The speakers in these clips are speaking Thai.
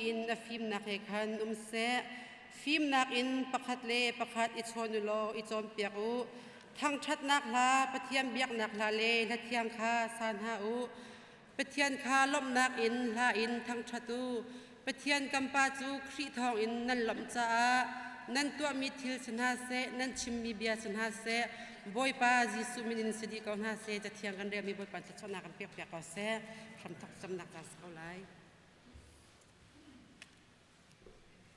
อินฟิมนักเอขันเสฟิมนักอินประคัดเล่ประคัดอิชโนุโลอิจอมเปียกุทั้งชัดนักลาปะเทียมเบียกนักลาเลและเทียงคาซานฮาอุปะเทียนคาล้มนักอินลาอินทั้งชัดูปะเทียนกัมปาจูครีทองอินนั่นลำจ้านั่นตัวมีทิลสนาเสนั่นชิมมีเบียสนาเสบอยปาจิสุมินินสิดีกองนาเสจะเทียงกันเรียมีบอยปาจะชนะกันเปียกเปียกก็เสคำทักจำนักการเขาไล่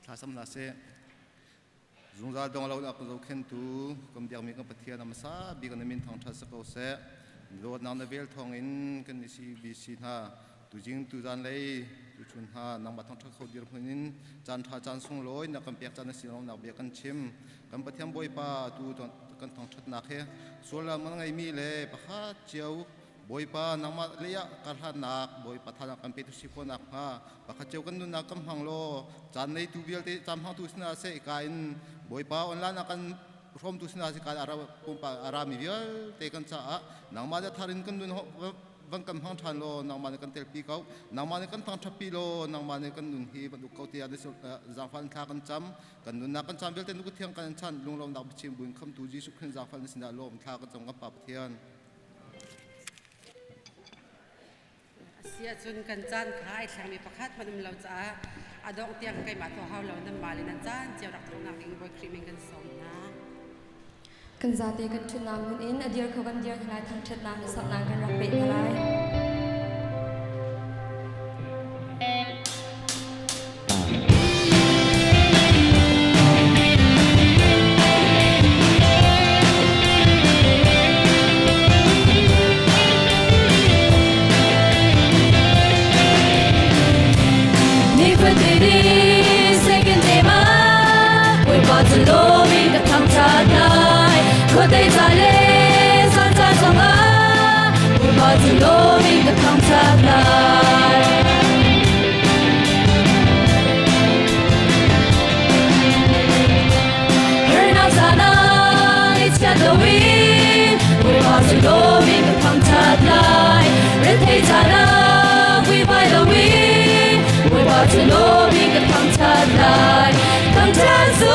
ถ้าสำนักเสจุงจาดงเราอักโจเข็นตูกำเดียมีกันปะเทียนน้ำซาบีกันมินทางทัศเขาเสโลดนางเวลทองอินกันนิสิบิสินาตุจิงตุจานเลยตุชุนหานางบัดทางทัศเขาเดียร์พนินจานท่าจานส่งลอยนักกันเปียกจานสิเรานักเบียกันชิมกันปะเทียนบอยปาตูกันทางทัศนักเฮส่วนละมันไงมีเลยปะฮะเจียวบอยปานางมาเลียกันหันนักบอยปะทานักกันเป็นตุสิโคนักฮะปะฮะเจียวกันนุนักกำหังโลจานในตูเบียลที่จำหังตุสนาเสกายน์บอยปาอันละนักกันพร้อมตุสนาสิการอาราปุ่มปาอารามีเบียลเตกันจ้านางมาจะทารินกันนุนวังกำหังทันโลนางมาในกันเตลปีเขานางมาในกันทางทับปีโลนางมาในกันนุนฮีบรรดุเขาเตียดิสุจางฟันทากันจำกันนุนนักกันจำเบียลเตนุกเทียงกันชันลุงลมนักบิชิมบุญคำตูจีสุขขึ้นจางฟันสินาโลมทากันจำกับปับเทียนเสียจนกันจานขายแข่งมีประคัดมันเราจะอดองเตียงไก่หมาตัวเฮาเรานำมาเลยนั่นจานเจียวรักตรงนักเองบอยครีมิงกันสองนะกันจาเตกันชุนนามมุนอินอดีตเขากันเดียร์ทลายทางเชิดนามในสัปนางกันรักเป็ดทลายก็ได้ใจเล่สันใจสองอาบุญบาจุโลมีกับทางจากไหนเฮ้ยน้าจานาลิชาโดวินบุญบาจุโลมีกับทางจากไหนเรทเทจานาวิบายโลวินบุญบาจุโลมีกับทางจากไหนทางจากสู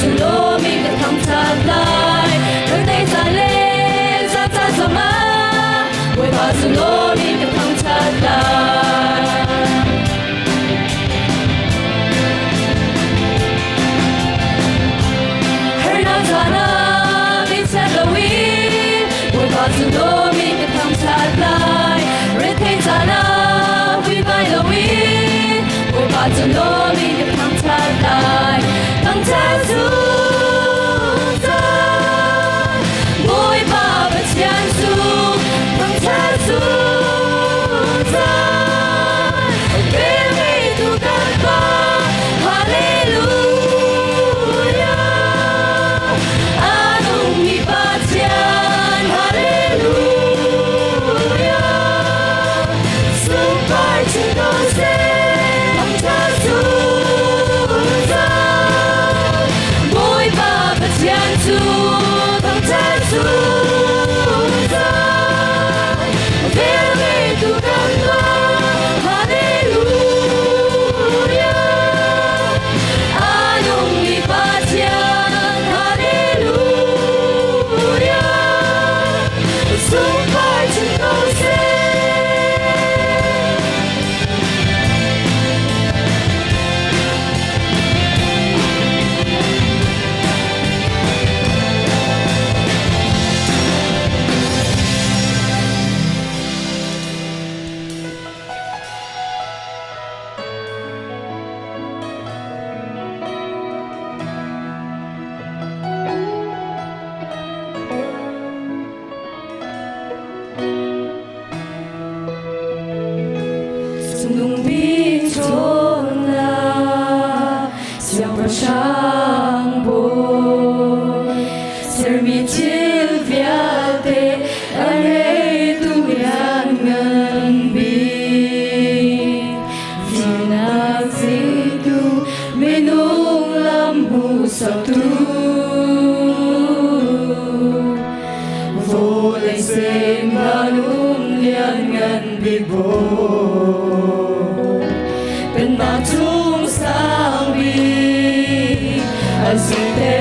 จุโลมีกับทางจากไหนเรื่องใดจะเล่นจะจะมาไว้บาจุโลมีกับทางจากไหนเฮ้ยน้าจานามิเชลวินไว้บาจุโลมีกับทางจากไหนเรื่องใดจะนาวิบายโลวินไว้บาจุโลมีกับทางจากไหนทางจากสูSuper to go say, I'm just nung bi chona siang pra sang bo ser mi chil viate are tu yang ngan bi vina zidu menung lam hu sa tu vô lấy xem ba nung lian ngan bi bo bên ta chung sang bi azite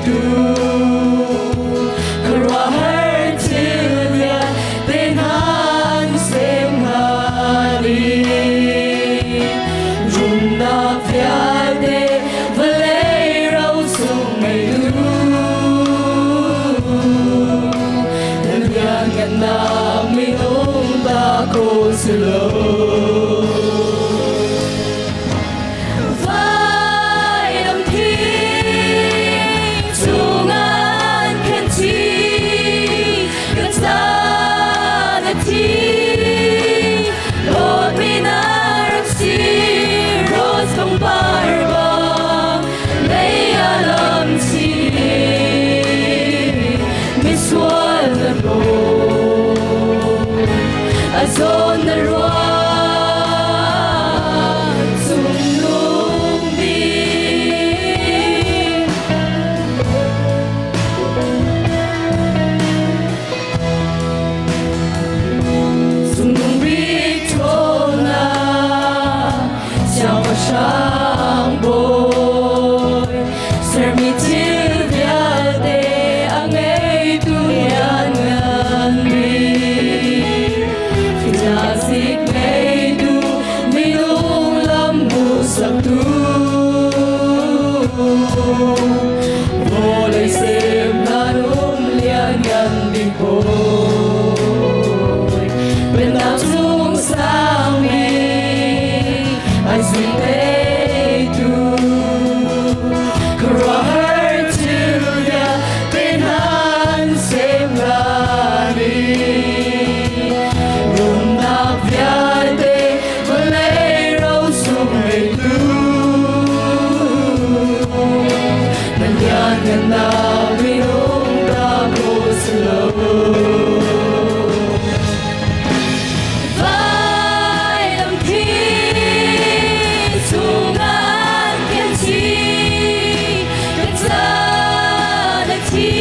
tu kara har til ya bên han xem hari run na phia de vale rau sung mai du dan yang na mi ong ta ko silo on the road sung nung bi sung nung bi chona xiao pa sang boy ser mi til vial de ang ei tu yan ngan bi Nasik mei du minung lam mu sak tu vô lấy xem na num lian ngan bi ko bên ta chung sang mi ai suy te tu kara har til ya bên han xem la đi and now we hold the close love. Vai làm thi sung an kiên trì đất xa đất chi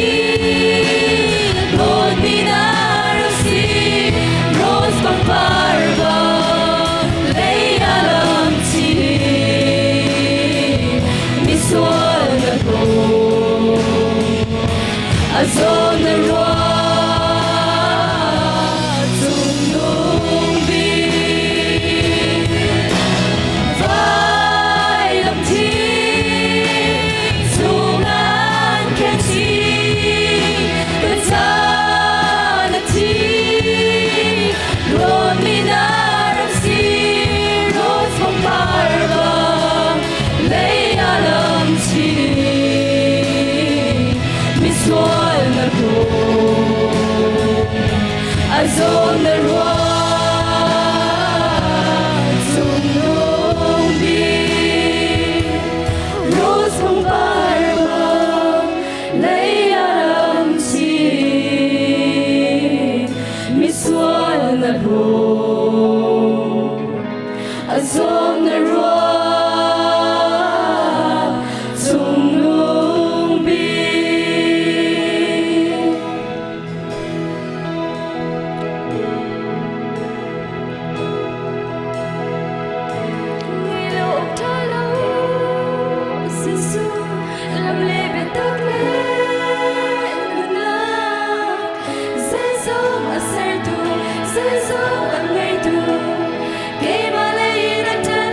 một mi na rosi rose bằng barba lấy alam chi mi suol na ko on the road sung nung bi vai làm thi sung an kiên trì đất xa đất chi rồi mi na ram si rose phong barba lấy alam chi mi suol as on the road sung nung bi rose phong barba lấy alam chi mi suol na road as on the road sung nung bi Hãy subscribe cho kênh Ghiền Mì Gõ để không bỏ lỡ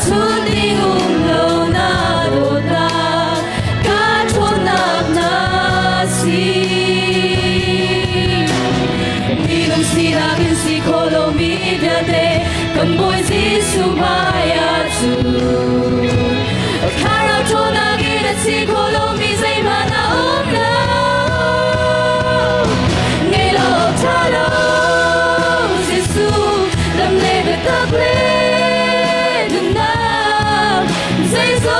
chun ding lo na do na ka thon nak na si mi nong si na kin si kholo mi bia de kan boy Giêsu maya chu khara thon na gi de si kholo mi zai ma na om lo ngay lo tha lo Giêsu lam le be ta ple Say so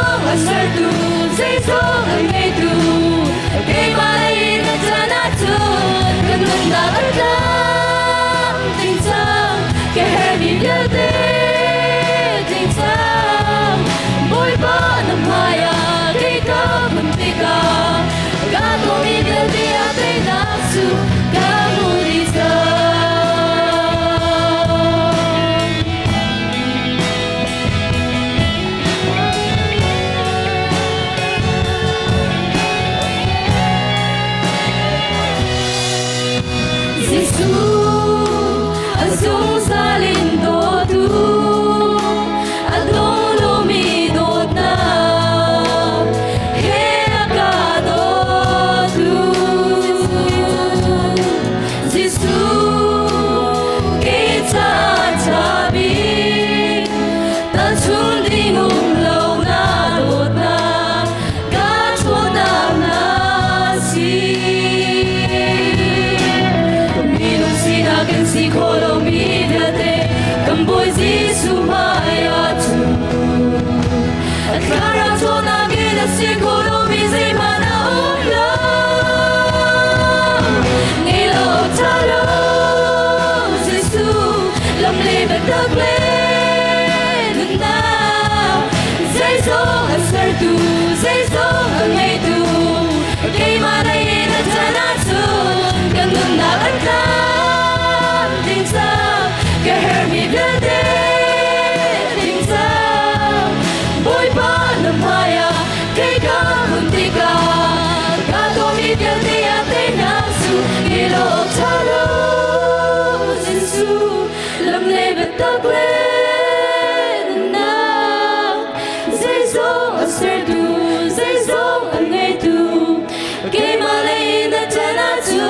and may do. Okay, my in the Tanatu,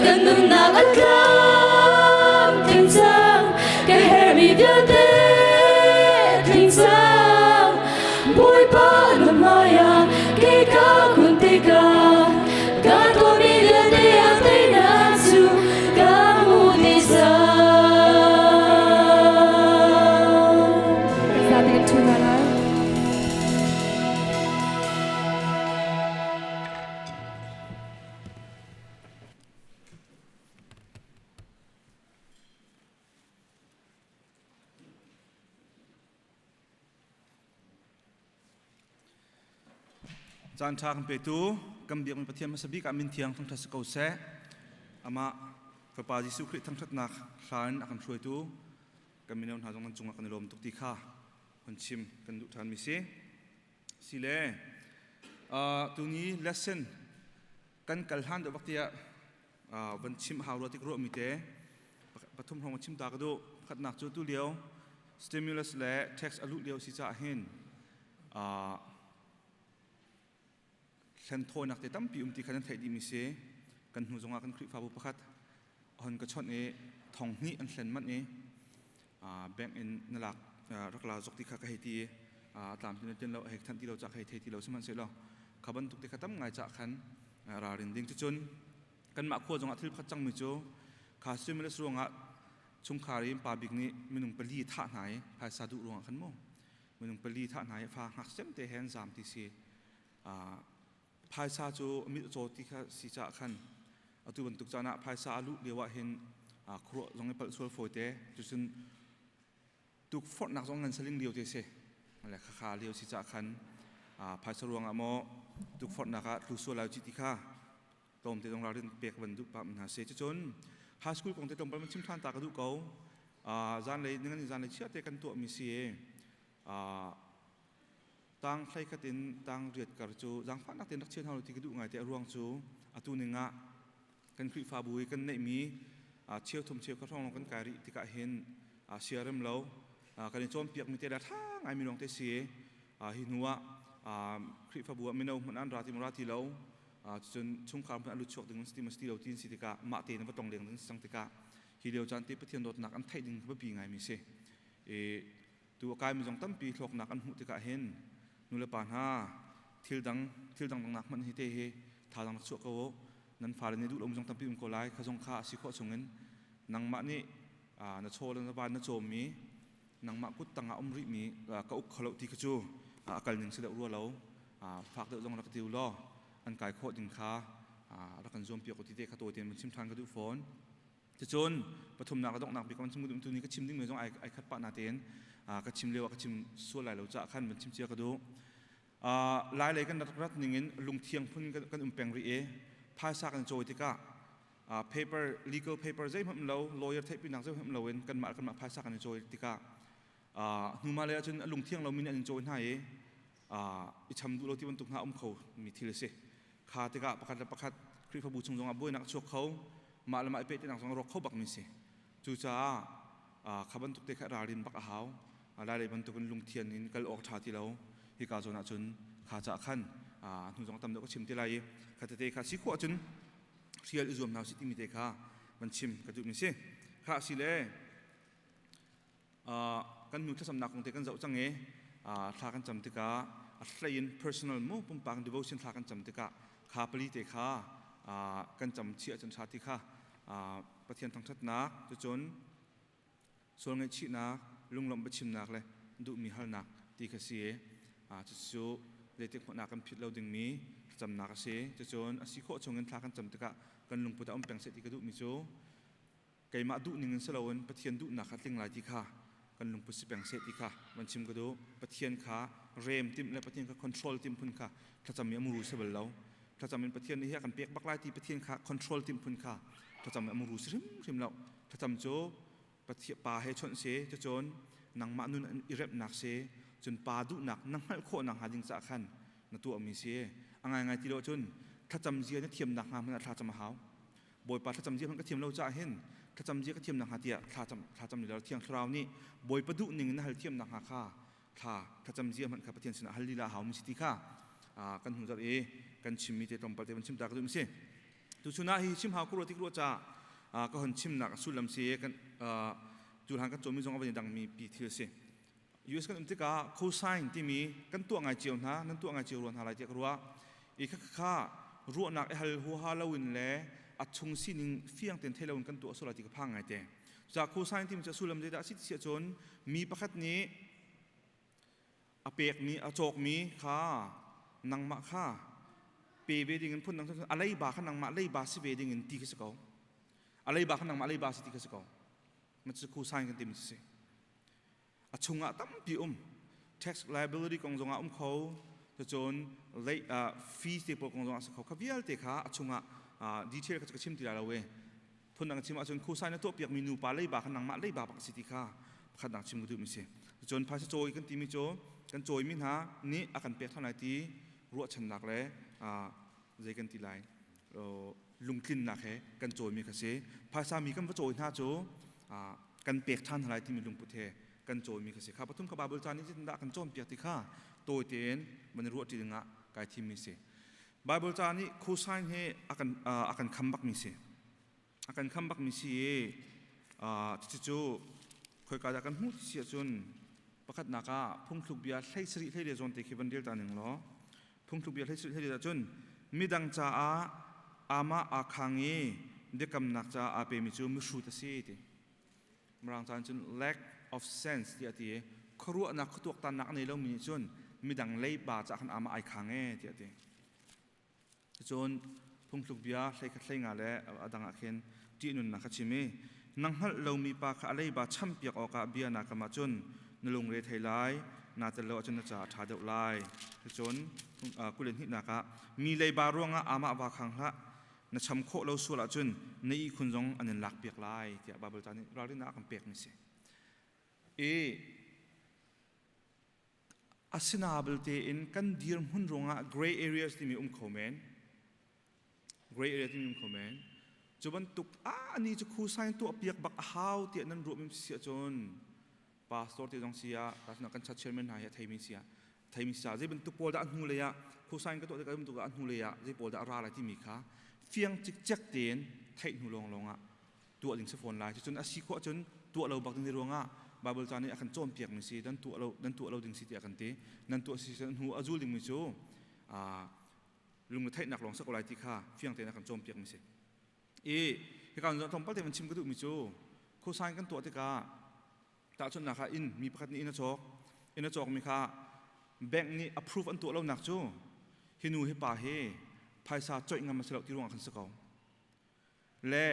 can look not at them. Things up, get heavy the day. Things up, boy, but the Maya, take up and pick up. God will be the day I pay not to. God will be Zan thang pe tu kam biak min Pathian masabi ka min thiang thong thas Kolose Amah Fapa Giêsu Christ Thawngṭhachim hlan akan throi tu kam min ha jong chunga kan lom tuk ti kha hon chim kan du than mi se sile tu ni lesson kan kalhan do baktia van chim hawro tik ro mi te pathum hong chim ta ka do khat nak chu tu leo stimulus le tax alu leo si cha hen Khen thôi nak te tam pi ti khan thai di mi se kan hu zonga kan khri fa bu pakhat hon ka chon e thong ni an hlen man e bank in nalak rakla jok ti kha ka heti tam tin ten lo hek than ti lo cha khai thei ti lo saman se lo khaban tuk te khatam ngai cha khan ra rin ding chu chun kan ma kho zonga thil khat chang mi chu kha stimulus ronga chung khari pa big ni minung pali tha nai phai sa du ronga khan mo minung pali tha nai fa ngak sem te hen zam ti si phai sa chu mi cho ti kha si cha khan atu ban tuk chana phai sa alu lewa hin khro jong pal sol foi te chu sun tuk fort nak jong ngan saling liu te se ala kha kha liu si cha khan phai sa ruang amo tuk fort naka tu so lau chi ti kha tom te jong la rin pek ban du pa na se chu chun high school kong te tom pa chim than ta ka du ko zan le ngan zan le chia te kan to mi si tang khai khatin tang riat kar chu jang pha nak ten rak chen halu ti du ngai te ruang chu atu ninga kan khri fa bui kan nei mi chieu thum chieu ka thong kan kari ti ka hin siaram lo กันในโจมเปียกมีเตระทั้งไอมีลงเตเสียหินัวคริฟบัวมิโนมันอันราติมราติเลวจนช่วงคำพันลุชกถึงสติมัสติเลวทีนสิติกามาเตนวัตตงเลียงถึงสังติกาฮิเดียวจันติปะเทียนโดดหนักอันไทยดึงขบปีไงมีเสตัวกายมีจงตั้มปีหลอกหนักอันหุติกาเห็นนุเลปานฮาทิลดังหนักมันฮิเตเฮทาดังนักชั่วเขานั้นฟาเลนดูลมจงตั้มปีมันโกไลขจงข้าสิขอชงเงินนังมะนี่นักโชว์นักบานนักโจมมีนังมะกุตตังอมริมีกะอุกขลุ่ยที่ขจูกัลหนึ่งเสด็จรัวเราฝากเดือดร้อนรักติวล้ออันกายโคตรดินค้ารักกันโจมเปียกติเตะขตัวเตียนมันชิมทางกระดูฝนจะจนปฐมนักกระดกหนักปีกมันชิมมือตัวนี้ก็ชิมดิ้งเหมือนจงไอคัดปะนาเตียนก็ชิมเร็วก็ชิมส่วนไหลเราจะขั้นมันชิมเจียกระดูลายเลยกันรัฐหนึ่งเงินลุงเทียงพุ่นกันแปลงรีภาษากันโจยติกาpaper legal paper ใจผมเรา lawyer เทปินักใจผมเราเองกันมาภาษากันโจยติกานูมาเลยจนลุงเทียงเรามีอันโจยให้อิชำดูเราที่มันตุกหาเขามีทีละสิขาติกาประคัดคริฟบูชงจงอาบุยนักชกเขามาละมาเป็ดนักจงรกเขาบักมีสิจู่จ้าขับบันทุกเด็กรารินบักหาวลายเลยบันทุกลุงเทียนนินกัลออกชาติเราฮิกาโจนักจนขาจะขันนูจงตำเด็กก็ชิมที่ไรขัดเตะขาสิขวจนเชียร์อิจวมนาวสิติมิเตขามันชิมกระจุกมีสิขาสิเล่กันมีทัศนนักของเด็กกันเจ้าจังเงทากันจำติกาอัตยิน personal มุ่งปุ่มปัง devotion ทากันจำติกาขาปลีเตขากันจำเชี่ยจนชาติขาประเทศทางทัศนักจะจนส่วนเงินชีนักลุงลมประชิมนักเลยดูมีฮัลนักตีกเสียจะสู้เด็กคนนักกันผิดเราดึงมีจำนักเสียจะจนสิโคชงเงินทากันจำติกากันลุงพุทธอมแปลงเสติกาดูมีโจไก่มาดูหนึ่งเงินสลาวนประเทศดูนักขัดลิงหลายที่ขากันลุงพุทธแปลงเสติกามันชิมกระดูประเทศขาเรมติมและประเทศขา control ติมพุ่นขาถ้าจำมีอมูรุสเบลเราถ้าจำเป็นประเทศนี้กันเปียกบักไล่ที่ประเทศขา control ติมพุ่นขาถ้าจำมีอมูรุสริมเราถ้าจำโจประเทศป่าให้ชนเสจะจนนังมานุนอิเร็บหนักเสจนป่าดุหนักนังให้โคนังหาดิงสะขันนตัวมีเสอังไงที่เราจนถ้าจำเจียนี่เทียมหนักงามมันถ้าจำมาหาวบอยป่าถ้าจำเจียมันก็เทียมเราจะเห็นถ้าจำเจียก็เทียมหนักหาเตียถ้าจำเราเทียงคราวนี้บอยประดุหนึ่งนั่นเทียมหนักหาข้าถ้าจำเจียมันกับประเทศชนะฮัลลีลาหาวมีสิทธิข้ากันหุ่นจัดกันชิมมีเตตรงประเทศมันชิมตากระดุมเสตุชุนาฮิชิมหาวกุโรติกุโรจ่าก็หันชิมหนักสุดลำเสียกันจุดหางกันโจมีจงเอาไปดังมีปีที่เสียยูเอสกันติกาโคไซน์ที่มีกันตัวไงเจียวนะนั่นตัวไงเจียวรวนหาอะไรเจ้ารัวอีกข้ารัวหนักฮัลหัวฮาลาวินเล่อัดชงสินิงเฟียงเต็นเทลาวินกันตัวสุราติกพังไงเจ้จากโคไซน์ที่มันจะสุดลำเสียสิเสียจนมีประคัดนี้อเปียกมีอโจกมีข้านังมะข้าเปเวดิงินพุ่นนังอะไรบาขันนังมะอะไรบาสิเวดิงินตีกิสกาวอะไรบาขันนังมะอะไรบาสิตีกิสกาวมันจะคู่สร้างกันเต็มสิชงอ่ะตั้มปีtax liability ของจงอ่ะเขาจะจนเลยfees ที่พวกของจงอ่ะเขาขวิลเตะขาชงอ่ะdetail ก็จะชิมตีเราเว้ยพุ่นนังชิมอ่ะจนคู่สร้างในตัวเปียกมีนูปลาอะไรบาขันนังมะอะไรบาปักสิติขาขันนังชิมก็ดูมิเสจนพาชโจยกันตีมิโจกันโจยมินหานี่อาการเปียกเท่าไหร่ตีรัวชันหนักเลยใจกันตีไลลุงกินหนักแค่กันโจยมีกระเสภาษามีกันว่าโจยหน้าโจกันเปียกท่านอะไรที่มีลุงพุทธกันโจยมีกระเสข้าปฐุมขบาบุจานี่จะด่ากันโจมเปียกติข้าโตเตียนมันรัวจีงะกายที่มีเสบาบุจานี่คู่สร้างให้อาการคำบักมีเสอาการคำบักมีเสจิจูคอยการกันหูเสียจนประคัดนักพุ่งถูกเบียร์ใช้สิริให้เรียจนติคิบันเดียร์ตาหนึ่งล้อพุ่งถูกเบียร์ใช้สิริให้เรียจนมีดังจ้าอามาอาคังเอเด็กกำนักจ้าอาเปมิจูมิสูตเสียติมรังจานจน lack of sense ที่อาทิครัวนักตัวตันนักในเรามีจนมีดังเล่บาจากขันอามาไอคังเอที่อาทิจนพุ่งถูกเบียร์ใช้ขัดใช้งานและดังอาเคนจีนุนนักชิมีนังฮัลเรามีปากอะไรบาช่ำเปียกออกาเบียนักมาจนนลงเรทไฮไลท์นาจะเลาจนน่าจะถ่ายเดาไลจนกุเลนหินักมีเลยบาร่วงอามาบาคังละน่าช้ำโคเราสุราจนในอีคุณจงอันนั้นหลักเปียกไลที่บาบิลตานี่เราเรียกนักกันเปียกนี่สิอาศินาบิลเตอินกันดีร์หุ่นรงgray areas ที่มีคอมเมนต์ gray areas ที่มีคอมเมนต์จนตุกอันนี้จะคู่สร้างตัวเปียกบักฮาวที่นั่นรวมเสียจน pastor ti dong sia ta na kan chat chairman ha ya thai mi sia je ben tu pol da anu le ya khu sain ka to ka tu ka anu le ya je pol da ra la ti mi kha fiang chik chak ten thai nu long longa tu ding se phone lai chun asi ko chun tu lo bak ni ronga Bible cha ni akan chom piak mi si dan tu lo ding si ti akan te nan tu si san hu azul ding mi chu lung thai nak long sa ko lai ti kha fiang te akan chom piak mi si he kan thong pal te man chim ka du mi chu khu sain kan tu te ka ta chun na kha in mi pakhat ni in a chok mi kha bank ni approve an tu lo nak chu hinu he pa he phaisa choi ngam selo ti rong kan sa ko le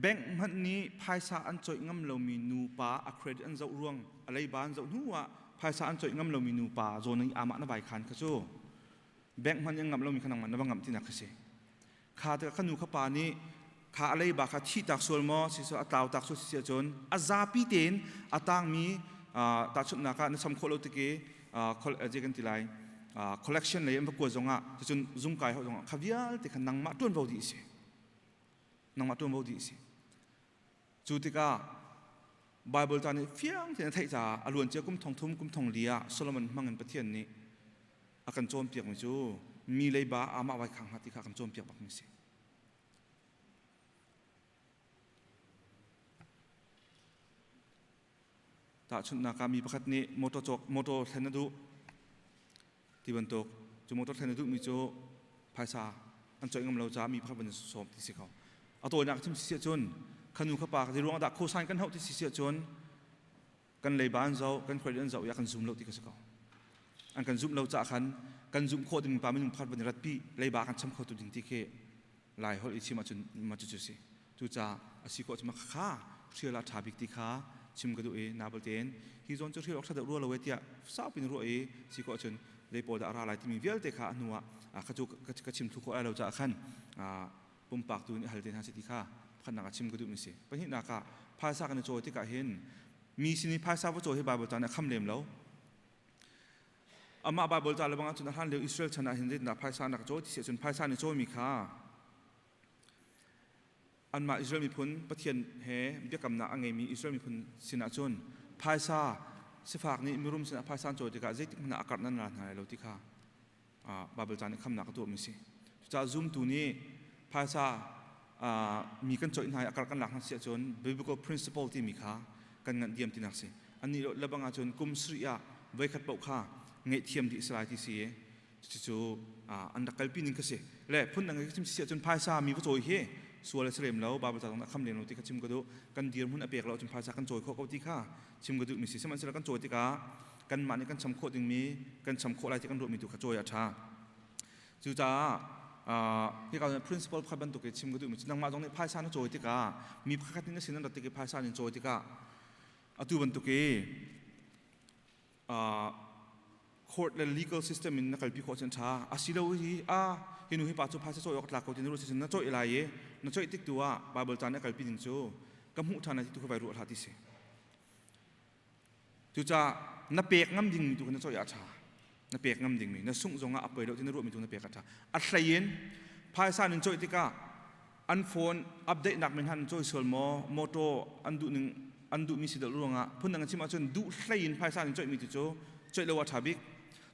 bank man ni phaisa an choi ngam lo mi nu pa a credit an zo ruang alai ban zo nuwa phaisa an choi ngam lo mi nu pa zo ni ama na bai khan ka chu bank man yang ngam lo mi khanang man na bangam ti na kha se kha ta khanu kha pa ni kha alai ba kha thi tak sol mo si so ataw tak so si chon a Zarhpi ten atang mi ta chut na ka na sam kholo te ke je kan tilai collection le em ko zonga chun zum kai ho zonga khavial te khan nang ma ton vo di se chu te ka Bible ta ni fiang te thai cha alun che kum thong thum kum thong lia Solomon mangan Pathian ni akan chom piak mi chu mi lei ba ama wai khang ha ti kha kan chom piak bak mi se ta chun na ka mi pakhat ni moto thlen du ti ban tok chu moto thlen du mi chu phaisa an choi ngam lo cha mi pakhat ban som ti se khaw a to nak chim sia chun khanu kha pa ji ruang da kho san kan hau ti sia chun kan lei ban zo kan khoi an zo ya kan zoom lo ti ka se khaw an kan zoom lo cha khan kan zoom kho ding pa min phat ban rat pi lei ba kan cham kho tu ding ti ke lai hol ichi ma chu si tu cha asi ko chma kha thriala thabik ti kha chim ka du na bal ten hi zon chu thrial ok sa da ro lo we tia sa pin ro si ko chun lei po da ra lai ti mi vel te kha nuwa kha chu ka chim thu ko ai lo cha khan pum pak tu ni hal ten ha si ti kha khan na ka chim ka du mi se pa hi na ka phaisa kan choi ti ka hen mi sini phaisa bo choi he Bible ta na kham lem lo Amah Bible ta le bang chun han le Israel chana hin na phaisa na ka choi ti se chun phaisa ni choi mi kha Anma Israel mi phun Pathian he biakam na angai mi Israel mi phun sina chun phaisa sifak ni mirum sina phaisa choi ti ka zaitik na akar nan na na lo ti kha Bible ta ni kham na ka to mi se cha zoom tu ni phaisa mi kan choi na akar kan lak na sia chun biblical principle ti mi kha kan ngan diam ti nak se ani lo labanga chun kum sriya vai khat pau kha ngai thiam di slai ti si chu an da kalpi ning ka se le phun nang chim sia chun phaisa mi bo choi he sual serem lo Bible ta na kham lem lo ti ka chim ko do kan dir mun apek lo chim phaisa kan choi kho ko ti kha chim ko du mi si seman sera kan choi ti ka kan ma ni kan cham kho ding mi kan cham kho lai ti kan ro mi tu kha choi a tha chu cha hi ka principle kha ban tu ke chim ko du mi nang ma jong ni phaisa na choi ti ka mi pakhat ni sin na ti ke phaisa ni choi ti ka atu ban tu ke court le legal system in na kalpi kho chen tha asilo hi hinu hi pa chu phaisa choi ok la ko tin ru sin na choi lai ye na choi tik tuwa Bible ta na kalpi ding chu kam hu thana ti tu vai ru tha ti se chu cha na pek ngam ding mi tu na choi a tha na pek ngam ding mi na sung zonga apoi lo tin ru mi tu na pek a tha a thlain phaisa nin choi ti ka an phone update nak min han choi sol mo moto an du mi si da ruanga phun nang chima chun du thlain phaisa nin choi mi ti chu choi lo wa thabik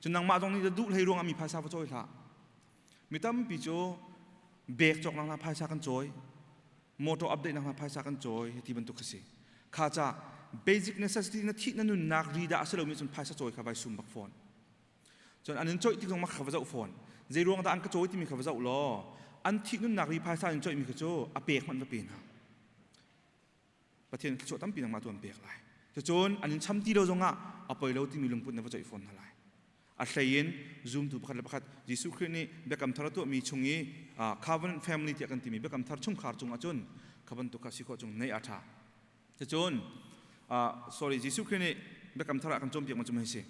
chun nang ma jong ni da du lei ruanga mi phaisa fa choi tha mitam pi chu bek chok nang na phaisa kan choi moto update nang na phaisa kan choi ti ban tu khasi kha cha basic necessity na thi na nun nak ri da asalo mi chun phaisa choi kha bai sum bak phone chon anin choi ti jong ma kha ba phone je ruang da an ka choi ti mi kha ba lo an thi nun nak ri phaisa an choi mi kha chu a pek man ba pin ha Pathian chu tam pi nang ma tuan pek lai chon anin cham ti lo zonga apoi lo ti mi lung put na ba choi phone halai a thlain zoom tu pakhat pakhat Jesu Christ ni bekam thar tu mi chungi covenant family ti kan ti mi bekam thar chung khar chung achun khaban tu ka si kho chung nei atha chon sorry Jesu Christ ni bekam thar kan chom piak ma chum hai se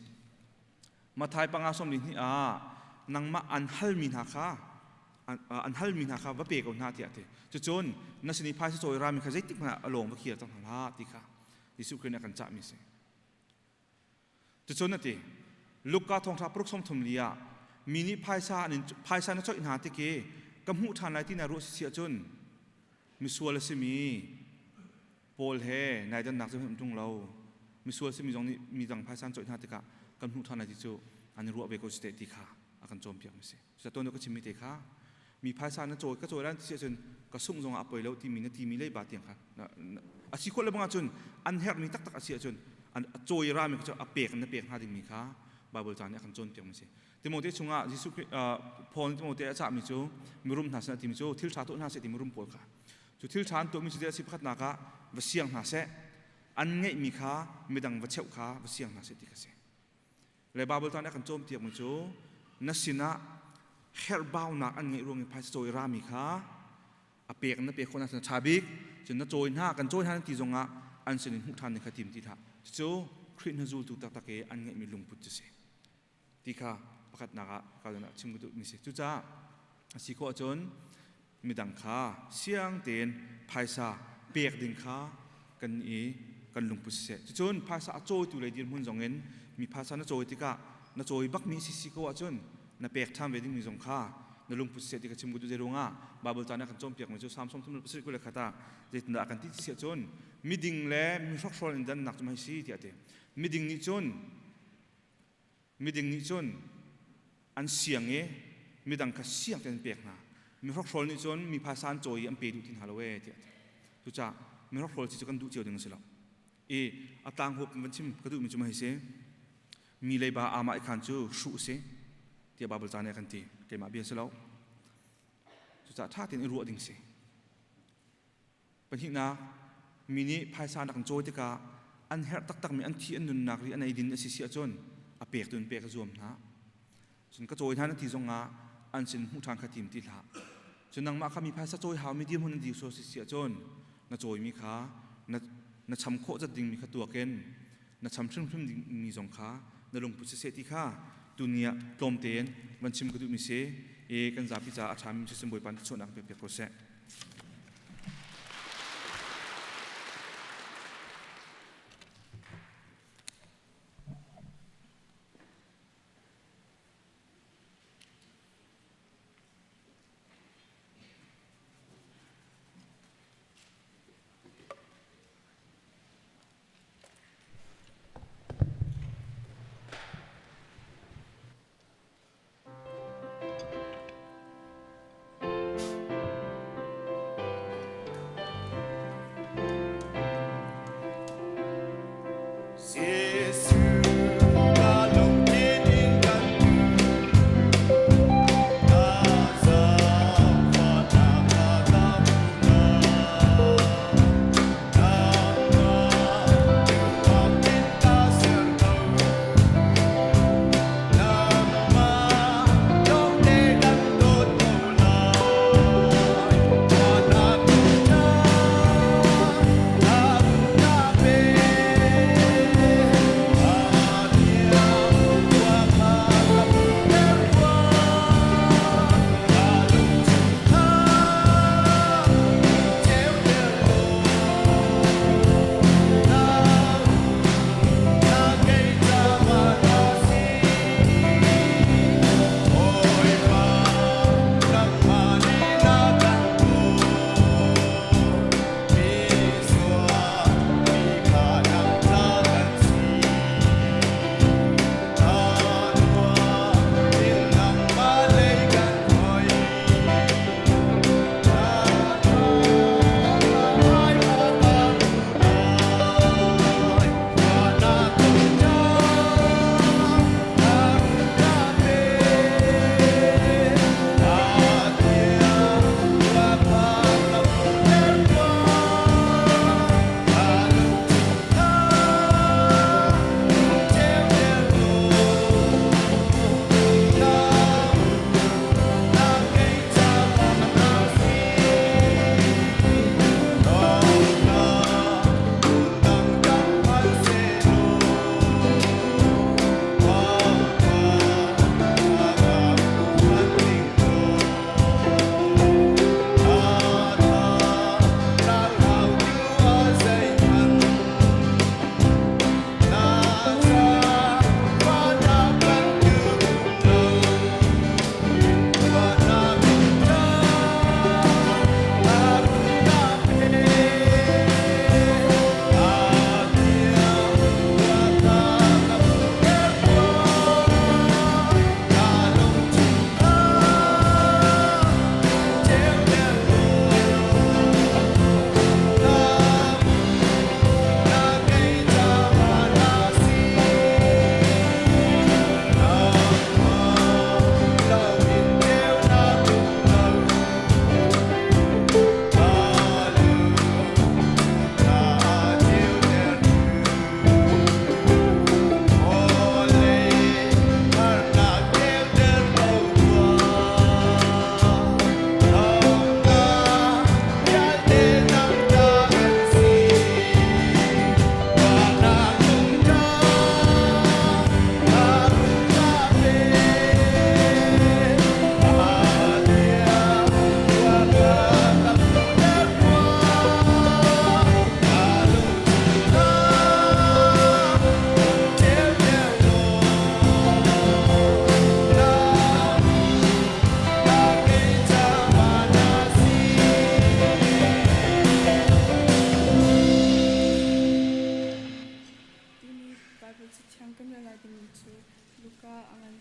mathai panga som ni nangma an hal min ha kha ba pe ko na ti ate chon na sini phai se choi ra mi kha jai tik na along ba khia tang ha ti kha Jesu Christ kan cha mi se chon na ti Luka Thawngṭhachim prok som thum lia mini phaisa na choi na ti ke kam hu than lai ti na ro sia chun mi sual se mi pol he nai dan nak jam tung lo มีส่วนสิ่งมีตรงนี้มีดังภาษาโจทย์หน้าติกะกันหูทานอะไรจู่อันนี้รู้ว่าเบโกสเตติค่ะอาการโจมเปียกไม่ใช่แต่ตัวนี้ก็ชิมมีเตะค่ะมีภาษาหน้าโจทย์ก็โจทย์ด้านที่จนก็สุ่งจงอัปไปแล้วที่มีนาทีมีเล่บาดเตียงค่ะอาชีพคนละบางจนอันแหกมีตักอาชีพจนอันโจยรามีก็จะอัปเปียกกันเปียกหาดิมีค่ะบาเบิลจานเนี่ยอาการโจมเปียกไม่ใช่ที่โมเดลช่วงอ่ะยิสุพอที่โมเดลอาจารย์มีจู่มีรุ่มหนาเสนติมีจู่ทิลชาตุหนาเสติมีรุ่มปวดค่ะจู่ทิลชาตัวมีจุดอาชีพขัดนักะวัเสียงหนาเสอันเงี้ยมีค่ะมีดังวัเชี่ยวค่ะวัเสียงหนาเสติกเสเลยบาเบิลจานเนี่ยอาการโจมเปียกมีจู่นัสินะเฮร์บาวนักอันเงี้ยรวมในภายโจยรามีค่ะอเปียกนั่นเปียกคนนั้นชาบิกจนนั่นโจยหน้ากันโจยหน้าที่จงอ่ะอันเสนิหุทานในขัดทิมที่ท่าจู่คริสต์จูตุตะเกอันเงี้ยมีลุงพุทธเสที่ค่ะประกาศนักการนั้นชิมกุตุมิเสจู่จ้าสิโกจนมีดังค่ะเสียงเตียนภายซาเปียกดิ่งค่ะกันลุงพุทธเสจนภายซาโจยตุเลยดินหุ่นจงเงินมีภาษาหน้าโจยที่กะหน้าโจยบักมีสิโกจนหน้าเปียกทำเวดิ่งมีจงค่ะนลุงพุทธเสติกชิมกุตุเจรุงะบาเบิลตานักกันโจมเปียกมันจะซ้ำซ้ำทุ่มประสิทธิ์กุเลขตาเจตนากันที่เสียจนมีดิ่งเล่มีฟักฟอลอินดันนักจะไม่ซีที่อาเตมีดิ่งนิจนอันเสียงเอมีดังกับเสียงเป็นเปียกนะมีฟักฟอลนิจนมีภาษาโจยอันเปียดูทินฮาโลเวที่ทุจ้ามีฟักฟอลที่จะกันดูเจียวดึงสิละอัตางหัวมันชิมกระดูกมีจุมาให้เสมีเลยบาอามาอีกขันจูสู้เสที่บาเบิลจานเนี่ยกันทีเกมาเบียนสิแล้วจะท่าเตียนรัวดิ่งสิเป็นที่น่ะมีนี้ภายซานักโจยที่กาอันเฮร์ตักมีอันที่อันนุนนักหรืออันไอดินสิเสียจนอเปียกตุนเปียกกระซวมนะจนกระโจยท่านที่ทรงงาอันสินหูทางขัดทิมที่ละจนนังมาขามีภายซาโจยหาวมีเดียมหุ่นดีโซสิเสียจนน่าโจยมีขาน่าชำโคจะดิ่งมีขตัวเกนน่าชำซึ่งมีสองขาน่าลงปุษเสติขาตุเนียตอมเตียนวันชิมกระดูกมิเสกันจากพิจารอาชามิชิสมบวยปันชนักเปียกโคเส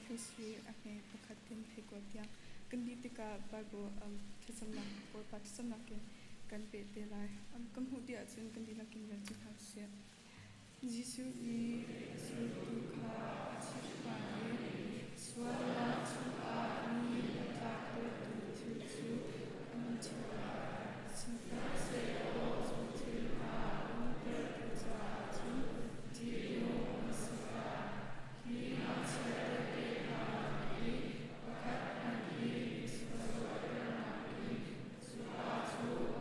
history ake pakhatin thekwatia kandi tika Bible thisamna or pathisamna ke kan pe te lai kam hudi achun kandi la kin ran chi khase jisu ni su tu kha achpa ni swala chu a ni ta ko tu chu an chi sin pa se o chu chu a ni pe tu cha chu ji yo sa ki a cha te ha ni pakhat an ni swala na ki su a chu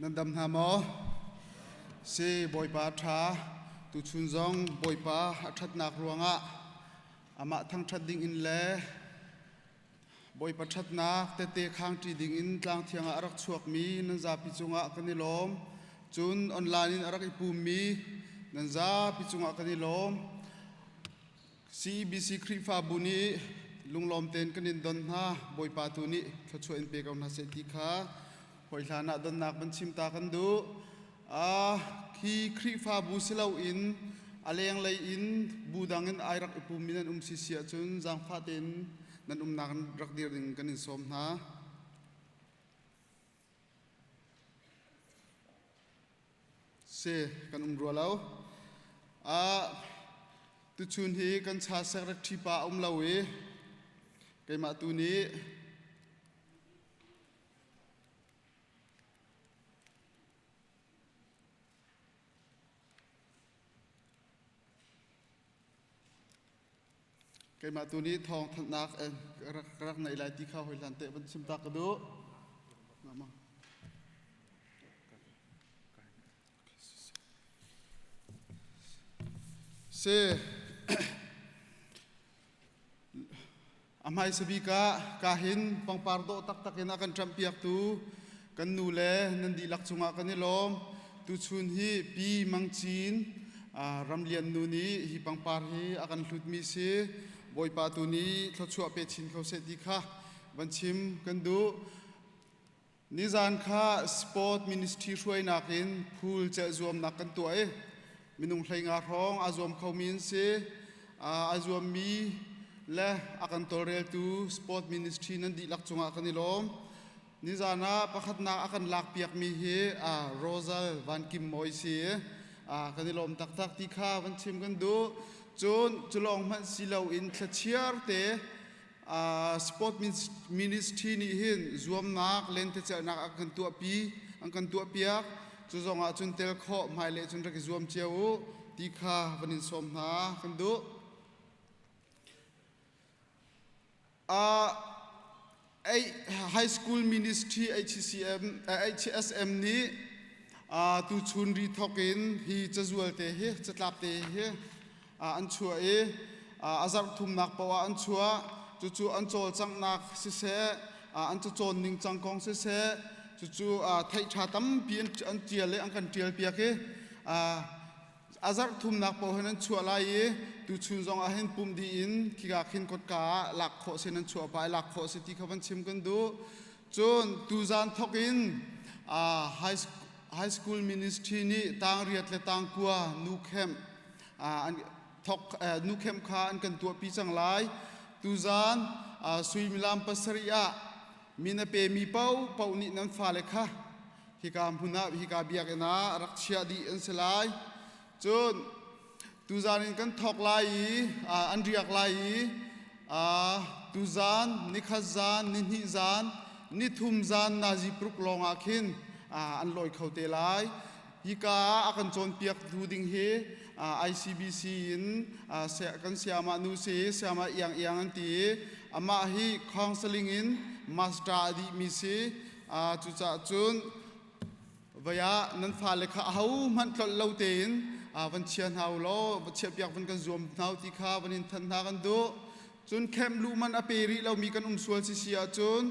นันดำหามอเซบอยปาทาตุชุนจงบอยปาทัดนักรวงะอามาทั้งทัดดิ่งอินเล่บอยปาทัดนักเตเตข้างจีดิ่งอินกลางเทียงอารักชวกมีนันซาปิจุงะกันนิลมจุนออนไลน์อินอารักอิปูมีนันซาปิจุงะกันนิลมCBC คริฟาบุนีลุงลอมเต็นกันนินดอนฮาบอยปาตุนีขช่วยอินเปกเอานาเซติขาหอยลานาดอนนักบัญชิมตากันดูคีคริฟาบูสิลาวอินอะไรยังเลยอินบูดังอินไอรักอิปูมินันซิเสียจุนจังฟาตินนันนักรักเดียร์ดิงกันนินสมฮาเซกันรัวแล้วตุชุนฮีกันชาสักรักที่ป่าลาเวไกมาตุนี้ไกมาตุนี้ทองทันักรักในหลายที่เข้าหอยลันเตะบันชิมตากระดูมาเซอามาสบีกากาหินปังปาร์โดตักตักนักันทรัมปียกตูกันนูเลนันดีลักจุงะกันนิลมตุชุนฮีปีมังจีนรำเลียนนูนี้ฮีปังปาร์ฮีอากันหลุดมีเซบอยปาตูนี้ทศวเปชินเขาเสดีค่ะบัญชิมกันดูนิจานค่ะสปอร์ตมินิสทรีช่วยนักอินพูลจะรวมนักกันตัวมินุงเพลงอาร้องอาจวมเขามินเซอาจวมมีและอากันตัวเรลตูสปอร์ตมินิสทรีนั้นดีลักจงอากันนิลมนิจานะประคัตนักอากันลักเปียกมีเฮโรซาลวันกิมมอยเซกันนิลมตักที่ข้าวันชิมกันดูจนจุลองมันสิลาอินทเชียร์เตสปอร์ตมินิสทรีนี่เห็นรวมนักเล่นเตจนักอากันตัวปีอากันตัวเปียกจุดงอาจุนเตลข้อหมายเลจุนรักรวมเจ้าตีข้าวันนี้สมนากันดูไอ High School Ministry HSM นี้ตูชุนรีทอกินฮีจะจวลเตะจะกลับเตะอันชัวอาจารย์ทุ่มนักปว่าอันชัวจู่อันโจจังนักเสียอันจะโจนิ่งจังกองเสียจู่ไทยชาตั้มเปลี่ยนอันเจียเลยอันกันเจียเปียกอาจารย์ทุ่มนักปว่านั้นชัวไล่ตูชุนจงอาเห็นปุ่มดีอินกิกาขินกดกาหลักโคเสนั้นชัวไปหลักโคเสที่เขาบันชิมกันดูจนตูจานทอกินHigh School Ministry นี้ต่างเรียดและต่างกัวนูเข้มทอกนูเข้มข้าอันกันตัวปีจังไลตูจานสุยมิลามปัสริยะมีนเปมีเป้านี่นั้นฟ้าเลยค่ะฮิกามพุนาฮิกาเบียกนะรักเชียดีอันสลายจนตูจานกันทอกไลอันเรียกไลตูจานนิขจานนิหิจานนิทุมจานนาจิปรุกลองอาคินอันลอยเขาเตลายฮิกาอากันโจนเปียกดูดิ่งเฮICBC อินเสียกันเสียมานูเสียมาเอียงอันตีอามาฮีคอนซัลลิงอินมาสตาดีมิเซจุจ่าจุนวิยานั้นฟ้าเลขาเขามันก็เล่าเต็นวันเชียนเฮาโลวันเชียเปียกวันกันรวมเฮาที่ข้าวันนี้ทันทากันดูจนเข้มลูมันอเปรีเรามีกันส่วนเสียจน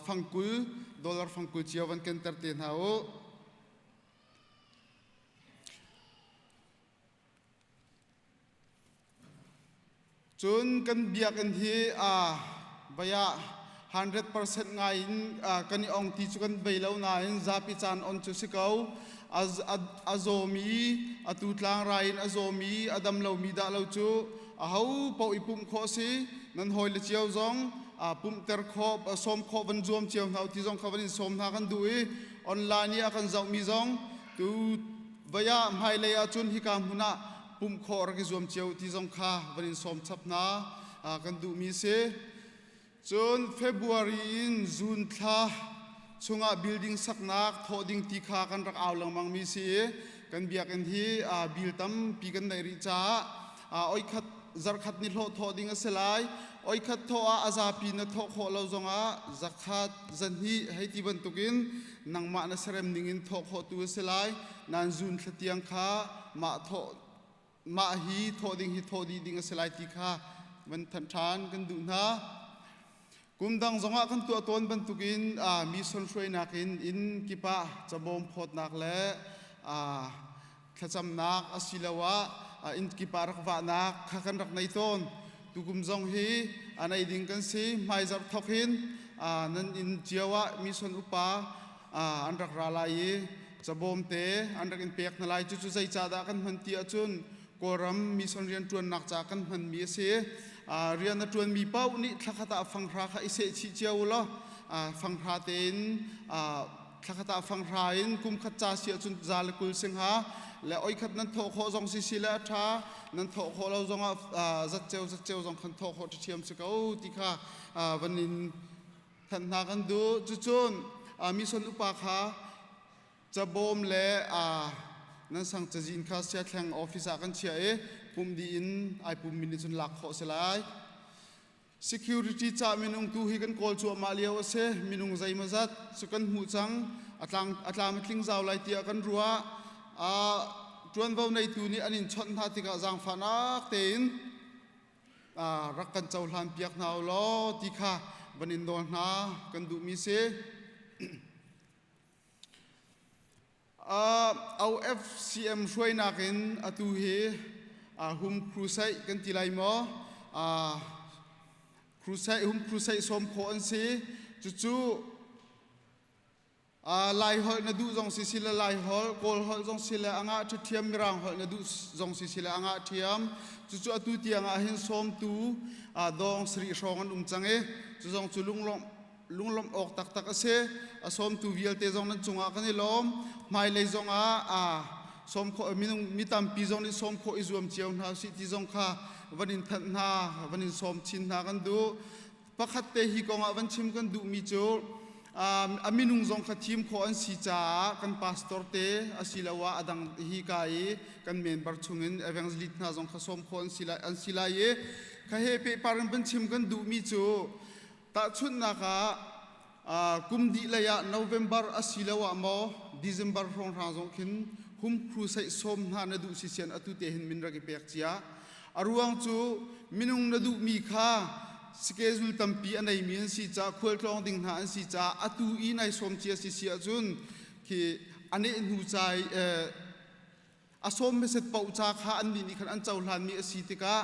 ฟังกุลดอลลาร์ฟังกุลเชียวันกันเตอร์เตนเฮาจนกันเบียกันที่บาย100% ไงกันองที่จุกันใบเหล่านั้นจะพิจารณ์อนจุสิเขาอาโซมีตุตลางไรอาโซมีอดัมเหล่ามีดาเหล่าจูเขาปอยปุ่มข้อสินั้นหอยเลเจียวจงปุ่มเตอร์ข้อสมข้อวันรวมเจียวเขาที่จงเขาวันนี้สมหากันดูออนไลน์นี่กันจะมีจงตูบายไม่เลยจุนฮิกามหุนะปุ่มข้อรักรวมเจียวที่จงข้าวันนี้สมทับนากันดูมีเสจนเฟบรุรีนจูนท่าช่วงบิลดิ้งสักนักทอดิ้งตีขากันรักเอาลังมังมีเสียกันเบียกันที่บิลตั้มปีกันในริจ้าอ้อยขัดจารขัดนิโลทอดิ้งเสลาย oi khat thoa Zarhpi na tho kho lo zonga zakhat zanhi heiti ban tukin nangma na serem ningin tho kho tu selai nan zun thatiang kha ma hi tho ding hi tho di ding selai ti kha ban than than kan du na kumdang zonga kan tu ton ban tukin mi son shroi nakin in kipa chabom phot nak le thacham nak asilawa in kipa rakwa nak khakan rak nei ton tukum zong hi anai ding kan si mai zar thokin nan in jiawa mi son upa an rak ralai chabom te an rak in pek na lai chu chu zai cha da kan man ti achun koram mi son rian tuan nak cha kan man mi se rian na tuan mi pau ni thlakata fangra kha ise chi chiau lo fangra ten thlakata fangra in kum khat cha sia chun zal kul sing ha le oi khat nan tho kho zong si sila tha nan tho kho lo zong zat cheu zong khan tho kho thiam se kau ti kha vanin than na kan du chu chun mi son upa kha chabom le nan sang chajin kha sia thlang office a kan chia e pum di in ai pum min chun lak kho selai security cha minung tu hi kan kol chu ma liaw se minung zai mazat su kan hu chang atlang tling zaw lai tia kan ruwa tuan vau nei tu ni anin chon tha tika jang fanak tein rak kan chaw hlan piak naw lo ti kha banin don na kan du mi se au FCM shroi nakin atu he hum crusade kan tilai mo crusade hum crusade som kho an se chu lai hol na du zong si sila lai hol kol hol zong sila anga thu thiam mirang hol na du zong si sila anga thiam chu atu ti anga hin som tu dong sri rongan change chu zong chu lunglom ok tak ase asom tu vial te zong nan chunga kan lom mai le zong som kho minung mitam pi zong ni som kho izuam chiau na si ti zong kha vanin than na vanin som chin na kan du pakhat te hi konga van chim kan du mi chu aminung zong kha thim kho an si cha kan pastor te asilawa adang hi kai kan member chungin evangelist na zong kha som kho an sila ye kha he pe paran ban chim kan du mi chu ta chun na kha kumdi la ya November asilawa mo December rong rang zong khin hum crusade som na na du si sian atu te hin min ra ki pek chia aruang chu minung na du mi kha schedule tampi anai mi an si cha khol tlong ding na an si cha atu I nai som chia si sia chun ki ane nu chai asom meset pau cha kha an ni khan an chaw hlan mi asi tika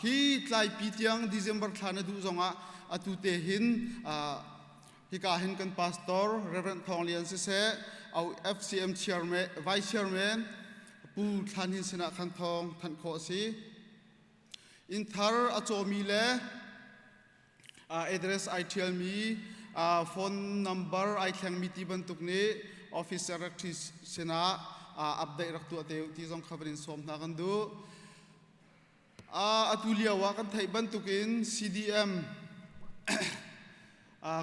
ki tlai pi tiang December thana du zonga atu te hin hika hin kan pastor Reverend Thawngṭhachim se au FCM chairman vice chairman pu than hin sina khan thong than kho si in thar achomi le address I tell me phone number I thang mi ti ban tuk ni officer rakthi sina update rak tu ate ti jong khabarin som na kan du atulia wa kan thai ban tukin CDM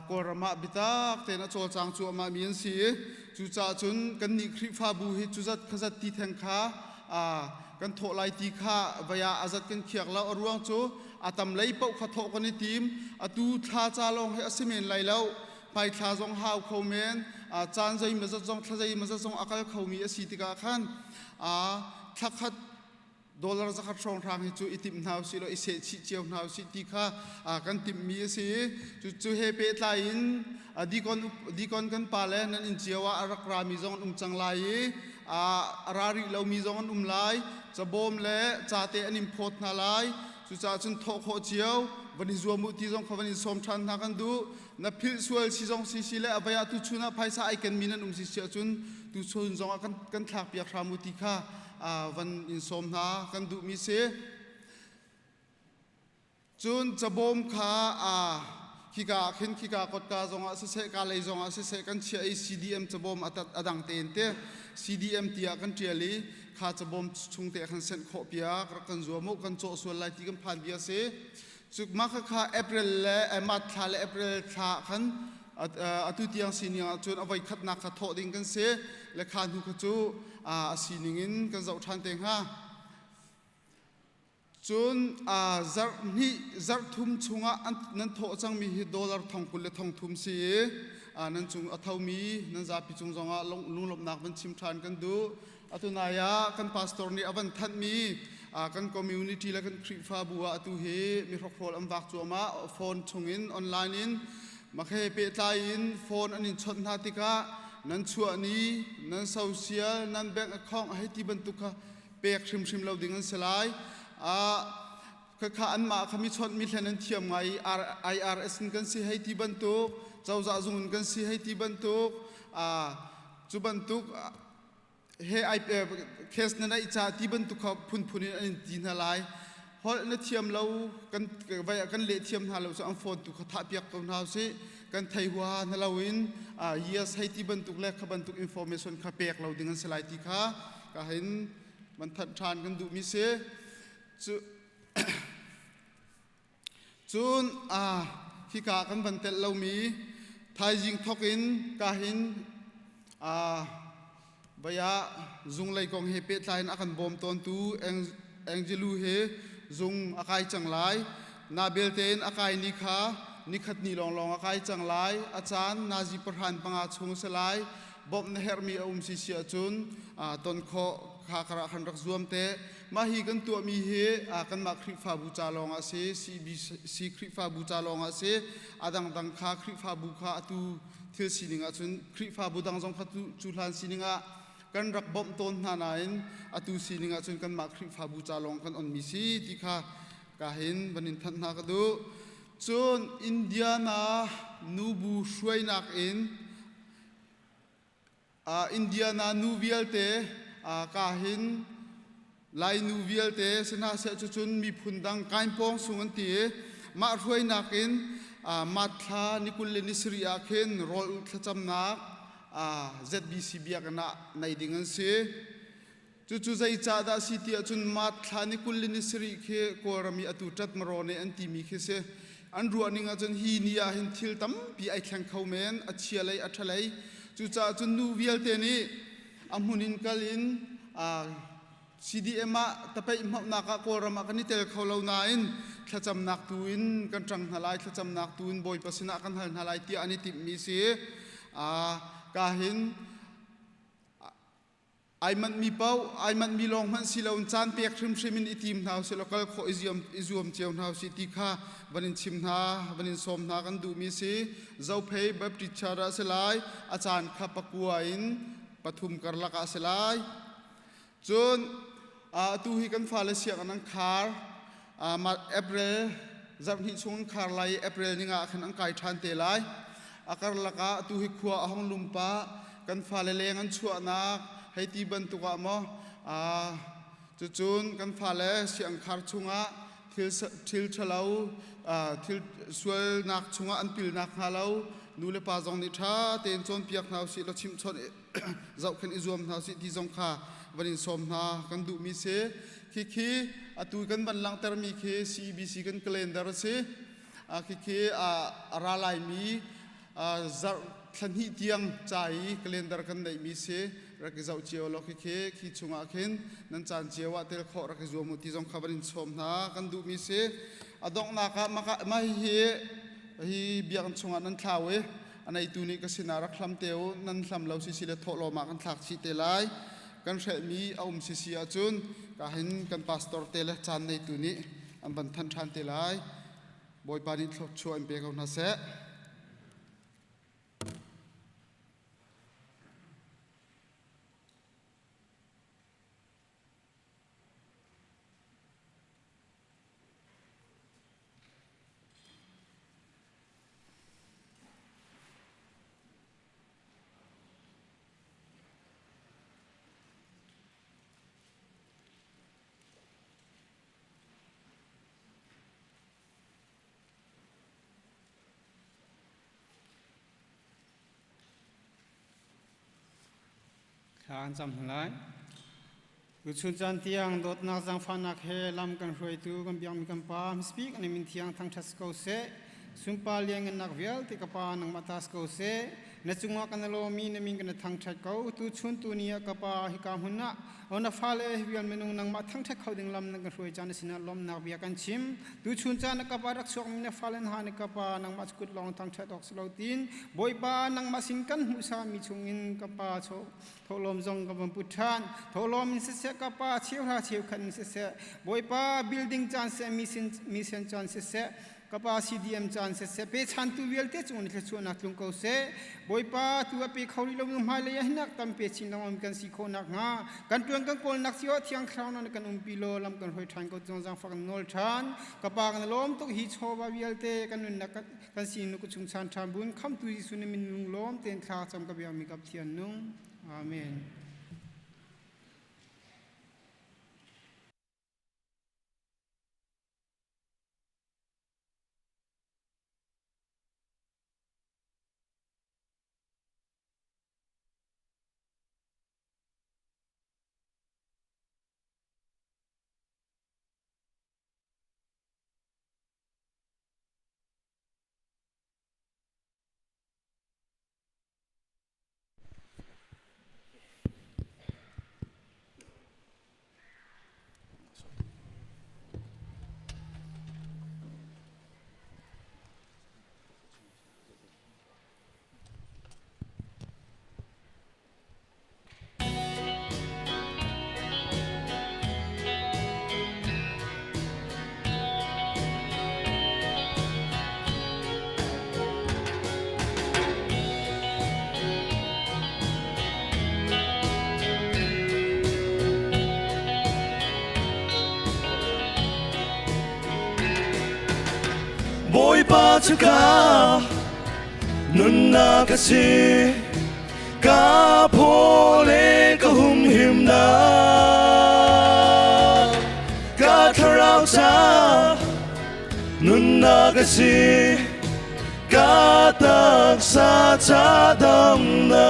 korama bitak tena chol chang chu ma mian si chu cha chun kan ni khri fa bu hi chu zat khazat ti thang kha kan tho lai ti kha vaya azat kan khiak la ruang chu atam lei pau kha tho kan ni tim atu tha cha long he asimen lai lo pai tha jong hau khomen chan jai ma jong tha jai ma jong akal khomi asi ti ka khan thakhat dollar zakhat rong rang hi chu itim naw si lo ise chi chiau naw si ti kha kan tim mi si chu he pe tlain dikon kan pale nan in chiawa arak ra mi zong chang lai arari lo mi zong lai chabom le chate anim phot na lai chu cha chun tho kho chiau bani zuamu ti zong khawani som than na kan du na phil sual si zong si le abaya tu chuna phaisa I kan minan si chun tu chun zong kan thak pia khramu ti kha van in som na kan du mi se chun chabom kha khika kot ka zonga se ka lei zonga se kan chia CDM chabom adang ten te CDM tia kan triali kha chabom chung te khan sen kho pia kan zuamu kan cho so lai ti kan phan bia se chuk ma kha April le mat tha le April tha khan atu tiang sinia chun avai khat na kha tho ding kan se le khan hu kha chu siningin kan zau than teng ha จนzar thum chunga nan tho chang mi hi dollar thong kul le thong thum si nan chung athau mi nan za pi chung zonga lunglop nak ban chim than kan du atunaya kan pastor ni avan that mi kan community la kan khri fa buwa atu he mi rok phol am wak chuama phone chungin online in makhe pe tlai in phone anin chon na tika nan chua ni nan social nan bank account hai ti ban tuka pek shim lo ding an selai ka an ma khami chon mi thlen an thiam ngai IRS kan si hai ti ban tu chau za zung kan si hai ti ban tu chu ban tu he ai case na nai cha ti ban tu kha phun an tin halai hol na thiam lo kan le thiam na lo so am phone tu kha tha piak ko na si kan thai hua na lawin yes hai ti ban tu le kha ban tu information kha pek lo ding an selai ti kha ka hin man that than kan du mi se chun khi ka kan ban tel lo mi thai jing thokin ka hin baya zung lai kong he pe tlain akan bom ton tu angelu he zung akai changlai na belten akai ni kha ni khat ni long akai changlai achan naji parhan panga chung selai bom na hermi si sia chun ton kho kha khara khan rak zuam te ma hi kan tu mi he kan ma khri fa bu cha long ase cbc khri fa bu cha long ase adang dang kha khri fa bu kha tu thil sininga chun khri fa bu dang jong kha tu chulan sininga kan rak bom ton na nain atu sininga chun kan ma khri fa bu cha long kan on mi si ti kha ka hin banin than na ka du chun india na nubu shwai nak in india na nu vialte ka hin lai nu vialte sena se chun mi phundang kain pong sungan ti ma roi nakin ma thla nikul le nisri a khen rol thacham nak zbc biak na nai dingan se chu zai cha da city chun ma thla nikul le nisri khe korami atu tat marone anti mi khe se an ruaninga chun hi nia hin thil tam pi ai thlang khaumen achialai athalai chu cha chun nu vialte ni amunin kalin CDM tapai na ka korama kani tel kholo nain thacham nak tuin kan tang halai thacham nak tuin boy pasina kan hal halai ti ani ti mi se ka hin ai man mi pau ai man mi long man silon chan pek shrim in itim naw se local kho izuam chew naw si ti kha banin chim na banin som na kan du mi se zau phei bapti chara selai achan kha pakua in pathum karla ka selai chun tu hi kan fale siak anang khar ma april zarhpi chung khar lai april ninga khan ang kai than te lai akar laka tu hi khua ahong lumpa kan fale leng an chua na hei ti ban tu ka mo chun kan fale siang khar chunga thil chalau thil sual nak chunga an pil nak halau nule pa jong ni tha ten chon piak naw si lo chim chon zau khan izuam naw si ti jong kha banin som na kan du mi se khi atu kan ban lang tar mi khe cbc kan calendar se khi ara lai mi zar than hi tiang chai calendar kan nei mi se rak zau cheo lo khi chunga khen nan chan chewa tel kho rak zo mu ti jong kha banin som na kan du mi se adong na ka ma hi biang chunga nan thawe anai tu ni ka sinara khlam teu nan hlam lo si le tho lo ma kan thak chi te lai kan hre mi si sia chun ka hin kan pastor te le chan nei tu ni an ban than than te lai boy pani thlok chu an pe ka na se Khang jam halai ku chun chan tiang dot na jang fanak he lam kan hroi tu kan biang mi kan pa speak ani min thiang thang thas ko se sumpa liang nak vial ti ka pa nang matas ko se na chunga kan lo mi na min kan thang thai ko tu chun tu nia ka pa hi Caanhmannak ona fale hian menung nang ma thang thai khoding lam nang roi chan sina lom na bia kan chim tu chun chan ka pa rak sok na falen han ka pa nang ma skut long thang thai dok slo tin boi ba nang ma sin kan mu sa mi chungin ka pa cho tholom jong ka bam puthan tholom se se ka pa chiu ha chiu khan se se boi pa building chan se mission chan se kapa CDM chan se pe chan tu wel te chun le chun atlung ko se boipa tu pe khori lo ma le ya hinak tam pe chin lam kan si kho nak nga kan tuang kan kol nak sio thiang khraun na kan pi lo lam kan hoi than ko jong jang fa kan nol than kapa kan lom to hi cho ba wel te kan nun nak kan si nu ku chung chan tham bun kham tu ji sun min lung lom ten kha cham ka bia mi kap thian nung amen Boy pa chaka nun na kasi ka pole ka hum him na ka tharau cha nun na kasi ka tak sa cha dam na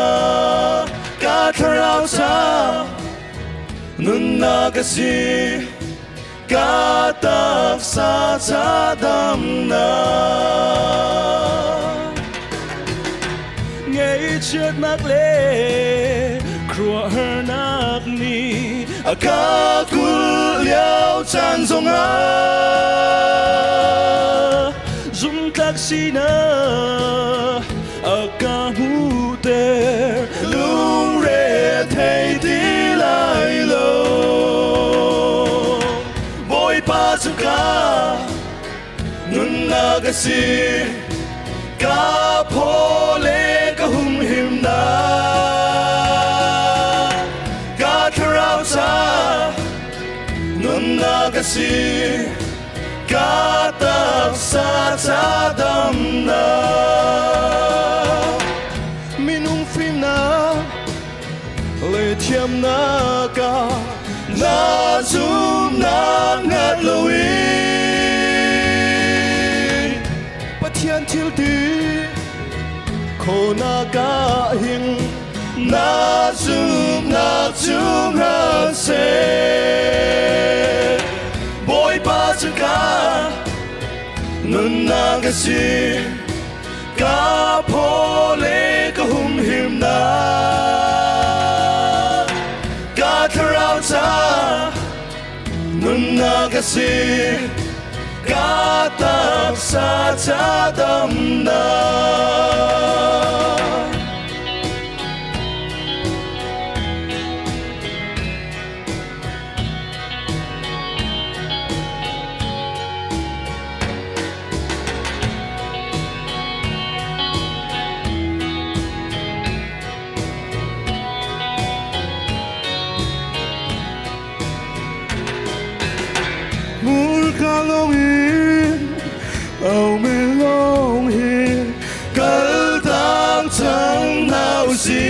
ka tharau cha nun na kasi ka tak sa cha dam na ngày chết nát lệ khua hơ nát ni ca cu liao chan zong a zum taxi na ca hu te lung re thei ti lai lo ka nun na ga si ka pole ka hum him na ka tharau cha nun na ga si ka tak sa cha dam na minung phim na le thiam na ka na zoom na ngát lối Pathian thiếu tí khổ na cả hình na zoom ra se boy pa chaka nun na ga si ka pole ka hum him na ka tharau cha nun na ga si ka tak sa cha dam na long in ao me long in kal tang chang nao si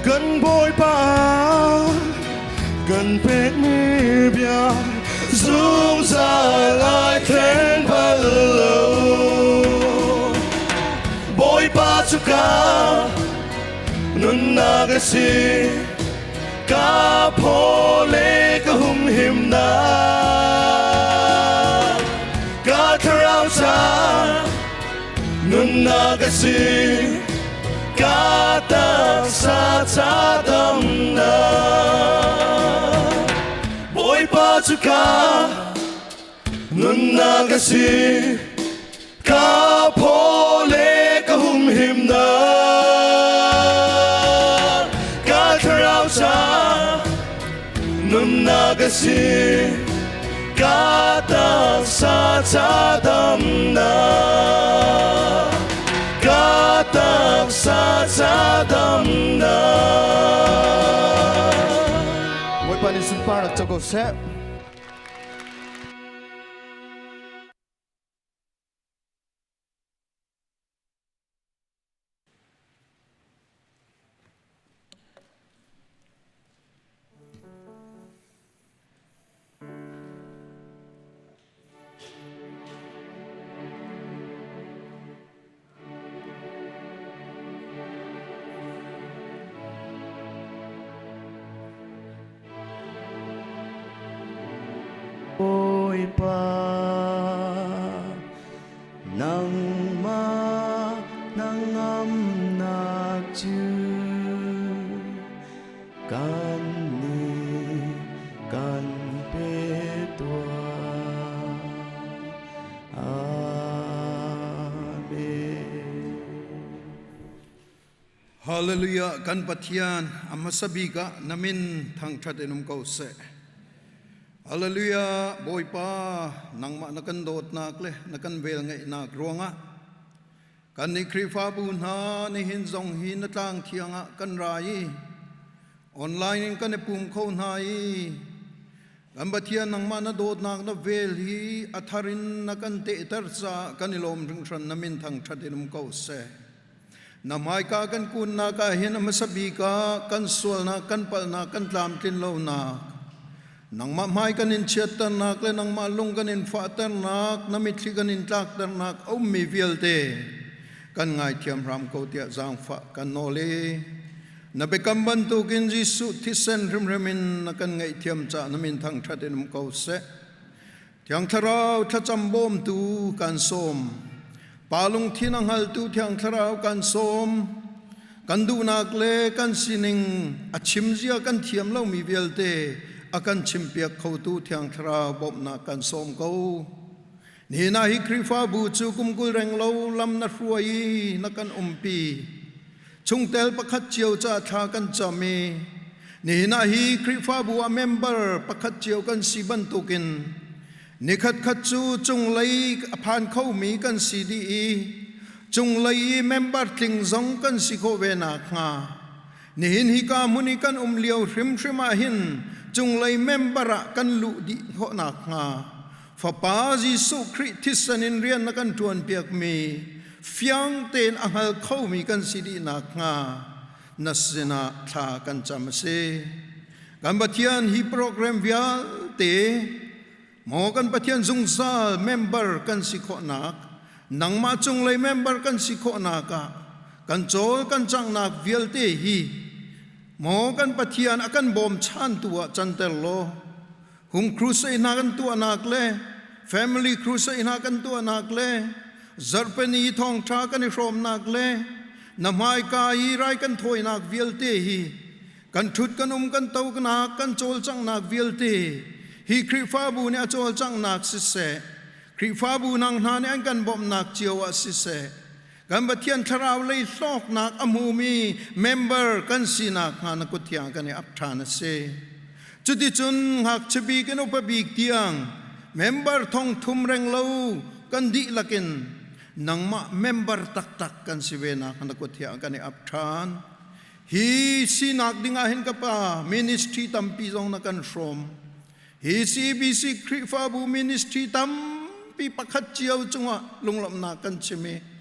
gần bôi pa gần pek mi bia zoom ra lại khen ba lo bôi pa chuka nun na ga si ka pole ka hum him na ka tharau cha nun nagasi katak sa tadam na boy pachuka nun nagasi kapole kahumhim na kakarao sa nun nagasi katak sa tadam na katak sa tadam na Mỗi bạn đi xung quanh là cho Kolose. Ôi ba nang ma nang nak chu kan ni kan pe tua amen Hallelujah kan Pathian Amah sabika namin Thawngṭhachim Kolose Hallelujah boy pa nang ma nakan dot nak le nakan vel ngai nak ruanga kan ni krifa bu na ni hin zong hin na tlang thianga kan rai online kan ne pum kho nai kan Pathian nang ma na dot nak na vel hi atharin nakan te tar cha kan ilom ring tran namin Thawngṭhachim Kolose namai ka kan kun na ka hin masabi ka kan sual na kan pal na kan tlam tin lo na nang mamai kanin chiatar nak le nang malung kanin fatar nak namitli kanin tlaktar nak au mi vielte kan ngai thiam ram ko tia jang fa kan nole na bekam bantu kin jisu thisen rimremin na kan ngai thiam cha namin Thawngṭhachim Kolose thiang tharau thacham bom tu kan som palung thinang hal tu thiang tharau kan som kan du nak le kan sining achim zia kan thiam lo mi vielte akan chimpiak khau tu thiang thara bop na kan som ko ni na hi krifa bu chu kum kul reng lo lam na ruai na kan umpi chung tel pakhat chiao cha tha kan chami ni na hi krifa bu a member pakhat chiao kan siban tukin ni khat khat chu chung lei phan khau mi kan si di chung lei member tling zong kan si kho ve na kha ni hin hi ka muni kan liao hrim hrim a hin chung lei membera kan lu di ho nak nga fa pa Jisu Christ thisanin rian na kan tuan piak mi fiang ten angal khau mi kan sidi nak nga nasina tha kan chamse kan Pathian hi program vial te mo kan Pathian zungsal member kan sikho nak nang ma chung lei member kan sikho naka kan chol kan chang nak vial te hi mo kan Pathian akan bom chan tua chantel lo hum crusade na kan tua nak le family crusade na kan tua nak le Zarhpi Thawngṭhachim kan rom nak le namai ka i rai kan thoi nak vielte hi kan thut kan kan tau kan kan chol chang nak vielte hi krifa bu ne chol chang nak si se krifa bu nang na ne an kan bom nak chiawa si se kan Pathian tharau lei hlok nak amumi member kan sinak nga na kuthia kan apthana se chuti chun hak chabi kan upabik tiang member thong thum reng lo kan di lakin nangma member tak tak kan siwena kan kuthia kan apthan hi sinak dinga hin ka pa ministry tampi jong na kan from hi CBC krifa bu ministry tampi pakhat chiao chunga lunglam na kan chime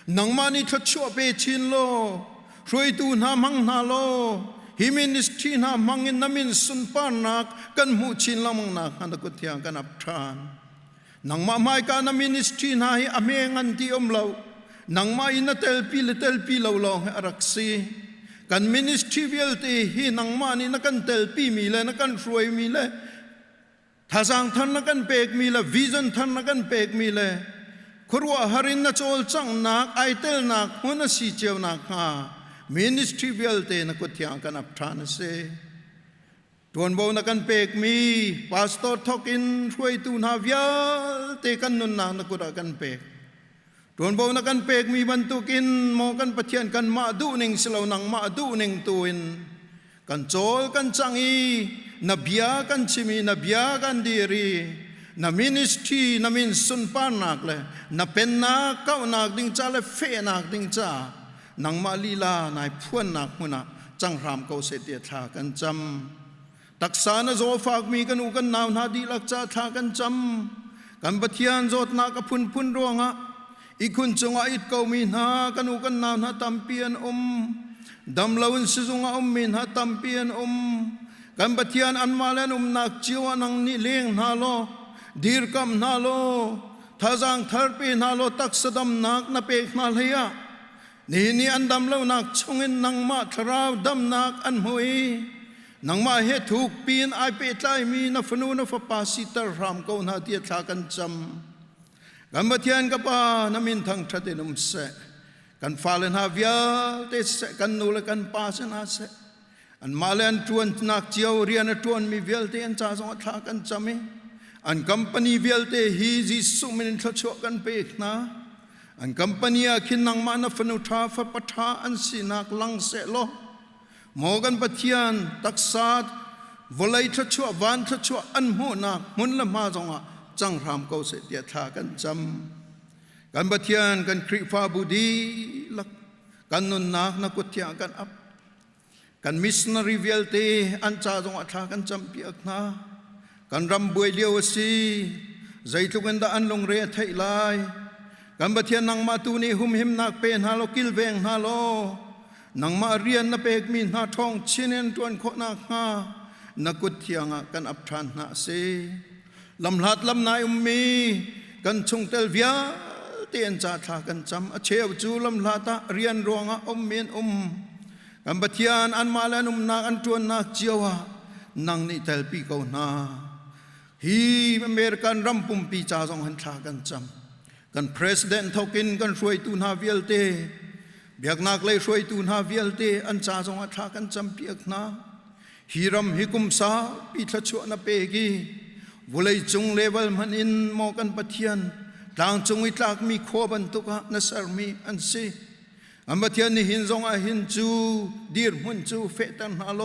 nangmani Tharchuah pe chin lo roi tu na mang na lo hi ministry na mangin namin sunpan nak kan mu chin lamang nak han ko thiang kan apthan nangma mai ka na ministry na hi amengan ti omlo nangma ina telpi lo lo araksi kan ministry velte hi nangma ni na kan telpi mi le na kan roi mi le thasang than na kan pek mi le vision than na kan pek mi le ครัวหรินนะโจลจังนักไอเตลนักหัวนะสีเจียวนักฮามินิสทรีเวลเตนักกุฏิยากันอับทานเสตวนบ่นักกันเปกมีพาสตอร์ทอกินช่วยตูนาวิลเตกันนุนนักกุฎากันเปกตวนบ่นักกันเปกมีบรรทุกินมอกันปะเทียนกันมาดูหนึ่งสลาวนังมาดูหนึ่งตัวอินกันโจลกันจังอีนบียกันชิมีนบียกันดีรีนามินิสทรีนามินสุนปานักเลยนาเป็นนักเก้านักดิ้งจ้าเลยเฟนักดิ้งจ้านังมาลีลานายพวนนักมุนะจังรามเกาเสตียทากันจำตักษานะโจฝากมีกันอุกันนาวนาดีลักจ้าทากันจำกันปะเทียนโจทนักพุนพุนรวงะอีกคนจงอิดเกามีนากันอุกันนาวนาตัมเปียนดำลาวินสิจงมีนาตัมเปียนกันปะเทียนอันมาเลนนักจิวนังนิเลงนาโลดีร์กัมนาโลท่าจังทาร์ปีนาโลตักสดำนักนาเปกนาเลียนี่อันดำเล่านักชงอินนังมาทราวดำนักอันหวยนังมาเหตุถูกปีนไอเปตไลมีนฟนูนฟปาสิตรามกนาเดียทากันจำกันบัดเทียนกับปานามินทางทัดเดนุมเสกันฟาเลนฮาวิลเตเสกันนูเลกันปาสนาเสอันมาเลนทวนนักเจียวเรียนทวนมีเวลเตนจ้าสงทากันจำอันคัมปานีเวลเตฮีจิสุมินทัชวกันเปกนะอันคัมปานีอาคินนังมานาฟนุทาฟปทาอันสินักลังเสโลโมกันปะเทียนตักษาวลัยทัชววันทัชวอันโมนักมุนละมาจงะจังรามเกาเสตียทากันจำกันปะเทียนกันคริฟาบุดีลักกันนุนนักนักกุฏิยากันอับกันมิสนารีเวลเตอันจ้าจงะทากันจำเปียกนะกันรำบวยเลี้ยวสีใจทุกันดาอันลงเรียไทยลายกันบัดเทียนนังมาตูนี่หุมหิมนักเป็นฮาโลกิลเวงฮาโลนังมาเรียนนับเอกมีนาทองชินเนนตวนโคนักฮานักกุฏิยงกันอับทานนาเสลำหัดลำนายมีกันชงเตลเวียเตียนจ่าทากันจำเชวจูลำหัดเรียนรวงเมียนกันบัดเทียนอันมาแล้วนักอันตวนนักเจียวนังนี่เตลปีเกานาฮีอเมริกันรำปุ่มปีจ่าจงหันทากันจำกันประธานทอกินกันช่วยตูนาเวลเตเบียกนักเลยช่วยตูนาเวลเตอันจ่าจงหันทากันจำเปียกนาฮีรำฮิกุมสาปีทัชวนาเปกีวุเลยจงเลเวลมันอินมอกันปะเทียนต่างจงอิตากมีขบันตุกะนัสมีอันซีอันปะเทียนนี่หินจงหินจูดีร์มุนจูเฟตันฮาโล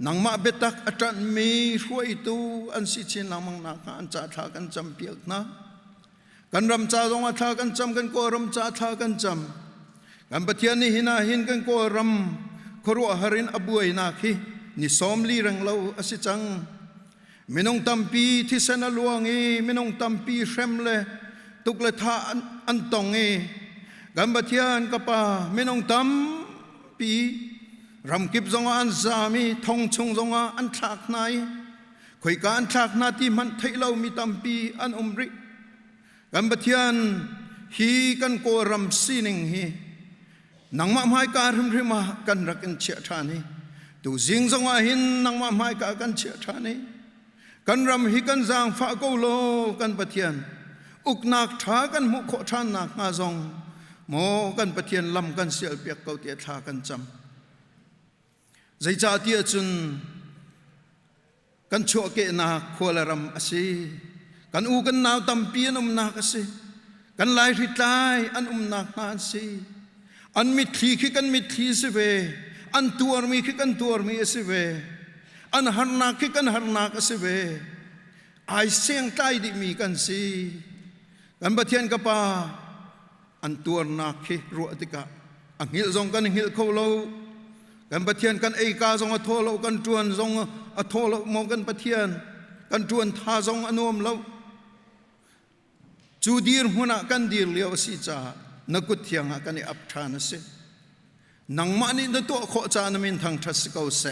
นังมาเบตักอัตรันมีช่วยตูอันสิชินลังมังนักอันจ่าทากันจำเปียกนะกันรำจ่าจงทากันจำกันก็รำจ่าทากันจำกันปะเทียนนี่หินาหินกันก็รำครัวหรินอบุยนักฮีนี่สมลีรังเราอสิจังมินงตัมปีที่เสนาลวงมินงตัมปีเชมเลตุกเลทาอันตองกันปะเทียนกับปามินงตัมปีรำกิบจงอันสามีทองชงจงอันทักนายคุยการทักนาที่มันไทยเรามีตัมปีอันริกันปะเทียนฮีกันโกรำซีนิงฮีนังมาหมายการริมากันรักกันเชื่อทานีตูจิงจงหินนังมาหมายการกันเชื่อทานีกันรำฮีกันจางฟ้าโกโลกันปะเทียนอุกนักท้ากันมุขทานนักงาจงโมกันปะเทียนลำกันเสียเปียกเกาเตียทากันจำใจจ่าเตียจุนกันชั่วเกนาขวลรำอสิกันอูกันนาวตัมปีนนักอสิกันลายริตายอันนักนานสิอันมิตรีคือกันมิตรีสิเวอันตัวมีคือกันตัวมีสิเวอันหรนักคือกันหรนักสิเวไอเสียงใต้ดิมีกันสิกันบัดเทียนกับปาอันตัวนักคือรัวติกะอังหิลจงกันหิลเขาเรากันปะเทียนกันเอกาจงอโทโลกันจวนจงอโทโลมองกันปะเทียนกันจวนทาจงอนวมเราจูดีร์หัวหน้ากันดีร์เลี้ยวสิจ้านักกุฏิยงกันอับทานสินังมานี่นตัวโคจานมินทางทัศกาวเส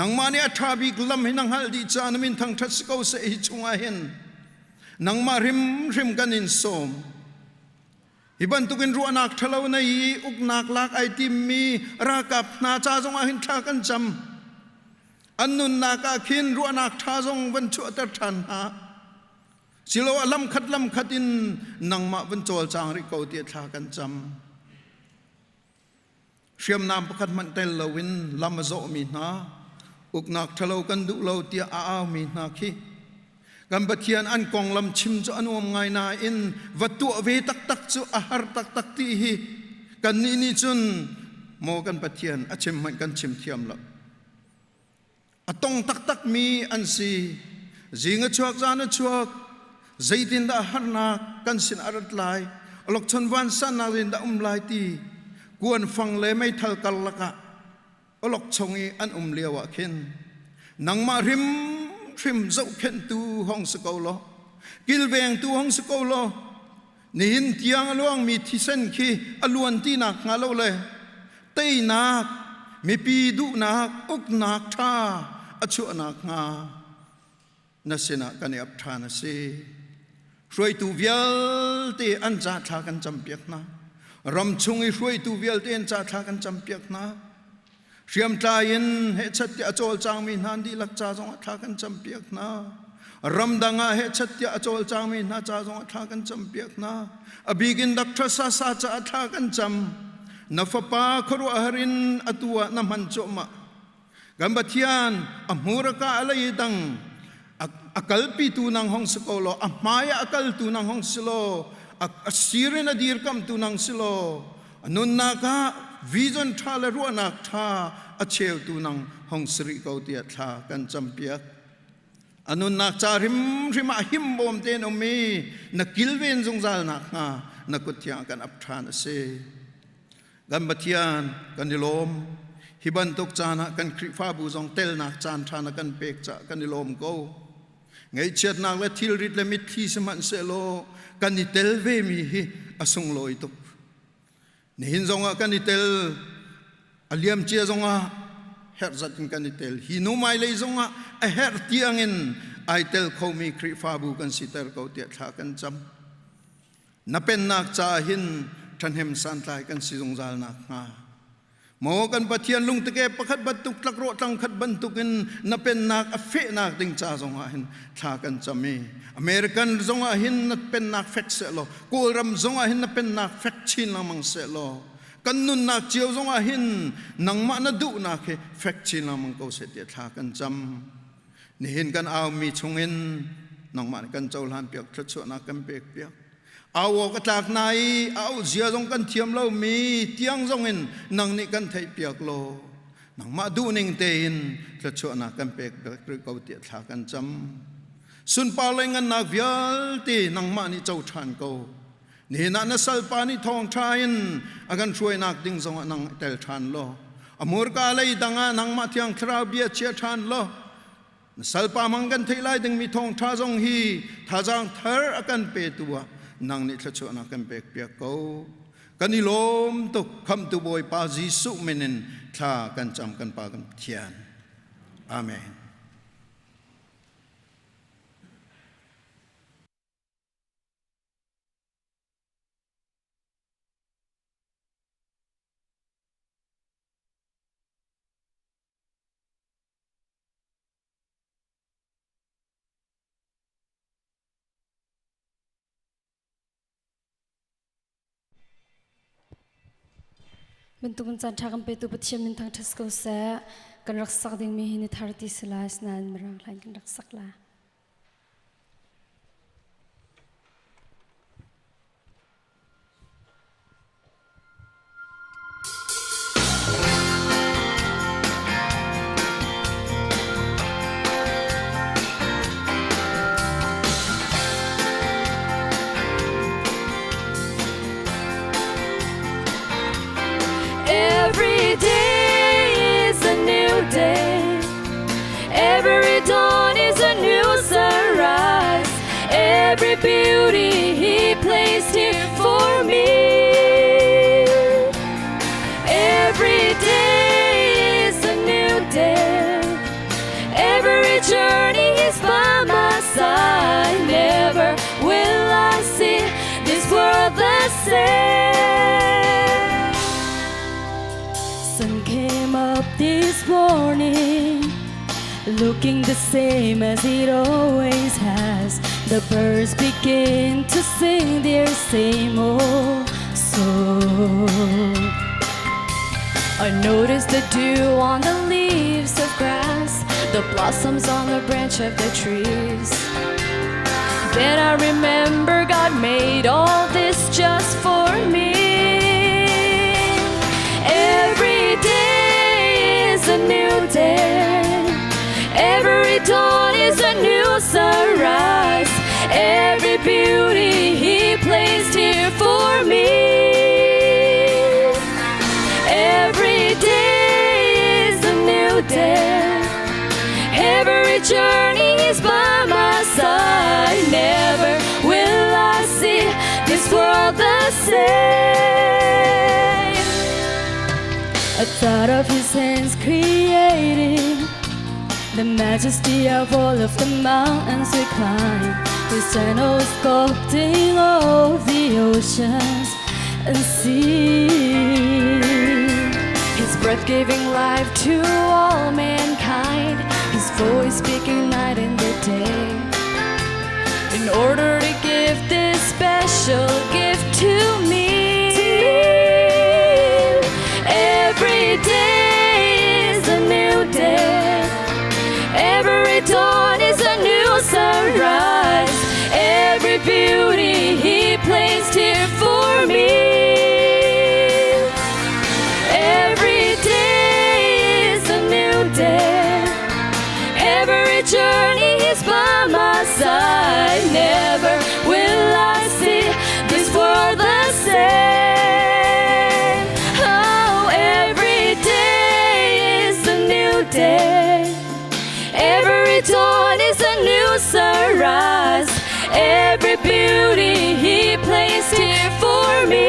นังมานี่อัฐาบิกลำให้นังฮัลดีจานมินทางทัศกาวเสฮิจงอาเห็นนังมาริมกันอินโสมฮิบันตุกินรัวนักทะเลในอุกนักลักไอติมมีรากับนาจาจงอาหินทากันจำอันนุนนักอาคินรัวนักทาจงวันชั่วตะทันหา สิโลลำคัดอินนังมาวันโจลจางริโกเตียทากันจำเชื่อมนามประคัดมันเตลวินลำมาโจมีนาอุกนักทะเลกันดุเลาเตียอ้าวมีนาคีกันบัดเทียนอันกองลำชิมจะอันวมไงนาอินวัตถุเวตักจะอาหารตักตีฮีกันนี่จุนโมกันบัดเทียนอาชิมมันกันชิมเทียมละอตองตักมีอันซีจิงชวกจานชวกใจดินดาหารนักกันสินอารัดลายอลกชนวันสันนารินดาลายตีกวนฟังเลยไม่ทัลกัลละกะอลกชงอีอันเลียวะเข็นนังมาริมเจ้าเข็นตูห้องสกอลกิลเวงตูห้องสกอลนี่หินเตียงลวงมีที่เส้นขี้อลวนที่นักงาโลเลยเตยนักมีปีดุนักอุกนักท่าอชุนักงานาเสนากันอับทานเสช่วยตูเวลเตอันจ่าทากันจำเปียกนะรำชงช่วยตูเวลเตอันจ่าทากันจำเปียกนะเชื่อมใจยินเหตุชัดอโจลจางมีนันดีลักจ่าจงทากันจำเปียกนะรำดังเหตุชัดอโจลจางมีนาจ่าจงทากันจำเปียกนะอบิกินดักทศาจ่าทากันจำนัฟปาครัวหรินอตัวน้ำมันโจมะกัมบัติยานอมูรกาอะไรดังakal pi tu nang hong skolo amaya akal tu nang hong silo asire na dir kam tu nang silo anun naka vision thala ru nak tha acheu tu nang hong sri ko tia tha kan champiak anun nak charim rima him bom te no mi na kilven jong zal nak nga na kutia kan apthan ase gambatian kan dilom hiban tok chana kan krifa bu jong tel nak chan thana kan pek cha kan dilom ko ngay chet nak la thil rit la mit thi saman se lo kan ni tel ve mi hi asung loi tok ni hin zonga kan ni tel aliam chia zonga her zat kan ni tel hi nu mai le zonga a her tiangin ai tel kho mi kri fa bu kan sitar ko tia tha kan cham na pen nak cha hin than hem san tai kan si zong zal nak nga mo kan pathian lung te ke pakhat batuk tlak ro tang khat bantukin na pen nak a fe nak ding cha zonga hin tha kan chami american zonga hin na pen nak fek se lo kul ram zonga hin na pen nak fek chin lang mang se lo kan nun nak chiu zonga hin nang ma na du na ke fek chin lang mang ko se te tha kan cham ni hin kan aw mi chungin nang ma kan chau lam piak Tharchuah na kan pek piak awo ka tlak nai aw zia jong kan thiam lo mi tiang jong in nang ni kan thei piak lo nang ma du ning te in Tharchuah na kan pek ri ko ti tha kan cham sun pa lengan nak vial ti nang ma ni chau than ko ni na na sal pa ni thong thain agan chuai nak ding jong nang tel than lo amur ka lei danga nang ma thiang thra bia che than lo sal pa mang kan thei lai ding mi thong tha jong hi tha jang thar akan pe tua nang ni Tharchuah na kan pek piak ko kanilom to kham tu boy pa jisu menen tha kan cham kan pa kan thian amen bentuk mencantang petu Pathian mintang Kolose kan raksak ding mi hini tharti selas nan merang lain kan raksak la Every day is a new day. Every dawn is a new sunrise. Every beauty He placed here for me. Every day is a new day. Every journey is by my side. Never will I see this world the same. Sun came up this morning looking the same as it always has. The birds begin to sing their same old song. I notice the dew on the leaves of grass, the blossoms on the branch of the trees. Then I remember God made all this just for me. Every day is a new day. Every dawn is a new sunrise. Every beauty He placed here for me. Every day is a new day. Every journey is by my side. Never will I see this world the same. A thought of His hands creating the majesty of all of the mountains we climb, His channels sculpting all of the oceans and sea. His breath giving life to all mankind, His voice speaking night and the day. In order to give this special gift to me, every day is a new day. Every dawn is a new sunrise. Every beauty He placed here for me. Every day is a new day. Every journey is by my side. Never will I see this world the same. Oh, every day is a new day. Every dawn is a new sunrise. Every beauty He placed here for me.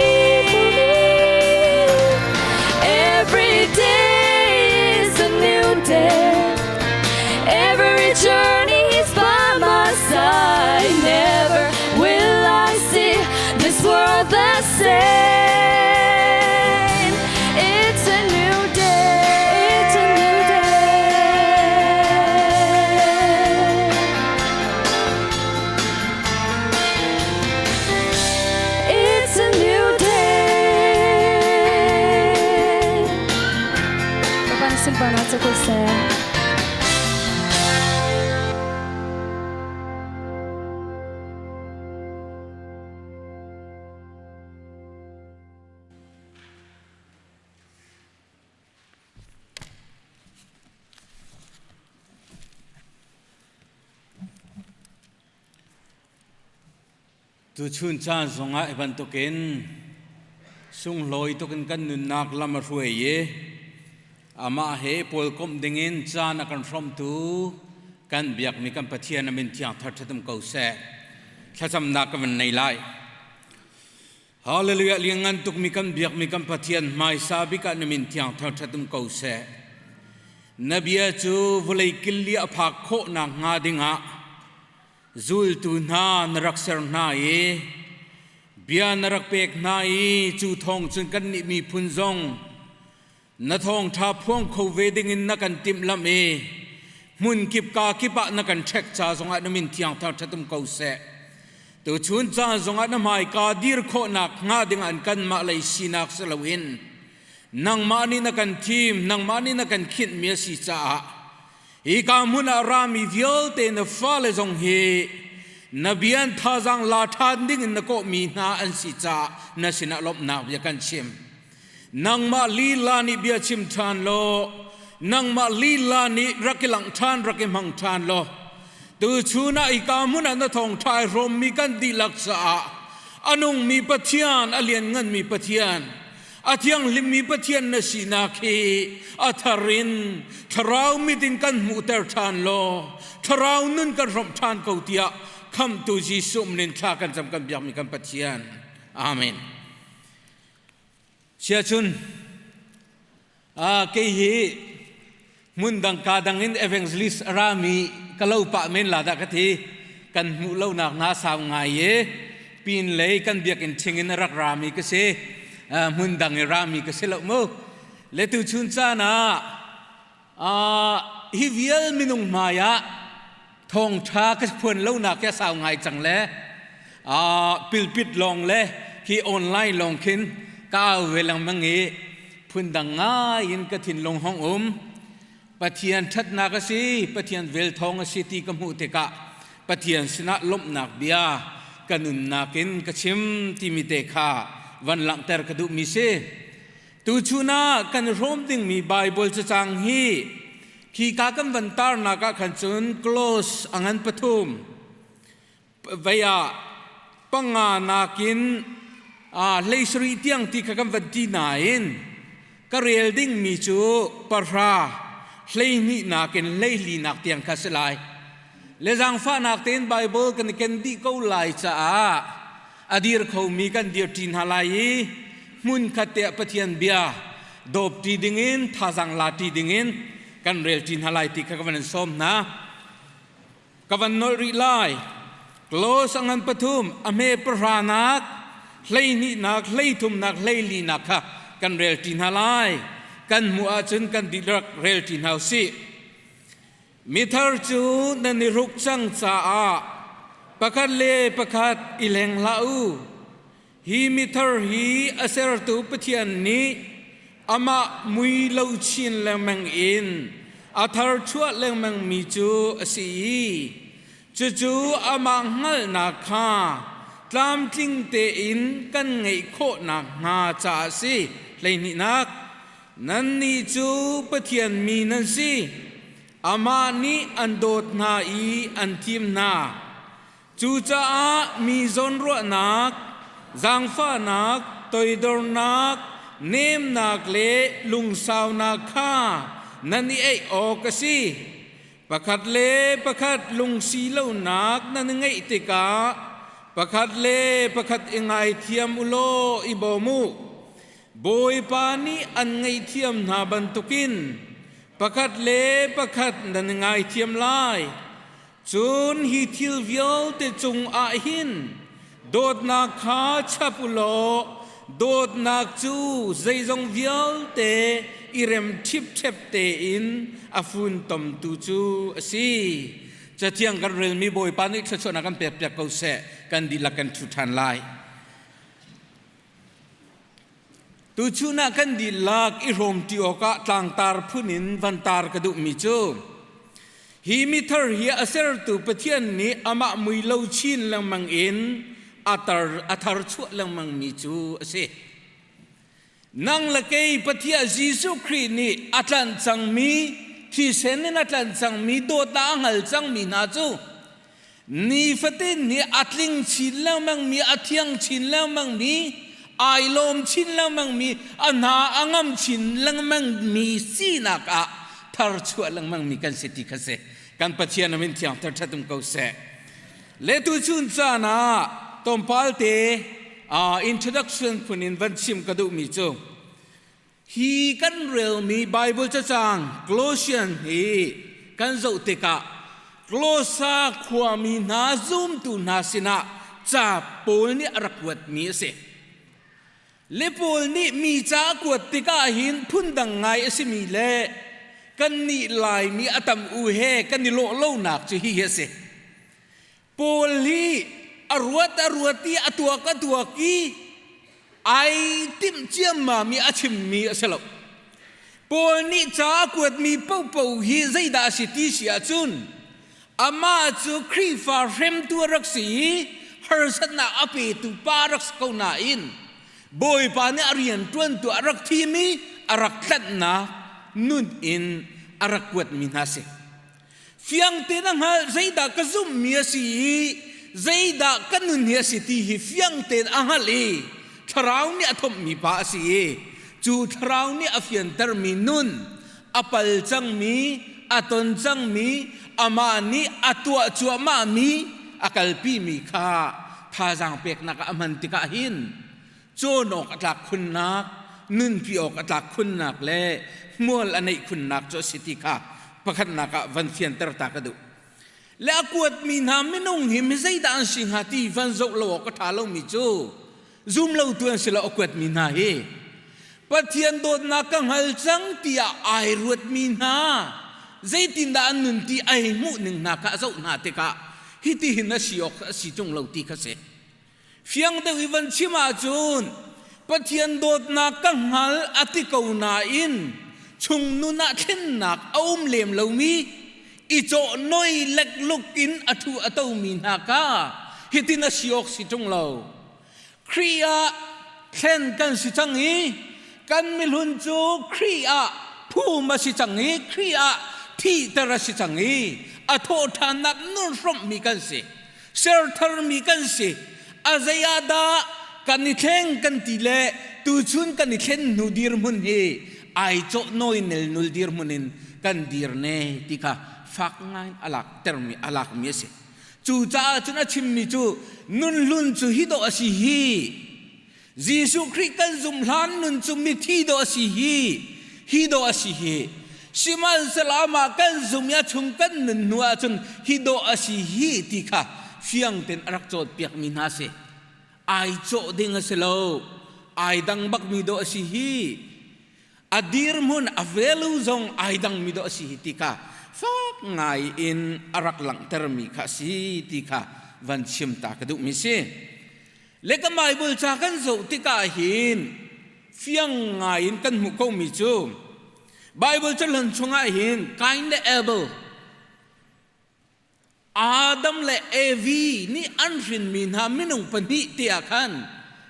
Every day is a new day. Every journey is by my side. Never will I see this world the same. It's a new day. It's a new day. It's a new day. Papansin pa natin ko sa tu chun chan zonga evan token sung loi token kan nun nak lama ruai ye ama he pol kom dingin chan akan from tu kan biak mi kan Pathian amin tiang Tharchuah Kolose thasam nak kan nei lai hallelujah liangan tuk mi kan biak mi kan Pathian mai sabi kan amin tiang Tharchuah Kolose nabia chu vulai killi aphak kho na nga dinga zul tu na narak ser na ye bia narak pek na ye chu thong chun kan ni mi phunzong na thong tha phuang kho wedding in na kan tim lam e mun kip ka kipa na kan thek cha zonga na min tiang Tharchuah Kolose tu chun cha zonga na mai ka dir kho nak nga ding an kan ma lai sinak salawin nang mani na kan team nang mani na kan khit mi si cha Caanhmannak rami viol te na fale zong he nabian thazang la than ding in na ko mi na an si cha na sina lop na ya kan chim nang ma li la ni bia chim than lo nang ma li la ni rakilang than rakimang than lo tu chuna Caanhmannak na thong thai rom mi kan di laksa anung mi Pathian alien ngan mi Pathian Atiang limi Pathian na sinaki atharin tharau mitin kan muter than lo tharau nun kan rom than ko tia come to Jesus nin tha kan jam kan biak mi kan Pathian amen sia chun ke hi mun dang ka dang in evangelist rami kalau pa men la da ka thi kan mu lo nak na saw ngai ye pin lei kan biak in thingin rak rami ka se mun dang rami ka se lo mo le tu chun cha na ฮิวิลมินุงมายะทองชาก็พวนเล่าหนักแค่สาวไงจังเลยปิลปิดลงเลยที่ออนไลน์ลงขึ้นก้าวเวลังมังงี้พุ่นดังง่ายยินกระถินลงห้องปะเทียนชัดนากสีปะเทียนเวลทองสิตีกำหูเตกะปะเทียนสนะลบนักเบียกันนุนนักินกระชิมที่มีเตคาวันหลังแต่กระดูมีเสตูชูนากันร่วมดึงมีไบเบิลจะจังฮีขีกากันวันตาร์นักขันจุน close อังันปฐุมเวียปังงานากินเลสรีเตียงที่กันวันที่นายนก็เรียลดิ้งมีจูปาราเลยนี่นักินเลยลีนักเตียงคัสไลเลจังฟ้านักเตียนไบเบิลกันกันดีเขาไล่จ้าอดีตเขามีกันเดียร์ทินฮาไลมุนขัดเตะปะเทียนเบียดบตีดิ่งินท่าจังลาตีดิ่งินกันเรียลทินฮาไลที่กันวันส้มนะกันวันนอริไลโกลสังหันปฐุมอเมปรานักเลยนี่นักเลยทุมนักเลยลีนักค่ะกันเรียลทินฮาไลกันมัวจนกันดิรักเรียลทินฮาวซีมิทาร์จูนันนิรุกจังจ้าประคัดเล่ประคัดอิเลงลาอูฮีมิทาร์ฮีอาเซรตูปะเทียนนี้อามามุยเลวชินแรงมังอินอาทาร์ชัวแรงมังมีจูสีจูอามาหัลนาคาตามจริงเตอินกันไงโคนักงาจ่าสิเลยนี่นักนั่นนี่จูปะเทียนมีนั่นสิอามานี้อันโดดนาอีอันทีมนาจูจ้ามีจนรัวนักจังฟ้านักตอยดอร์นักเนมนักเล่ลุงสาวนักข้านั่นนี่ไอโอกสิประคัดเล่ประคัดลุงสีเหล่านักนั่นไงติกาประคัดเล่ประคัดเองไงเทียมอุโลอิบอมูโบยปานีอันไงเทียมนาบันตุกินประคัดเล่ประคัดนั่นไงเทียมลายจุนฮิทิลวิลเตจงอาหินโดดนักขาชับอุโลโดดนักจูใจจงวิลเตอิเรมทิปเทปเตอินอาฟุนตมตูจูสิจะเที่ยงกันเรื่องมีโบยปานิชชนักันเปียกเปียกเขาเสกันดีละกันชุดทันไลตูชูนักันดีลักอิรมติโอกะต่างตาร์พุนินวันตาร์กระดุมิจูฮีมิทาร์ฮีอาเซรตูปะเทียนนี้อามามุยเลวชินแรงมังอินอัตาร์ชั่วแรงมังมีจูสินังละเกยปะเทียจิสุครีนี้อัตลันจังมีที่เซนอัตลันจังมีโดตาอัลจังมีนาจูนี่ฟัดนี่อัตลิงชินแรงมังมีอัตยังชินแรงมังมีไอลมชินแรงมังมีอันหาอังมชินแรงมังมีสีนักอะทาร์ชัวแรงมังมีกันสิติคเสกันปะเทียนมินที่อังทาร์ชัตุมเขาเสเลตุชุนจานาตอมพาลเตintroduction พุนินวันชิมกระดูมีจูฮีกันเรียลมีไบเบิลจะจัง Colossian ฮีกันโจติกะ Colosa ความมีนาซุมตุนาสินะจ่าปูลนี่รักวัดมีเสเลปูลนี่มีจ่ากวดติกะหินพุ่นดังไงสิมีเล่กันนี่ลายมีอัตมอูเฮกันนี่โลโลนักจะฮีเสปูลนี่อรวดที่ตัวก็ตัวกี้ไอติมเจียมมามีอาชิมมีสลับปนนี่จากวดมีเป่าฮีใจดาสิติเสียจุนอามาจูครีฟาเรมตัวรักษีฮาร์สนาอภิตุปารักษกนาอินบอยปานี่อริยันตวนตัวรักทีมีอรักตัดนานุนอินอรักวดมีนาเสฟียงเตนังฮะใจดากซุมมีสีใจดากันนุนเฮียสิทีฮิฟียงเตนอังฮัลีทราวนี่อธมมีภาษีจูทราวนี่อฟียนตรมีนุนอปัลจังมีอตนจังมีอามานีอตัวจัวมามีอกัลปีมีข้าทาจังเป็กนักอมันติกาหินโจนอกอัตลักคุณนักนุนพี่ออกอัตลักคุณนักเล่มัวอันนี้คุณนักโจสิติกาประคันนักวันเฟียนตรตากระดูและกวดมีน้ำไม่นุ่งหิมไม่ใช่ด่านสิงหาที่ฟันโจโลก็ทาลงมิจูซุมเล่าตัวสิละกวดมีนาเฮปะเทียนโดนนักกังหัลจังที่ไอรวดมีนา zaitin da nun ti ai mu ning na ka zo na te ka hiti hin na siok si chung lo ti ka se fiang de ivan chima chun pathian dot na ka ngal ati ko na in chung nu na thin nak aum lem lo mi i cho noi lek lukin athu atau mi na ka hiti na siok si chung lo kriya khen kan si changi kan milhun chu kriya phu ma si changi kriya thi tara si changi atho thanak nun from mi kan si ser thar mi kan si azayada kan ni theng kan ti le tu chun kan ni thlen nu dir mun he ai cho noi nel nul dir munin kan dir ne tika fak ngai alak termi alak mi se chu cha chuna chim mi chu nun lun chu hi do asi hi Jisu Christ kan zum hlan nun chu mi thi do asi hi do asi hi siman salama kan zum ya chung kan nun nuwa chun hi do asi hi tika fiang ten arak chot piak min ha se ai cho ding aselo ai dang bak mi do asi hi adir mun avelu zong ai dang mi do asi hi tika fak ngai in arak lang termi kha si tika van chim ta ka du mi se leka Bible cha kan zo tika hin fiang ngai in kan mu ko mi chu Bible cha lan chunga hin Cain le Abel Adam le Evi ni anrin min ha minung pani tia khan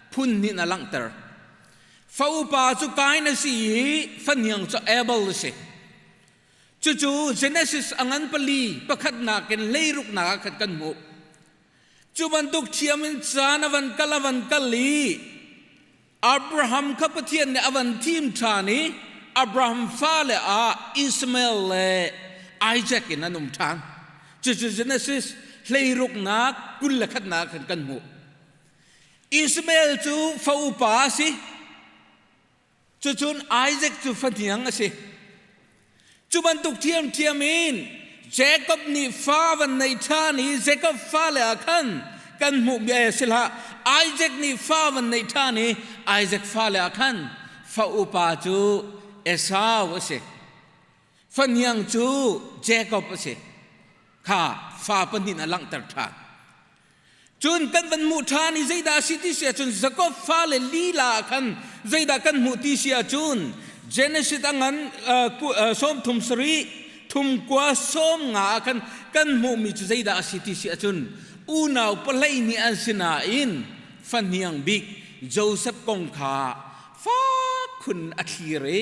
phun ni na lang ter fau pa chu Cain na si fanyang cha Abel se chu Genesis angan pali pakhat na ken leiruk na khat kan mu chuban duk thiamin chana van kalavan kali Abraham ka Pathian ne avan tim thani Abraham fa le a Ismail le Isaac in anum than chu Genesis leiruk na kul la khat na khat kan mu Ismail chu fau pa si chu chun Isaac chu fanyang ase chuban duk thiamin Jacob ni fa van nei thani Jacob fa le akhan kan mu be silha Isaac ni fa van nei thani Isaac fa le akhan fa upa chu Esau ase fanyang chu Jacob ase kha fa panin alang tar tha chun kan van mu thani zaida city sia chun Jacob fa le lila khan zaida kan mu ti sia chun Genesis angan som thum sri thum kwa som nga kan mu mi chu zaida city si achun unaw palai ni ansina in fanyang big Joseph kong kha fa khun athire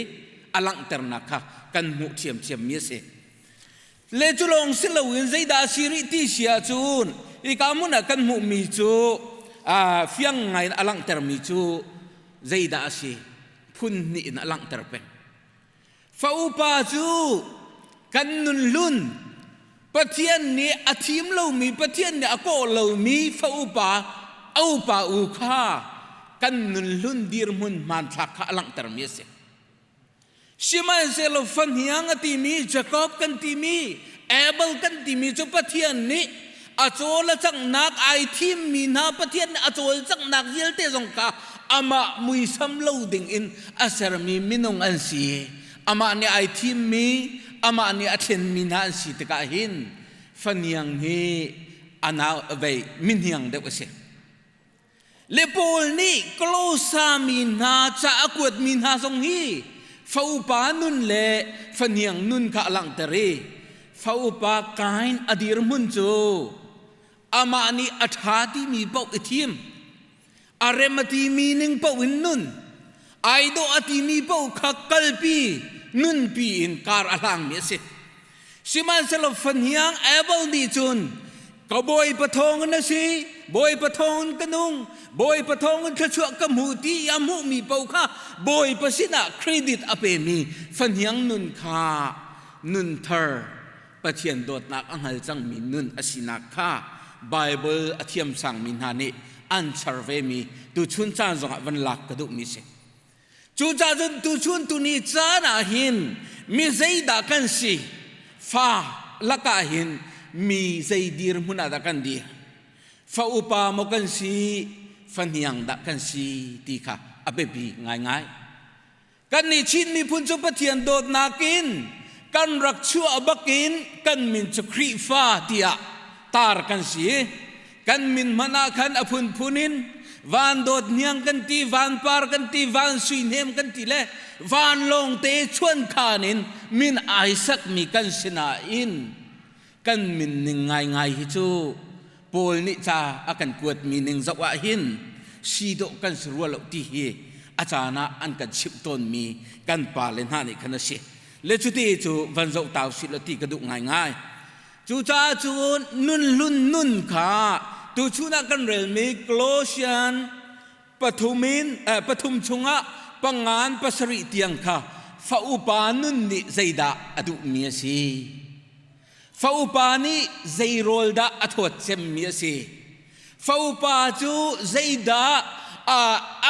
alang terna kha kan mu thiam mi se le chulong silawin zaida siri ti si achun ikamuna kan mu mi chu fiang ngai alang ter mi chu zaida si phun ni in alang ter pen fa upa chu kan nun lun Pathian ni athim lo mi Pathian ni ako lo mi fa upa au pa u kha kan nun lun dir mun man thak kha alang ter mi se siman se lo fan hiang ati mi Jacob kan ti mi Abel kan ti mi chu Pathian ni achol chang nak ai thim mi na Pathian ni achol chang nak yel te jong ka ama mui sam lo ding in asar mi minong an si ama ni ai thim mi ama ni athen minan si taka hin fanyang he ana ve minhyang de wase lepol ni Kolose min na cha akwat min ha song hi fau pa nun le fanyang nun ka lang tere fau pa Cain adir mun chu ama ni athati mi pau ithim aremati meaning pau nun aido ati mi pau khakalpi nun pi in kar alang mi se siman selo fanyang Abel di chun ka boy pathong na si boy pathong kanung boy pathong Tharchuah ka mu ti amu mi pau kha boy pasina credit ape mi fanyang nun kha nun thar Pathian dot nak anghal chang mi nun asina kha Bible athiam sang min ha ni an survey mi tu chun chan zong van lak ka du mi se chu cha jun tu chun tu ni cha na hin mi zaida kan si fa laka hin mi zaidir muna da kan di fa upa mo kan si fanyang da kan si ti kha abe bi ngai kan ni chin mi phun chu Pathian dot nakin กันรักชั่วบักกินกันมินจะครีฟ้าเตียตาร์กันสีกันมินมานาคันอภุนพุนินวันโดดเนียงกันตีวันปาร์กันตีวันสุยเนมกันตีเล่วันลงเตชวนขานินมินไอซักมีกันชนะอินกันมินนิงไงไงฮิจูโปลนิจาอากันกวดมีนิงจักวะหินชีโดกันสรัวลตีเฮอาจารย์อันกันชิบต้นมีกันปาเลนหานิคันเชเลจุตีจูวันเจ้าตาวสิลตีกระดุกง่ายๆจูจ้าจูนุนลุนนุนขาตูชูนักกันเรลมีโกลเซียนปฐุมชงะปังงานปัสริเตียงค่ะฟ้าอุปานุนนิใจดาอดุมีสีฟ้าอุปานิใจโรลดาอทวดเซมมีสีฟ้าอุปาจูใจดาอ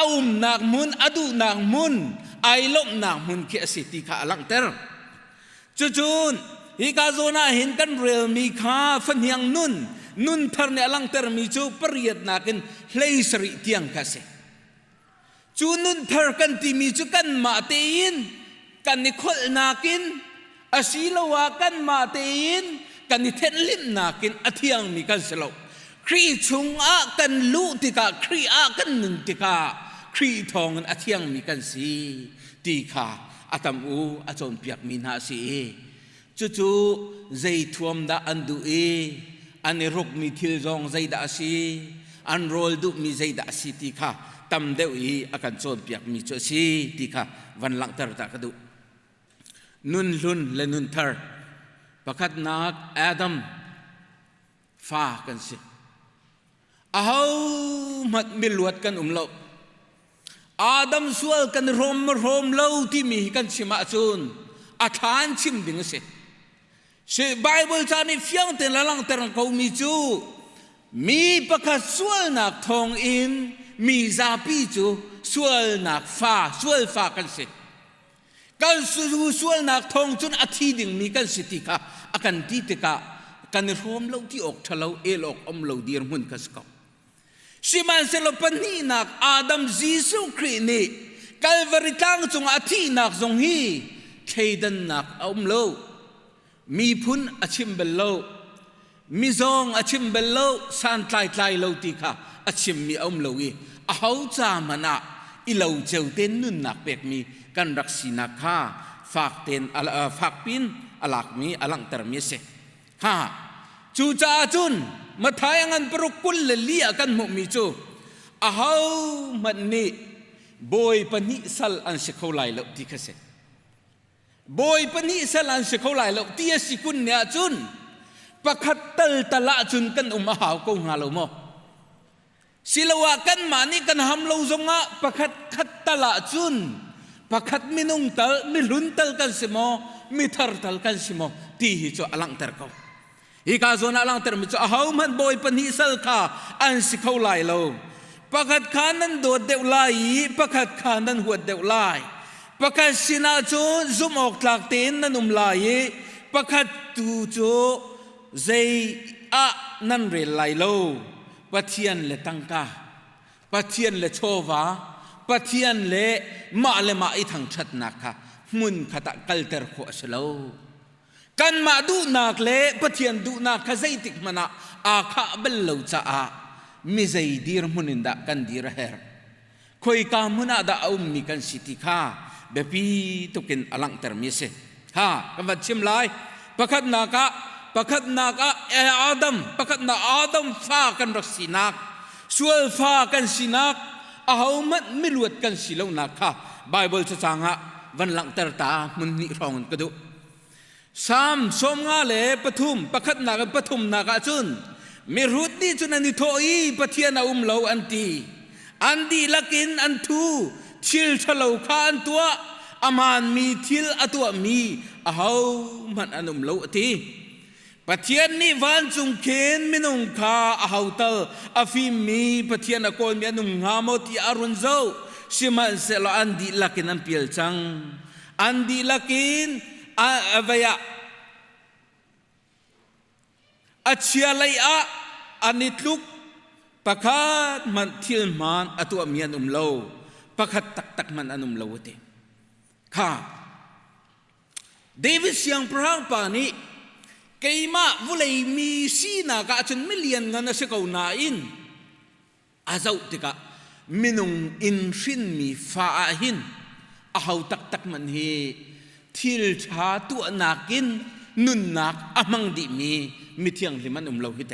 าอุมนักมุนอดุนักมุนไอลบนักมุนเขียสิติขาลังเตอร์จูนฮิกาโซนาเห็นกันเรลมีขาฟันยังนุนทาร์เนลังเตอร์มีจูปริยัดนักนเลสริเตียงกษจูนุนทาร์กันที่มีจูกันมาเตียนกันนิคอลนักินอาศิลวากันมาเตียนกันนิเทนลิมนักินอธิยังมีกันสโลครีชุงอากันลูติกาครีอากันนุนติกาครีทองอธิยังมีกันสีตีขาอาตัมอูอาจนเปียกมีนาสีจูใจทวมดาอันดูอันนี้รกมีทิลจงใจดาสีอันโรลดูมีใจดาสีตีค่ะตำเดียวอาการโจนเปียกมีโจสีตีค่ะวันหลังเตอร์ตากระดูนุนลุนและนุนเตอร์ประคัดนักอาดัมฟ้ากันสิเอามัดมิลวดกันเลาอาดัมสวลกันรมเลาที่มีกันชิมาจูนอาทานชิมดิ่งสิBible จานี่เฟียงเต็นละลังเตรังเขามีจูมีประกาศสวลนักทองอินมีซาปีจูสวลนักฟ้าสวลฟ้ากันสิกันสวลนักทองจุนอาทิตย์ดิ่งมีกันสิติกาอากันที่ติกากันรวมเราที่ออกทะเลเอลออกเราเดียร์มุนกันสกสิมันเซลปันนี่นักอาดัมจีสุครีนี่กัลวาริตังจงอาทินักจงฮีเคดันนักเรามีพุนอาชิมเบลโลมีซองอาชิมเบลโลสันไตโลติค่ะอาชิมมีอมโลวีเอาจามันอะอิเลวเจ้าเต้นนุนนักเป็กมีกันรักษาค่ะฝากเต้นฝากปินอลักมีอลังเตอร์มีเสค่ะจูจ้าจุนมาทายงันปรุกุลเลียกันมุมีจูเอามันนี่บอยปนิสัลอันเสกเขาไล่โลติค่ะเสบอยปนิสลันเสกเขาไล่เราเตียสิกุนเนี่ยจุนประคัดตละจุนกันมาหาวกงหาเราโมศิลวะกันมานี่กันหำเราจงะประคัดคัดตละจุนประคัดมินุงตลมิลุนตลกันสิโมมิทาร์ตลกันสิโมที่หิจออลังเตอร์เขาฮิกาโซนอลังเตอร์มิจอหาวมันบอยปนิสลค่ะอันเสกเขาไล่เราประคัดขานันโดดเดวไล่ประคัดขานันหัวเดวไล่ประคัดสินาจูซุมออกหลักเต็นนันลายประคัดตูจูใจนั่นเรลไลโลปัทยันเลตังกาปัทยันเลโชวาปัทยันเลมาเลมาอิทังชัดนักมุนขตะกัลเตอร์ขวสโลกันมาดูนักเลปัทยันดูนักใจติกมนะอาคาเบลโลจ้ามิใจดีร์มุนินดะกันดีร์เฮร์คอยกามุนาดะอุมมีกันสิติค่ะเบปีตุกินอลังเตอร์มิเสค่ะกันวัดชิมไลประคัดนักอาดัมประคัดนักอาดัมฟ้ากันรักสินักสวลฟ้ากันสินักอาหามันไม่ลวดกันสิลงนักค่ะไบเบิลจะจางะวันหลังเตอร์ตามันนิรองกระดูสามสมงาเลปฐุมประคัดนักปฐุมนักจุนมีรุดนี่จุนันนิโตอีปะเทียนอุมเลวอันดีลักินอันทูทิลทะเลาคานตัวอามันมีทิลอตัวมีเอามันอนุมโลตีปะเทียนนี่วันจุงเคนมินุงคาเอาเตออาฟิมีปะเทียนอโกนมีอนุงหามติอารุนโซชิมันเซลอันดีลักินอันเปียลจังอันดีลักินอายะอัจฉริยะอันนิทุกประคัดมันทิลมันอตัวมีอนุมโลประคัดตักมันอนุมโลติค่ะ เดวิดเสียงพระหังปานี้เกย์มาวุเลยมีสีนากาจนมิเลียนกันนะเสกเอานาอินอาเจ้าติกะมินุงอินชินมีฟ้าหินอาหาวตักมันเฮทิลชาตัวนักินนุนนักอามังดิมีมิเทียงลิมันเราฮิตเต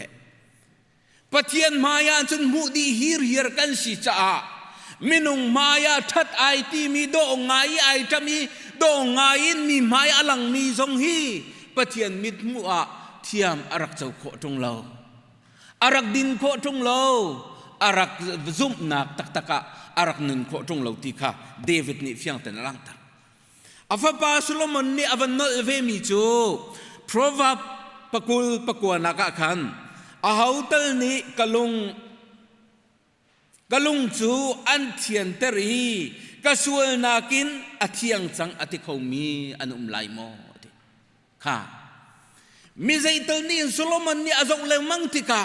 ปะเทียนมายาจนมูดีฮิรกันสิจ้ามินุงมายาทัดไอตีมีโดงไงไอจะมีโดงไงมีไม้อลังมีทรงฮีปะเทียนมิดมัวเทียมอารักเจ้าโคตรงเราอารักดินโคตรงเราอารักซุ่มนักตักอารักนุนโคตรงเราตีค่ะเดวิดนี่เฟียงแต่นลังตาอาฟาปาสุลมอนนี่อวันนอลเวมิจูพรวับปะกุลนักขันอาหาวตลนี่กะลุงจูอันเทียนเตรีกะสวลนักินอเทียงจังอติเขามีอันไลโมค่ะมิใจตลนี่สุลมอนนี่อาจงเลมังติกะ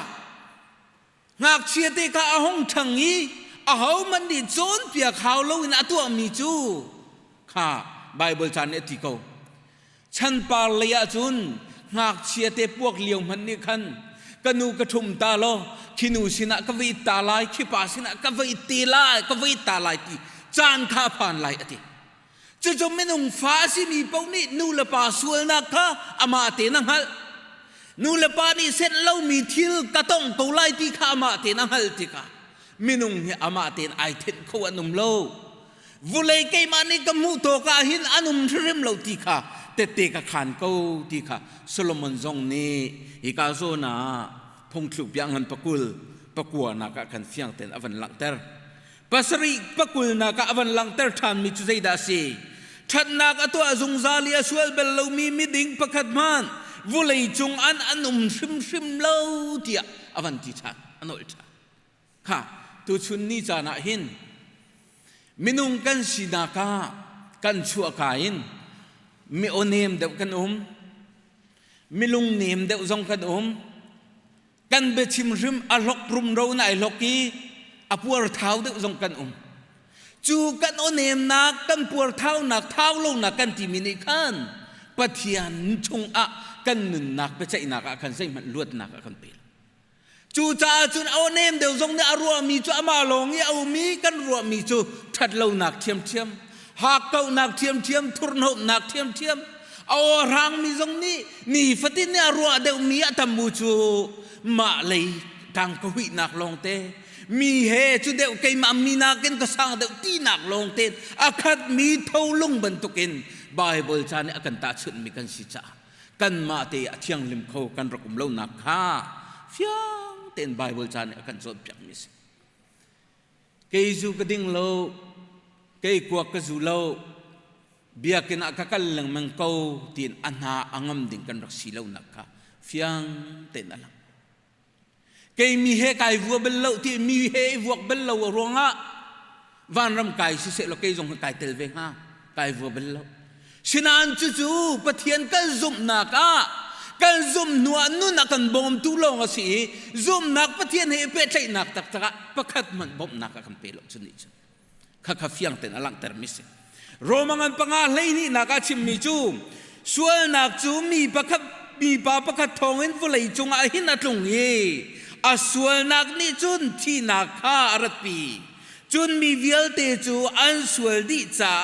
งากเชียติกะอาหงทังอีอาหาวมันดิจนเปียขาวลงอินอตัวมีจูค่ะไบเบิลจานเอติโกฉันปาเลียจุนหากเชียเตพวกเลี้ยวมันนี่คันกันูกระทุมตาโลขินูสินะกวีตาลายขิปาสินะกวีตีลายกวีตาลายตีจานข้าผ่านลายอติจะจมไม่นงฟ้าสิมีปงนี่นูละปาสวยนักท่าอามาเตนังฮัลนูละปานี่เสร็จแล้วมีทิลกระต้องตัวลายตีข้าอามาเตนังฮัลติกาไม่นงเฮอามาเตนไอเทนเขาอนุมโลวุเลยเกมานี่กมูโตกาหินอนุมทริมเหล่าตีค่ะเตะกะขานเก้าตีค่ะโซโลมอนจงนี่อีกาโซนาพงถูกยังหันปะกัวนักขันเฟียงเต็นอวันลังเตอร์ปัสริปะกุลนักอวันลังเตอร์ทันมิจุใจดาซีทัดนักตัวจงซาลีสวลเบลลูมีมิดิงปะขัดมันวุเลยจงอันอนุมชิมเหล่าตีอวันตีชันอนุลชาค่ะตัวชุนนี่จานะหินมินุงกันสินาคากันชัวกายินมิโอเนมเดวกันมิลุงเนมเดวจงกันกันเบชิมริมอลกรุมเราในลกีอปัวเท้าเดวจงกันจูกันโอเนมนักกันปัวเท้านักเท้าลงนักกันที่มินิคันปะเทียนชงอะกันนุนนักไปใจนักกันใส่มันลวดนักกันเปลจูจ่าจุนเอาเนมเดี๋ยวทรงเนี่ยรัวมีจูอามาลงเนี่ยเอามีกันรัวมีจูทัดเราหนักเทียมหากเก่าหนักเทียมทุรนหนักเทียมเอารางมีทรงนี้นี่ฟัดเนี่ยรัวเดี๋ยวมีอัตมูจูมาเลยทางกวินักลงเตมีเฮจูเดี๋ยวเกยมามีนักเกินก็สั่งเดี๋ยวตีนักลงเตอาคัดมีเท่าลงบรรทุกินไบเบิลจานเนี่ยกันตาชุนมีกันสิจ้ากันมาเตะเที่ยงลิมเขากันรักลุ่มเล่านักฮ่าเฟียงเต้นไบเบิลจานเนี่ยกันสดเปียกมิสเกยจูกระดิ่งเล่าเกยกวกกระจูเล่าเบียกินอักกัลลังมังเกาตีนอันหาอังมดิ่งกันรักสีเล่านักฮ่าเฟียงเต้นอะไรเกยมีเฮกายวัวเบลเล่าที่มีเฮวัวเบลเล่ารวงอ่ะวันรำกายสิเสร็จแล้วเกยจงกายเตลเวงฮ่ากายวัวเบลเล่าชินันจู่ปะเทียนกันซุ่มนักกันซุ่มนัวนุ่นกันบอมตุลงสิซุ่มนักปะเทียนเฮเปใจนักตักประคัดมันบอมนักกันเปลอกชนิดข้าข้าเฟียงเต็นอลังเตอร์มิสโรมังอันปังอาเลยนี่นักชิมมีจูส่วนนักจูมีประคัดมีปาประคัดทองเห็นฟุเลยจงอาหินตรงเย่อาส่วนนักนี่จุนที่นักข้ารัดปีจุนมีเวียลเตจูอันส่วนดีจ้า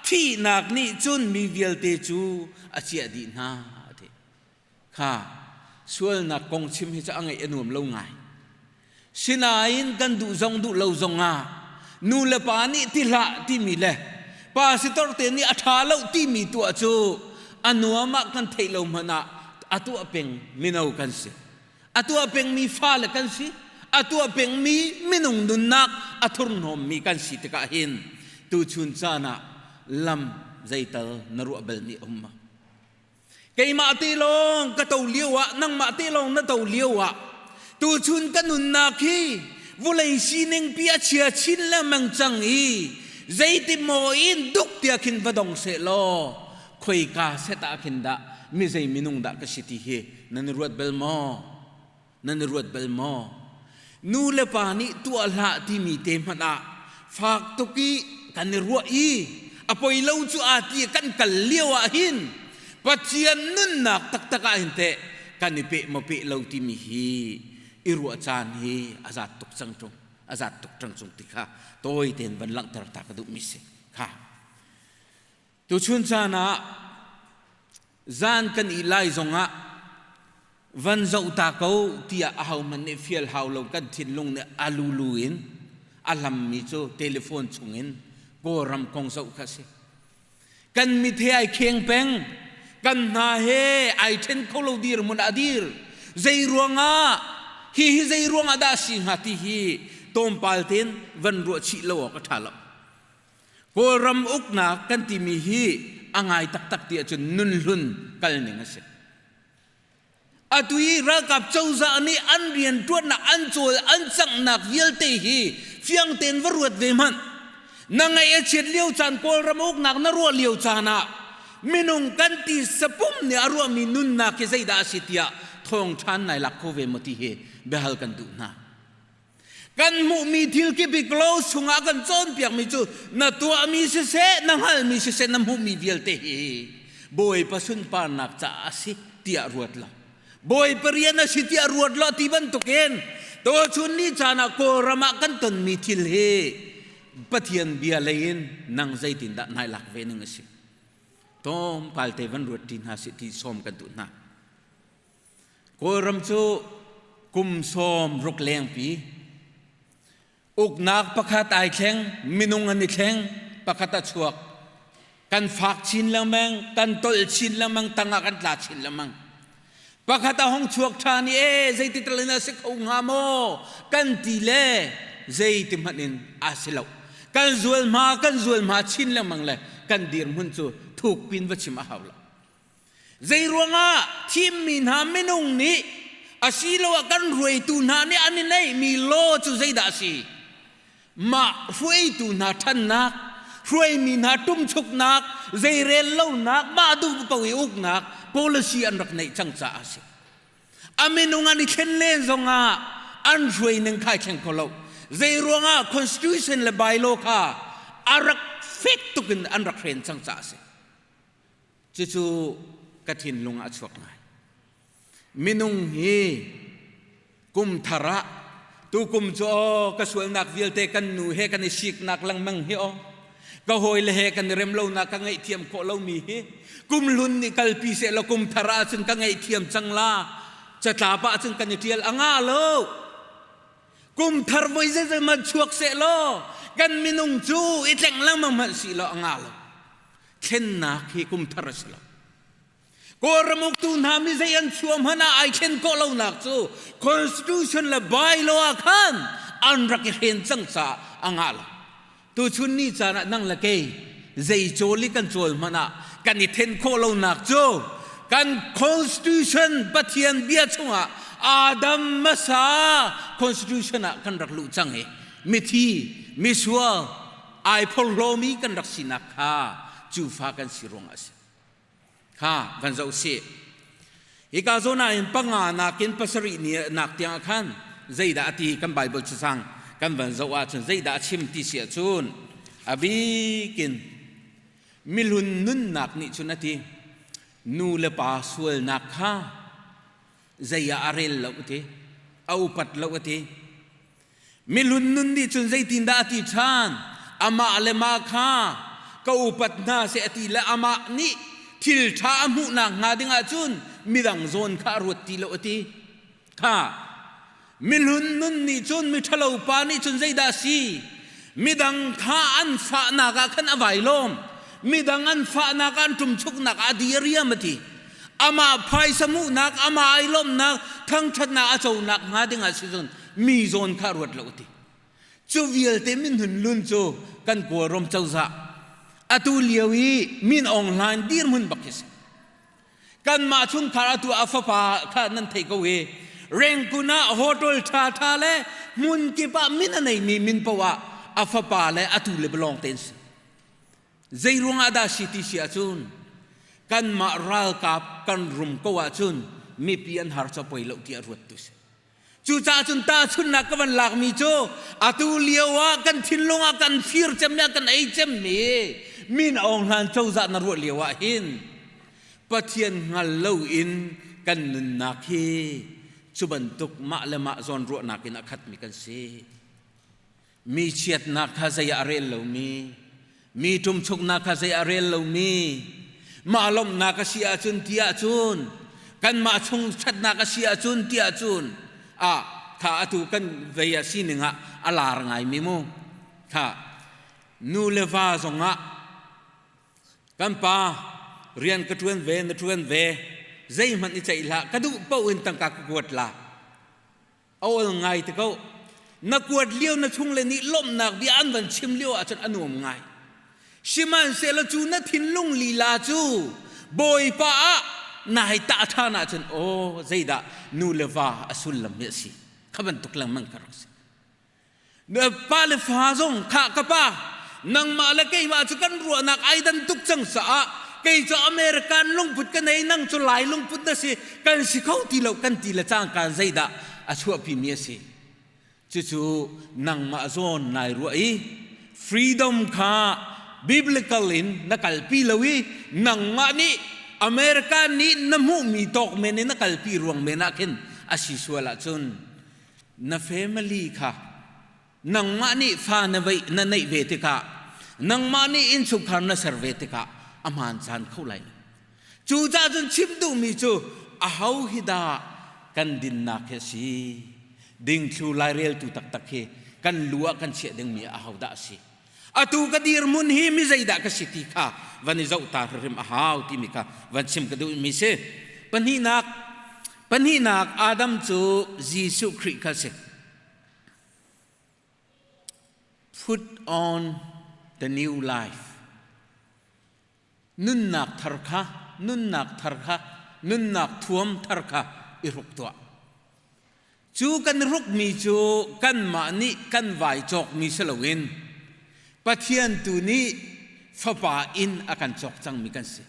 ที่นักนี่จุนมีเวียลเตจูอาเจียดีนาเดค่ะส่วนนักกงชิมให้จะอังไงอนุมเล่าไงสินาอินกันดูจงดูเล่าจงนูเลปานี่ที่ละที่มีเลยปาสิตอร์เตนี่อัฐาเล่าที่มีตัวจูอนุมากันเทลมนะอัตัวเป็นมินเอากันสิอัตัวเป็นมีฟ้าเลยกันสิอัตัวเป็นมีมินุงดุนนักอัทุรนมมีกันสิตกะหินตูชุนจานะลำใจเตอร์นรัวเบลนี่มเกยมาตีลงกระตูเลี้ยวนั่งมาตีลงนั่งตูเลี้ยวตูชุนกันนุนนักฮีวุเลยชีนิงพิอาเชียชินและมังจังฮีใจติโมอินดุกเตียขินวดงเสโลคุยกาเสตาขินดามิใจมินุงดากสิติเฮนันรัวเบลมอนูเลปานิตัวละที่มีเตมันฝากตุกีกันรัวอีอภัยเล่าจูอาตีกันกัลเลี้ยวหิน Pathian nun nak tak taka hinte kan ipe mape lau ti mi hi iru chan hi azat tuk chang chung tikha toi ten van lang tar ta ka du mi se kha tu chun chana zan kan ilai zonga van zau ta ko tia ahau man ne fiel hau lo kan thin lung ne aluluin alam mi chu telephone chungin go ram kong zau kha se kan mi the ai kheng peng kan na he ai then kholo dir mun adir zai ruanga hi zai ruanga da si ngati hi tom palten van ro chi lo ka thala ko ram uk na kan ti mi hi angai tak tak ti chun nun lun kal ning ase atui ra kap chauza ani an rian tuat na an chol an chang nak vial te hi fiang ten varuat ve man nangai a chet liu chan kol ram uk nak na ro liu chana minung kan ti sapum ne arwa mi nun na ke zaida sitia thong than nai lak ko ve moti he behal kan du na kan mu mi thil ki bi close sunga kan chon piak mi chu na tua mi se na hal mi se na mu mi vial te hi boy pasun pa nak cha asi tia ruat la boy periana si tia ruat la ti ban to ken to chun ni chana ko rama kan ton mi thil he pathian bia lein nang zaitin da nai lak ve ning asi tom palte van ruat tin ha si ti som kan du na ko ram chu kum som ruk leng pi uk nak pakhat ai thleng minung ani thleng pakhat a chuak kan phak chin lamang kan tol chin lamang tanga kan tla chin lamang pakhat a hong chuak thani e zaiti talina se khou nga mo kan ti le zaiti manin asilo kan zual ma chin lamang le kan dir mun chu thuk pin wa chim a hawla zai ruanga thim min ha minung ni asilo kan ruai tu na ni ani nei mi lo chu zai da si ma ruai tu na than nak ruai mi na tum chuk nak zai rel lo nak ma du pawi uk nak policy an rak nei chang cha ase aminung ani khen len zonga an ruai nang khai chang ko lo zai ruanga constitution le bylaw kha arak fit tukin an rak ren chang cha ase chu kathin lunga chuak ngai minung hi kum thara tu kum cho ka sual nak vial te kan nu he kan sik nak Lengmang hi o ka hoi le he kan rem lo na ka ngai thiam ko lo mi hi kum lun ni kal pi se lo kum thara chun ka ngai thiam chang la cha ta pa chun kan tial anga lo kum thar voi ze ma chuak se lo kan minung chu i tleng Lengmang ma si lo anga lo khen na khi kum thar si lo ko ramuk tu na mi zayan chuam hana ai khen ko lo nak chu constitution la bylaw khan an rak hen chang cha angal tu chun ni cha nang la ke zai choli kan chol mana kan ni then ko lo nak chu kan constitution Pathian bia chunga adam masa constitution a kan rak lu chang he mi thi mi suwa ai phol ro mi kan rak sinak ha chu fa kan sirong as ha van zo se ika zona in panga na kin pasari ni nak tiang khan zaida ati kan Bible chang kan van zo a chun zaida chim ti sia chun abi kin milun nun nak ni chunati nu le pa sual nak kha zaya arel lo te au pat lo te milun nun ni chun zaitin da ati chan ama le ma kha ka upat na se ati le ama ni thil tha mu na nga dinga chun midang zon kha ruat ti lo ati kha milhun nun ni chun mi thalo pa ni chun zaida si midang kha an fa na ka khan avai lom midang an fa na kan tum chuk na ka diria mati ama phai samu nak ama ai lom nak thang that na a chau nak nga dinga si chun mi zon kha ruat lo ati chu vial te min hun lun chu kan ko rom chau za atu liawi min online dir mun bakis kan ma chung thara tu afapa kha nan thei ko we reng kuna hotel tha tha le mun ki pa min anai mi min pawa afapa le atu le belong tens zairung ada city sia chun kan ma ral kap kan rum ko wa chun mi pian har cha poi lo ti arut tu chu cha chun ta chun na ka van lak mi cho atu liawa kan thinlonga kan fir chem ya kan ai chem mi min ong han chau za na ru liawa hin Pathian ngal lo in kan nun nak hi chuban tuk ma le ma zon ro nak in akhat mi kan se mi chiat nak kha zaya rel lo mi tum chuk nak kha zaya rel lo mi ma lom nak ka sia chun tia chun kan ma chung chat nak ka sia chun tia chun a tha atu kan veya sininga alar ngai mi mo tha nu leva zonga kan pa rian ka tuen ve na tuen ve zai man ni chai la ka du pau in tang ka kuat la awal ngai te ko na kuat liu na chung le ni lom nak bi an van chim liu a chan anuam ngai shiman se la chu na thin lung li la chu boy pa a nai ta tha na chan o zai da nu leva asul lam me si khaban tuk lang mang karos na pa le fa zong kha ka pa nang ma la kai ma chu kan ru nak ai dan tuk chang sa cây cho American lung put cái này năng cho lại lung put đó si cần si khâu tì lộc cần tì là trang cần dây đã chua pi mía si chú năng mà zone này ruộng freedom kha biblical in na kalpi lawi nang ma ni American ni namu mi tok men na kalpi ruang men akin asisuala chun na family kha nang ma ni fa na vai na nei ve te kha nang ma ni in su khan na serve te kha aman chan khâu lại chú cha chun chim du mi chu a hau hida kan din na khe si ding thu lai rel tu tak tak he kan lua kan che ding mi a hau da si atu ka dir mun hi mi zaida ka si ti kha vani zau ta rim a hau ti mi ka van sim ka du mi se panhi nak adam chu Jesus Christ ka se put on the new life nun nak tharkha nun nak thuam tharkha iruk to chu kan ruk mi chu kan ma ni kan vai chok mi selawin Pathian tu ni fapa in akan chok chang mi kan se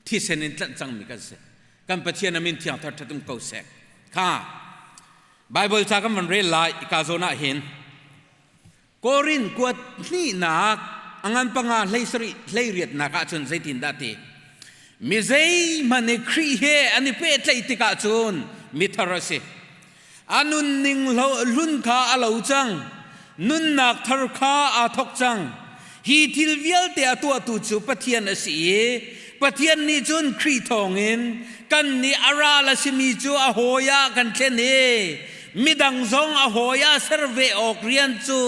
thi senin tlan chang mi kan se kan Pathian amin thiang thar thatum ko se kha Bible cha kan re lai ka zona hin Korin kuat ni nak angan panga lei riat naka chun zaitin dati mi zai mane khri he ani pe tlai tika chun mi tharase anun ning lun kha alo chang nun nak thar kha a thok chang hi thil vial te atu chu Pathian asi Pathian ni chun khri thongin kan ni ara la simi chu a hoya kan thene midang zong a hoya serve ok rian chu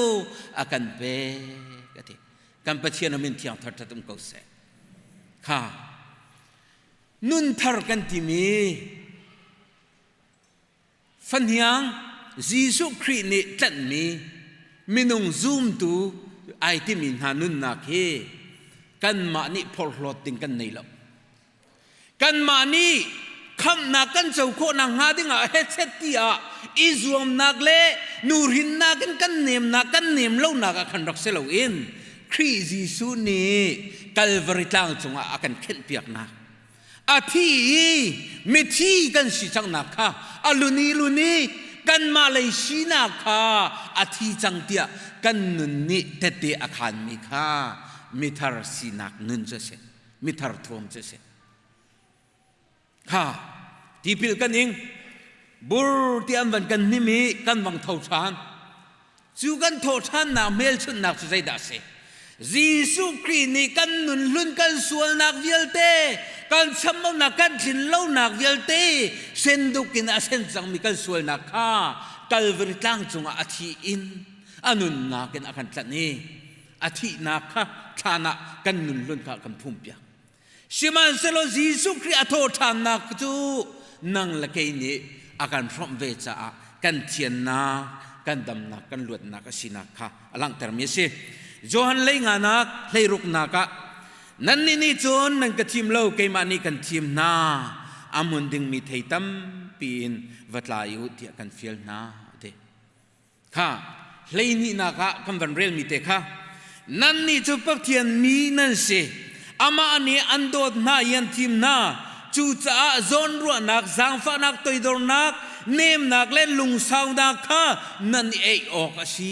akan pe kan Pathian amin thiang thar thatum ko se kha nun thar kan ti mi fanhiang Jesus Christ ni tlan mi minung zoom tu ai ti min ha nun na ke kan ma ni phol hlot ting kan nei lo kan ma ni kham na kan chau kho na nga dinga headset ti a izum nak le nurin na kan nem lo na ka khan rak se lo in Kri Jisu ni Calvary tlang chunga akan khen piak na athi mi thi kan si chang na kha aluni kan Malaysia kha athi chang tia kan nun ni tete akhan mi kha mi thar sinak nun je se mi thar thom je se kha tipil kan ing bur ti am van kan ni mi kan wang thau chan chu kan thau chan na mel chun nak chu zai da se Jesus Christ ni kan nun lun kan sual nak vielte kan chamau nak kan thin lo nak vielte sendukin asen chang mi kan sual nak kha Calvary tlang chunga athi in anun nakin akan tlani athi na kha thana kan nun lun kha kan phum pya siman selo Jesus Christ atho than nak chu nang la kai ni akan from ve cha kan thian na kan dam na kan luat na ka sina kha alang ter mi se Johan Lengmang lei ruk naka nan ni chon nang ka thim lo ke ma ni kan thim na amun ding mi theitam pin vatla yu ti kan fiel na de kha lei ni naka kan van rel mi te kha nan ni chu Pathian mi nan se ama ani andot na yan thim na chu cha zon ru nak zang fa nak toi dor nak nem nak le lung saw nak kha nan ei ok asi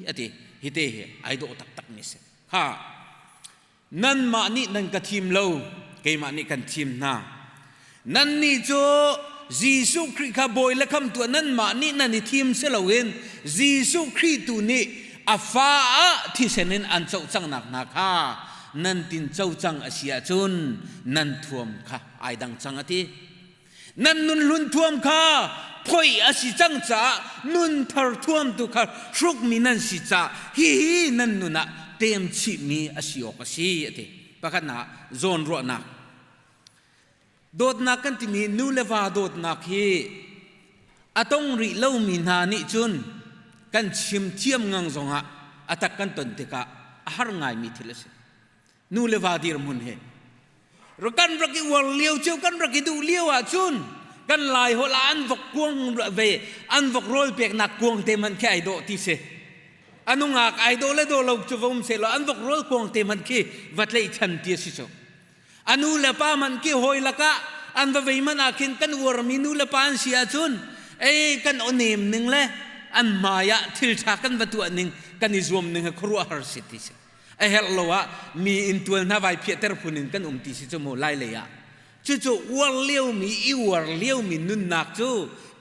ati hite ai do tak ni se ha nan ma ni nan ka thim lo ke ma ni kan thim na นั่นนี่โจจีสุคริข้าบอยและคำตัวนั้นมานี่นั่นนี่ทีมเสลวินจีสุคริตัวนี้อาฟ้าที่เสนินอันเจ้าจังหนักนักฮะนั่นตินเจ้าจังอาเซียจุนนั่นท่วมค่ะไอดังจังอาทินั่นนุนลุนท่วมค่ะพ่อยอาศิจังจ้านุนทาร์ท่วมตุค่ะชุกมีนั่นสิจ้าฮีนั่นนุนะเต็มชีมีอาศิออกอาศิอาทิปะกันนะโซนรัวนักโดดนักกันที่มีนูเลวาโดดนักฮีอาต้องริเล่ามีนานิจุนกันชิมเทียมงังซงะอาตักกันตนติกะอาหารง่ายมีทิลสินูเลวาดีรมุนเฮรักันรักิวัลเลี้ยวเจ้ากันรักิดูเลี้ยวอาจุนกันลายหัวอันวกกวงเวอันวกโรยเปียกนักกวงเตมันแค่ไอโดที่เสอันนุงากไอโดเลโดเราจะวงเสละอันวกโรยกวงเตมันแค่วัดเลยทันทีสิโซอันนูเลป้ามันแค่หอยละกะอันว่าเวมันอาคินกันวอร์มินูเลป้าอันเสียจุนกันอเนมหนึ่งเลยอันมายะทิลชากันวัตถุหนึ่งกันอิจวมหนึ่งครัวฮาร์สิติเสเฮลโลวะมีอินตัวน่าไว้เพียเตอร์พูนินกันติสิจมูไล่เลยอะจู่ๆวัวเลี้ยวมีอีวัวเลี้ยวมีนุนนักจู่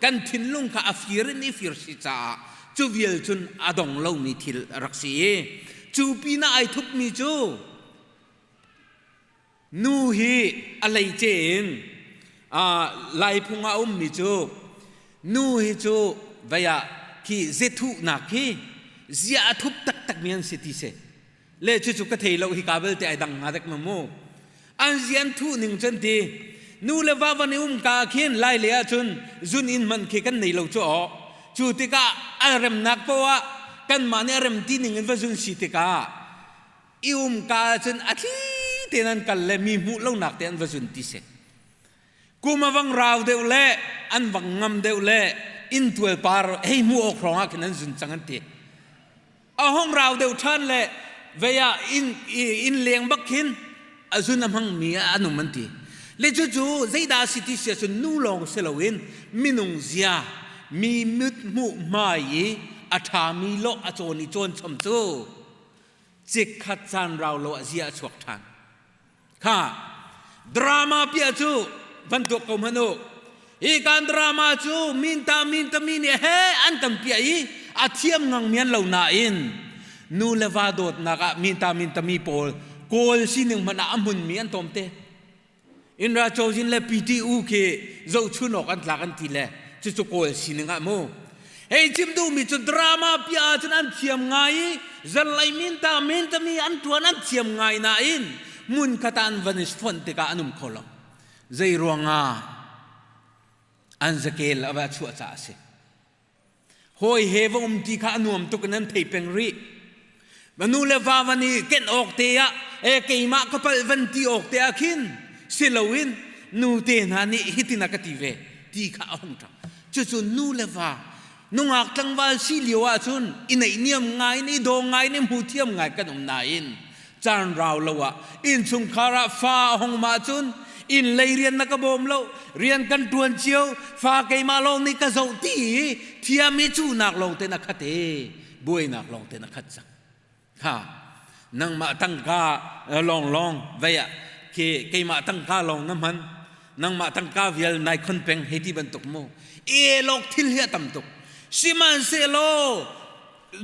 กันทิ้งลงกับอฟิรินฟิรสิจ้าจู่วิลจุนอดองเล่ามีทิลรักษีจู่ปีน่าไอทุบมีจู่นูฮีอะไรเจนไล่พุงอามีจู่นูฮีจู่วายาที่เจตุนักฮีเสียทุบตักมีอันสิติเสเล่จู่ๆก็เทเราฮิกาเบลแต่ไอดังหาเด็กมาโมอันเสียนทุหนึ่งจนทีนูเลว่าวันนี้กาเขียนไล่เลียจนจุนอินมันเขกันในเราจ่อจู่ติกาอารมณ์นักเพราะว่ากันมาเนี่ยอารมณ์ที่หนึ่งว่าจุนสิติกากาจนอาทิตย์นั้นกันเลยมีมุเล่าหนักแต่อันว่าจุนติเสกูมาวังราวเดียวเล่อันวังงำเดียวเล่อินตัวปาร์ให้มัวออกร้องกันนั้นจุนจังกันทีเอาห้องราวเดียวท่านเล่เวียอินเลี้ยงบักขินอาจุนมั่งมีอันนู้มันทีเลจู่ๆใจดาสิติเสียจนนู่ลองเสลวินมินุงเสียมีมุดมุมายีอาธามีโลอาโจนิโจนชมจูจิกขัดจานเราโลอาเซียชวกทานค่ะดราม่าเปียจูวันตุกมโนอีการดราม่าจูมินตามินเฮอันกันเปียอีอาเทียมงังเมียนเหล่านาอินนูเลวาโดดนักมินตามีโปลโกลสิหนึ่งมันอามุนมีอันตอมเตอินราโจจินเลปีทีอูเคเจ้าชุนออกอันหลักอันทีเลจู่ๆโกลสิหนึ่งอะโมเฮ้ยจิมดูมีจุดดราม่าพิอาจนันเทียมไงจะไล่มินตามีอันตัวนั้นเทียมไงน่ะอินมุนขตานวันนิสฟอนติกาอันุมโคลใจรวงอ่ะอันสเกลอาชัวจ่าเสหอยเฮวอมติกาอันุมตุกนั้นเทเป็งรีมนูเลวาวันนี้เกนออกเตียเกยมากระเป๋าวันที่ออกเตียขินสิลวินนูเตนานี่ฮิตินักติเวที่ข้าหงจังจู่ๆนูเลวานุ่งอักตังวาลสิเลียวอาจุนอินไอเนียมไงนี่โดไงนี่มูเทียมไงกันนายอินจานราวละวะอินสุงคาราฟ้าหงมาจุนอินเลยเรียนนักบอมเลวเรียนกันตวนเชียวฟ้าเกยมาลงนี่ก็เจ้าตีเทียมิจูนักลงเตนักขัดบุยนักลงเตนักขัดจังค่ะนังมาตั้งกาลองเวียเกยมาตั้งกาลองน้ำมันนังมาตั้งกาเวียลนายคนเป็นเฮติบันตุกโมโลกทิลเฮียตัมตุกสิมันเซโล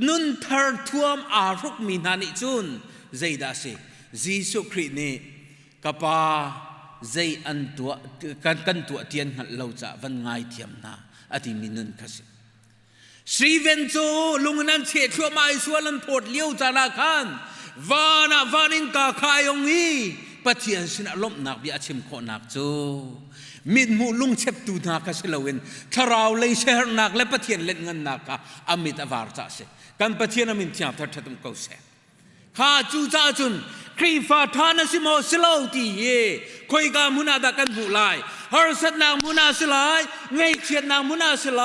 นุนทาร์ท่วมอารุกมีนานิจุนใจดาเซจีสุครินีกับปาใจอันตัวกันตัวเทียนหัดเราจะวันไงเทียมนาอธิมินุนคสิสีเวนโจลุงนั้นเฉดชั่วไม้ส่วนนั้นปวดเลี้ยวจาราคันวานินกาคายองนี้ปะเทียนสินะล้มนักบิอาชิมโคนักโจมิดมูลุงเช็บตูนักก็สิลวินทาราวเลยเชอร์นักและปะเทียนเล่นเงินนักอามิตอวาร์จ่าเสกันปะเทียนอามินที่อาทัดทัดมเกาเสข้าจูจ่าจุนครีฟาทานะสิโมสิลาวตีเย่คอยกามุนาดากันบุไลฮาร์สัตนางมุนาสิไลไงเชียนนางมุนาสิไล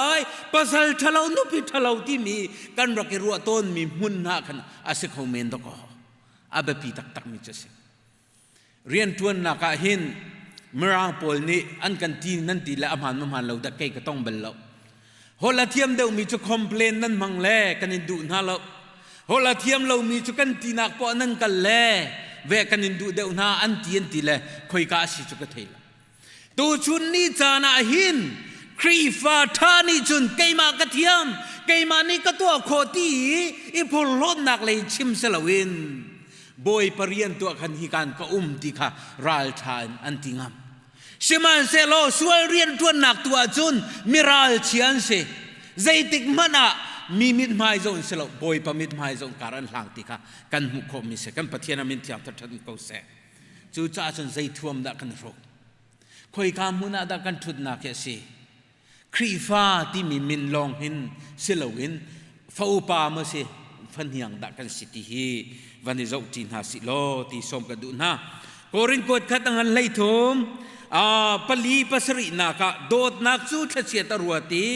ภาษาทะเลานุปิทะเลาที่มีกันรักรัวต้นมีมุนนากันอาศัยเขาเมนตะกออาเบปีตักมิจสิเรียนทวนนักหินเมื่อปอลนี้อันกันทีนั่นตีและอามันเราตะเกยก็ต้องเบลล์ฮอลเทียมเดียวมีจุดคอมเพลนนั่นมังแลกันอินดูน่าเราฮอลเทียมเรามีจุดกันตีนักปอนั่นกันแลเวกันอินดูเดียวน่าอันตีแลคอยกาสิจุดกระเทล ตูชุนนี่จานาหินครีฟาทานี่จุนเกมากระเทียมเกมานี่ก็ตัวโคตีอีพลล้นนักเลยชิมเสลวินบอยปริยันตัวขันฮิการก็ติค่ะรัลชานอันติงามชิมันเซโลสวยเรียนตัวหนักตัวจุนมิรัลเชียนเซใจติกมันอะมีมิดไม้จงเสลบอยปมิดไม้จงการันหลังติค่ะกันหุกมิเสกันปะเทียนมินเทียมทัดทันก็เสจูจ้าจนใจท่วมดักกันรกคอยกามุนาดักกันทุดนักเสียครีฟ้าที่มีมินลองหินเสลวินฟ้าป่ามาเสฟันยังดักกันสิทธิวันนี้เราจีนหาสิโลที่สมกันดูนะโกรินกดขัดงันไล่ทมปลีปัสรินักโดดนักจูทัศเสียตรวตี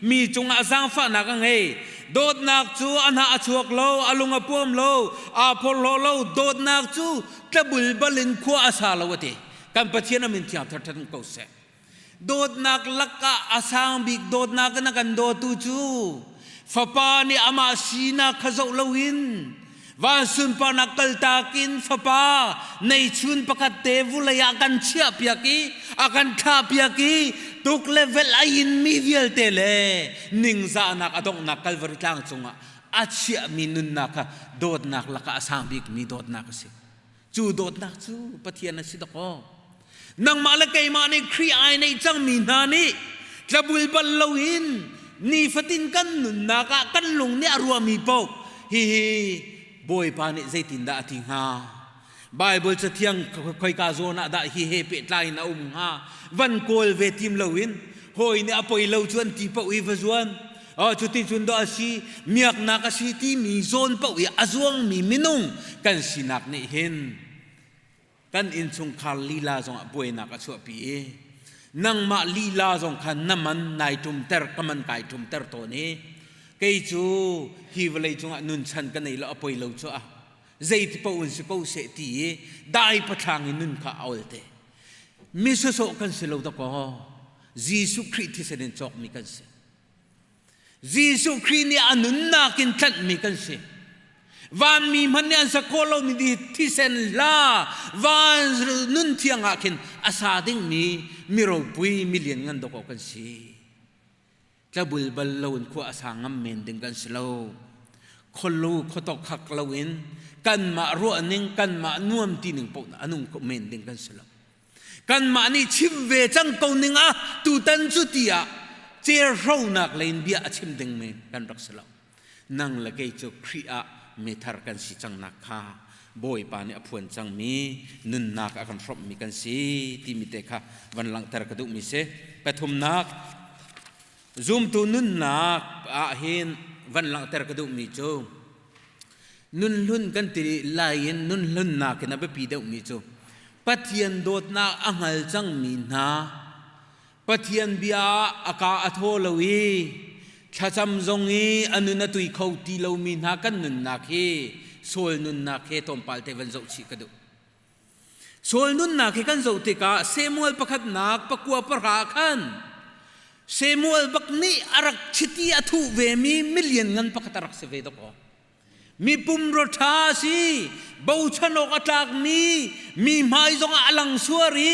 มีจงอาสังฟ้านักไงโดดนักจูอันหาชวกโลอลุงอพวมโลอาพลโลโดดนักจูตะบุลบลินขัวอาสาลวตีกันปะเทียนมินที่อัตทันก็เสโดดนักลักกะอาสังบิกโดดนักนักันโดดตูจูฟ้าปานี่อามาสีนักขจาวลวินวันสุนปานักลตากินฟ้าปาในชุนประกาศเทวุลยากันเชียบยากีอากันท่าบยากีตุกเลเวลอายินมีเวลเตเลนิ่งซานักอดงนักกัลวริตางจงอาเชียมีนุนนักโดดนักลักกะอาสังบิกมีโดดนักสิจูโดดนักจูปะเทียนสิตะโกนังมาละไกมาในครีไอในจังมีนานี่จะบุลบัลลวินนี่ฟตินกันนุนนักกันลุงเนี่ยรัวมีปกฮีบอยปานิใจตินดาทิงฮาไบเบิลจะเที่ยงคอยกาโซนาดาฮีเฮเปตไลนาฮาวันโกลเวทิมลวินหอยเนี่ยปอยเลวจวนตีปอุยฟจวนจุดที่จุนดอชีเมียกนักสิที่มีโซนปอุยอาจวงมีมินุงกันสินักนี่เห็นกันอินซุงคาลีลาจงบอยนักชัวปีนังมาลีลาจงขันน้ำมันนายทุมเตอร์กมันไก่ทุมเตอร์ตัวนี้เกยจูฮิวเลยจงนุนชันกันในละอปอยเลวจ้าใจที่ปอุนสิปอุเสตีได้ประทางนุนข้าเอาเตมิสโซกันสิเลวตะกอจีสุคริสที่เสด็จจอกมีกันสิจีสุคริสนี่อนุนนักินทันมีกันสิวันมีมันเนี่ยสักโคโลมีดีที่เซนลาวันนุนเทียงอากินอาซาดิงมีเราปุยมิเลียนกันดอกกันสิจะบุลบัลลวนขัวอาสางมเมนดึงกันสโลคนลูกเขาตกขักลวินกันมารัวนึงกันมาน่วมตีหนึ่งปนอนุก็เมนดึงกันสโลกันมานี่ชิมเวจังเกาหนึ่งตูตันจุติเจอเราหนักเลยเบียชิมดึงเมนกันรักสโลนั่งละเกยจูครีอาเมทาร์กันสิจังนักข้าบอยปานี่อภวนจังมีนุนนักอากันฟรบมีกันสิที่มีเตค่ะวันหลังตระกระดุมีเสปฐุมนักซุมตูนุนนักเห็นวันหลังแต่กระดูกมีโจนุนลุนกันตีลายนุนลุนนักนับปีเดียวมีโจปัทยันโดดนักอังหัลจังมีนาปัทยันเบียอากาอัทโฮลวีชาจำจงอีอนุนตุยเขาตีลมีนากันนุนนักเฮโซลนุนนักเฮตอมปัลเทวันโจชิกระดูโซลนุนนักเฮกันโจติกาเซมัวลประคัดนักประกัวประราคันเซมูลบักนี่อารักชิตีอัทุเวมีมิลเลียนเงินปักตารักเสวดก็มีปุ่มรถท้าสิบ่าวชนกอัตลักมีไม้จงอลังสวรี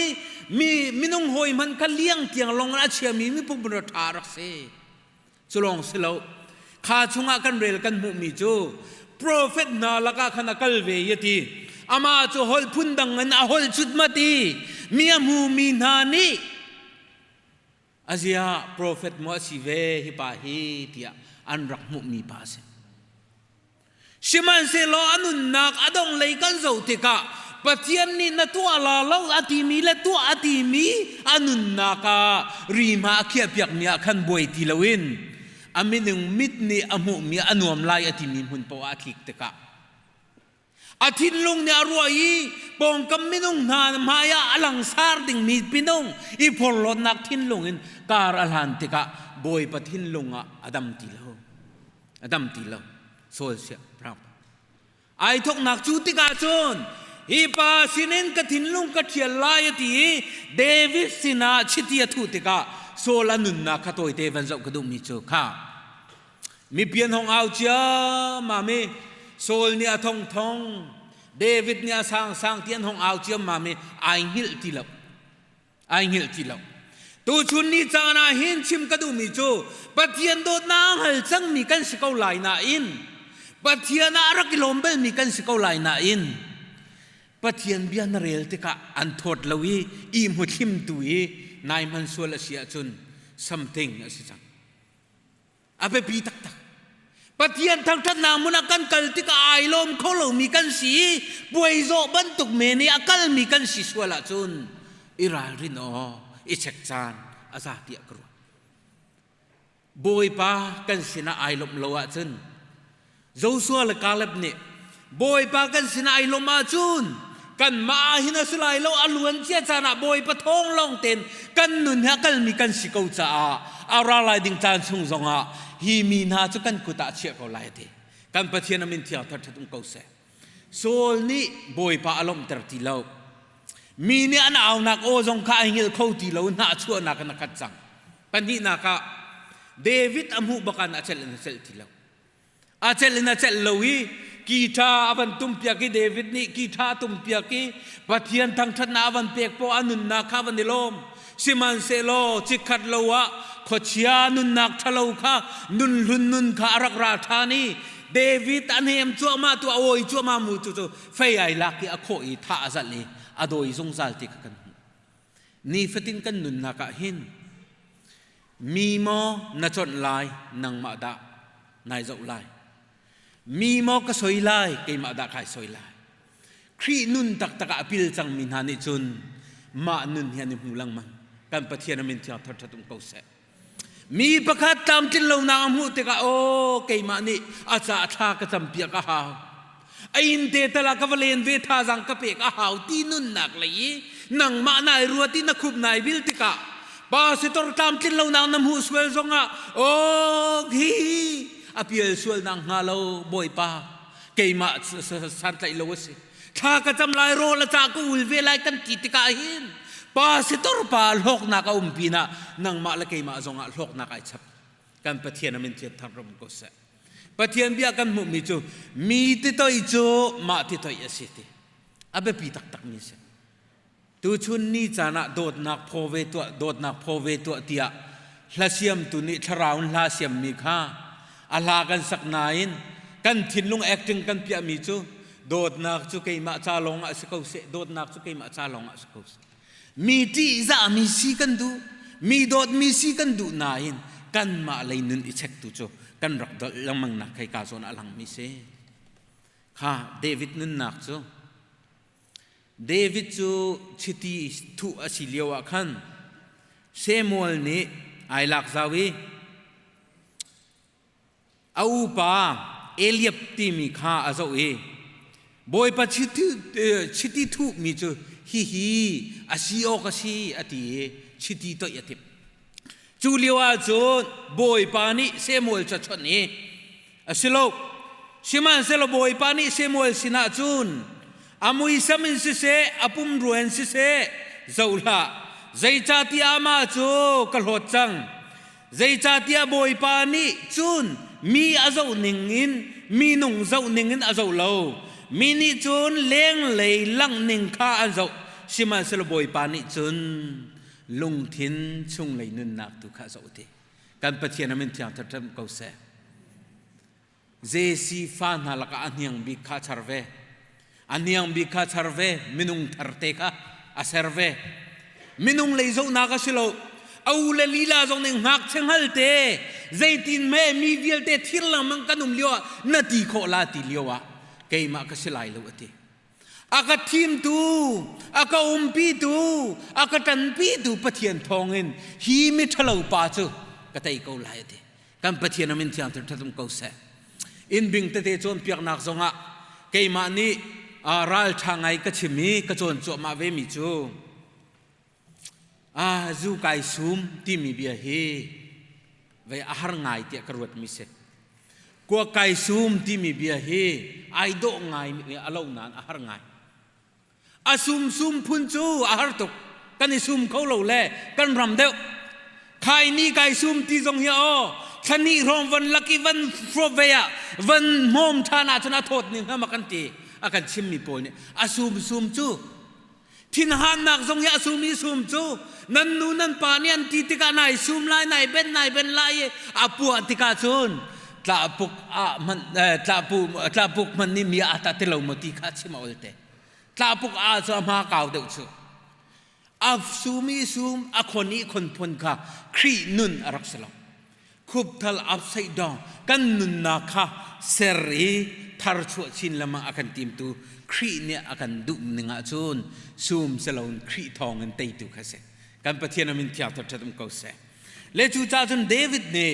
มีนุ่งหอยมันกันเลี้ยงเตียงลงอาเชียมีปุ่มรถท้ารักเสจุลองสิเราข้าชงกันเรลกันมุมีจูโปรเฟตนาลักขันกัลเวยตีอามาจูฮอลพุ่นดังเงินฮอลชุดมาตีมีอามูมีนานีอาเซียโปรเฟตมัวสิเวฮิปาฮิที่อันรักมุมีปาเซชิมันเซโลอนุนนักอดงเลยกันโจติกะปะเทียนนี่นัตัวลาลาอติมีและตัวอติมีอนุนนักรีมาเขียบยักเนี่ยขันบวยติลวินอามินึงมิดนี่อมุมีอนุมลายอติมีหุ่นปวาทิกติกะอาทิตย์ลุงเนี่ยรวยปองกำมินุงนานมายาอลังสารดิ่งมีปินุงอีพอลนักทินลุงอินการอลันติกะบอยปะทินลุงอดัมติลโซเชียพระไอทกนักจูติกาจนอีปาสินินกทินลุงกเทียลายตีเดวิดสินาชิติยทุติกาโซลานุนนักขโตยเทวันเจ้ากระดุมีโจข้ามีเพียนของเอาเจ้ามาเมโซลเนี่ยทองเดวิดเนี่ยสร้างเตียนของเอาเจียมมาเมไอหิลติล ไอเหี้ยที่เราตัวชุนนี้จานาหินชิมกระดูมิจูปะเทียนโดดนางหัลจังมีกันสิเขาไหลนาอินปะเทียนอารักกิโลมเบลมีกันสิเขาไหลนาอินปะเทียนเบียนเรลติกะอันทอดลวีอีมุทิมตุยนายมันส่วนละเสียจุน something สิจังอาไปปีตักปะเทียนทางท่านนามุนักันกัลติกะไอลมเขาเรามีกันสีป่วยโจบันตุกเมนีอกัลมีกันสีส่วนละจุนอิรารินออิเช็กจานอาซาติกรัวบอยปากันสินะไอลมโลวะจุนโจสัวละกาลบเนบอยปากันสินะไอลมมาจุนกันมาหินาสุไลโลอลวนเจียจานะบอยปะทองลองเต็นกันนุนฮะกันมีกันสิกาวจ้าอาราลายดิงจานซุงซงะฮีมีนาจุกันกุตาเชียเขาไล่เดกันปะเทียนมินเทียทัดตุ้งเขาเสโซลนี่บอยปาอารมณ์ตรติเลามีเนี่ยอันเอานักโอจงข้าเงี้ยเขาตีเลาหน้าชั่วนักนักขัดจังปัญญานักเดวิดอมุบกันอาเจลนเซลตีเลาอาเจลนเซลเลวีกีตาอวันตุมเปียกีเดวิดนี่กีตาตุมเปียกีปะเทียนทางทัดนาวันเปียกโปอนุนนาคาวันเดลมสิมันเซโลจิขัดเลวะขดเชียนุนนักทะเลาค่ะนุนลุนนุนขารักราธานีเดวิดอันเฮมจัวมาตัวโอยจัวมามูตัวเฟยไอลักที่อโคอีท่าจัลลีอโดยทรงจัลติกันนี่ฟตินกันนุนนักหินมีโมนัจนลายนังมาดานายเจ้าลายมีโมก็สวยลายเกมาดาขายสวยลายครีนุนตักตักอภิลจังมินหานิจุนมานุนเฮียนิมูลังมันกันปะเทียนมินที่ทัดทัดตุ้งเขาเสมีประคัตตามจินเหล่านางมุติกาโอเกมานี่อาจารย์ท่ากระจำเปียกหาวไอ้อินเตตละกวเลนเวทาจังกะเปียกหาวที่นุนนักเลยนังมานายรัวที่นักขุบนายบิลติกาบาสิตรตามจินเหล่านางน้ำหูสวยจงอ่ะโอ้ฮีอภิลสวยนางฮาโลบอยปาเกมาสันใจโลสิท่ากระจำลายโรละจากกูวิลเวลายกันกิติกาหินปาสิตรปาลกนักอุมปีนะนังมาละเกมาจงอ่ะลกนักไอชับกันปะเทียนมินเทียนทางรมกุศลปะเทียนเบียกันมุมิจูมีติโตอิจูมาติโตอิสิติอาเบปีตักตักมิเสตูชุนนี่จานะโดดนักพอเวตัวเตียลาเซียมตุนิทราวน์ลาเซียมมีค่าอาลากันสักนายนกันทินลุงแอคติ้งกันเปียมิจูโดดนักจูเกมาจาลงอ่ะสกุลเสโดดนักจูเกมาจาลงอ่ะสกุลมีที่จะมีสีกันดูมีโดดมีสีกันดูนายนกันมาเลยนุนอิเช็คตุจูกันรักดลังมังนักใครกาโซนอลังมิเซค่ะเดวิดนุนนักจูเดวิดจูชิตีทุอาศิเลียวะขันเซมูเอลนี่ไอลักซาวีอาอูปาเอลียบตีมีข้าอาโซเอบอยปะชิตีทุมีจูฮีอาศิโอกาศิอติชิตีโตยติบจูเลียวอาจูบอยปานิเซมูเอลจะชนนี่อาศิโลชิมันเซโลบอยปานิเซมูเอลสินาจูนอามุยสมินสิเซอปุมรวนสิเซเจ้าละใจจัตยามาจูกลหดจังใจจัตยาบอยปานิจูนมีอาเจ้าหนึ่งอินมีนุ่งเจ้าหนึ่งอินอาเจ้าเลวมินิจูนเลี้ยงเลยลังหนึ่งข้าอาเจ้าชิมันเซลบอยปานิจูนลุงทินชุงเลยนุนนักตุข้าเจ้าเตกันปะเทียนมินที่อัตตรมเขาเสเจสีฟ้านาลักอันยังบิข้าชาร์เวอันยังบิข้าชาร์เวมินุงทาร์เตค่ะอาเซร์เวมินุงเลยเจ้านักสิโลเอาเลยลีลาจงหนึ่งหักเชิงฮัลเตใจตินแม่มีวิลเตทิลลังมันกันนุ่มเลี้ยวนาทีโคลาติเลี้ยวะเกยมาก็สิไลเลวะเตอากาทีมตูอากาอุมปีตูอากาตันปีตูปะเทียนทองเงินฮีมิทะเลาปาจูก็ไตเขาไลเตกันปะเทียนมินที่อันตรทัดมเขาเสอินบิงเตเตจวนเปียกนักจงะเกยมานี่รัลทางไงก็ชิมีก็จวนจวมาเวมิจูจูไกซุมที่มีเบียเฮไว้อาหารไงเตียกรวดมิเสกัวไกซุมที่มีเบียเฮไอโดไงอาลานานอาหารไงอาซุมพุนจูอาหารตกกันซุมเขาเหล่าแลกันรำเดียวใครนี่ไกซุมที่จงเฮียฉันนี่รอมวันลักกี้วันฟรอเวียวันโมมทานาชนะโทษนี่นะมากันตีอากันชิมมีโปนี่อาซุมจู ทินหันนักทรงยาซูมีซูมจูนันนูนันปานียนตีติกาไหนซูมไลไหนเป็นไลอาปัวติกาจูนตาปุกมันตาปุกมันนี่มีอาตาเตลมติขาชิมาอุลเตตาปุกจะมาเก่าเดือดจูอาซูมีซูมอาคนนี้คนพนค่ะครีนุนอารักษลคุบทัลอัพไซดองกันนุนนาคาเสรีทาร์ชัวชินละมาอากันทีมตูครีเนี่ยอากันดุหนึ่งอาจูนซูมสลาวน์ครีทองกันเตยตูค่ะเสกันปะเทียนมินที่อาทัดตุมเขาเสเลจูจ้าจนเดวิดเนี่ย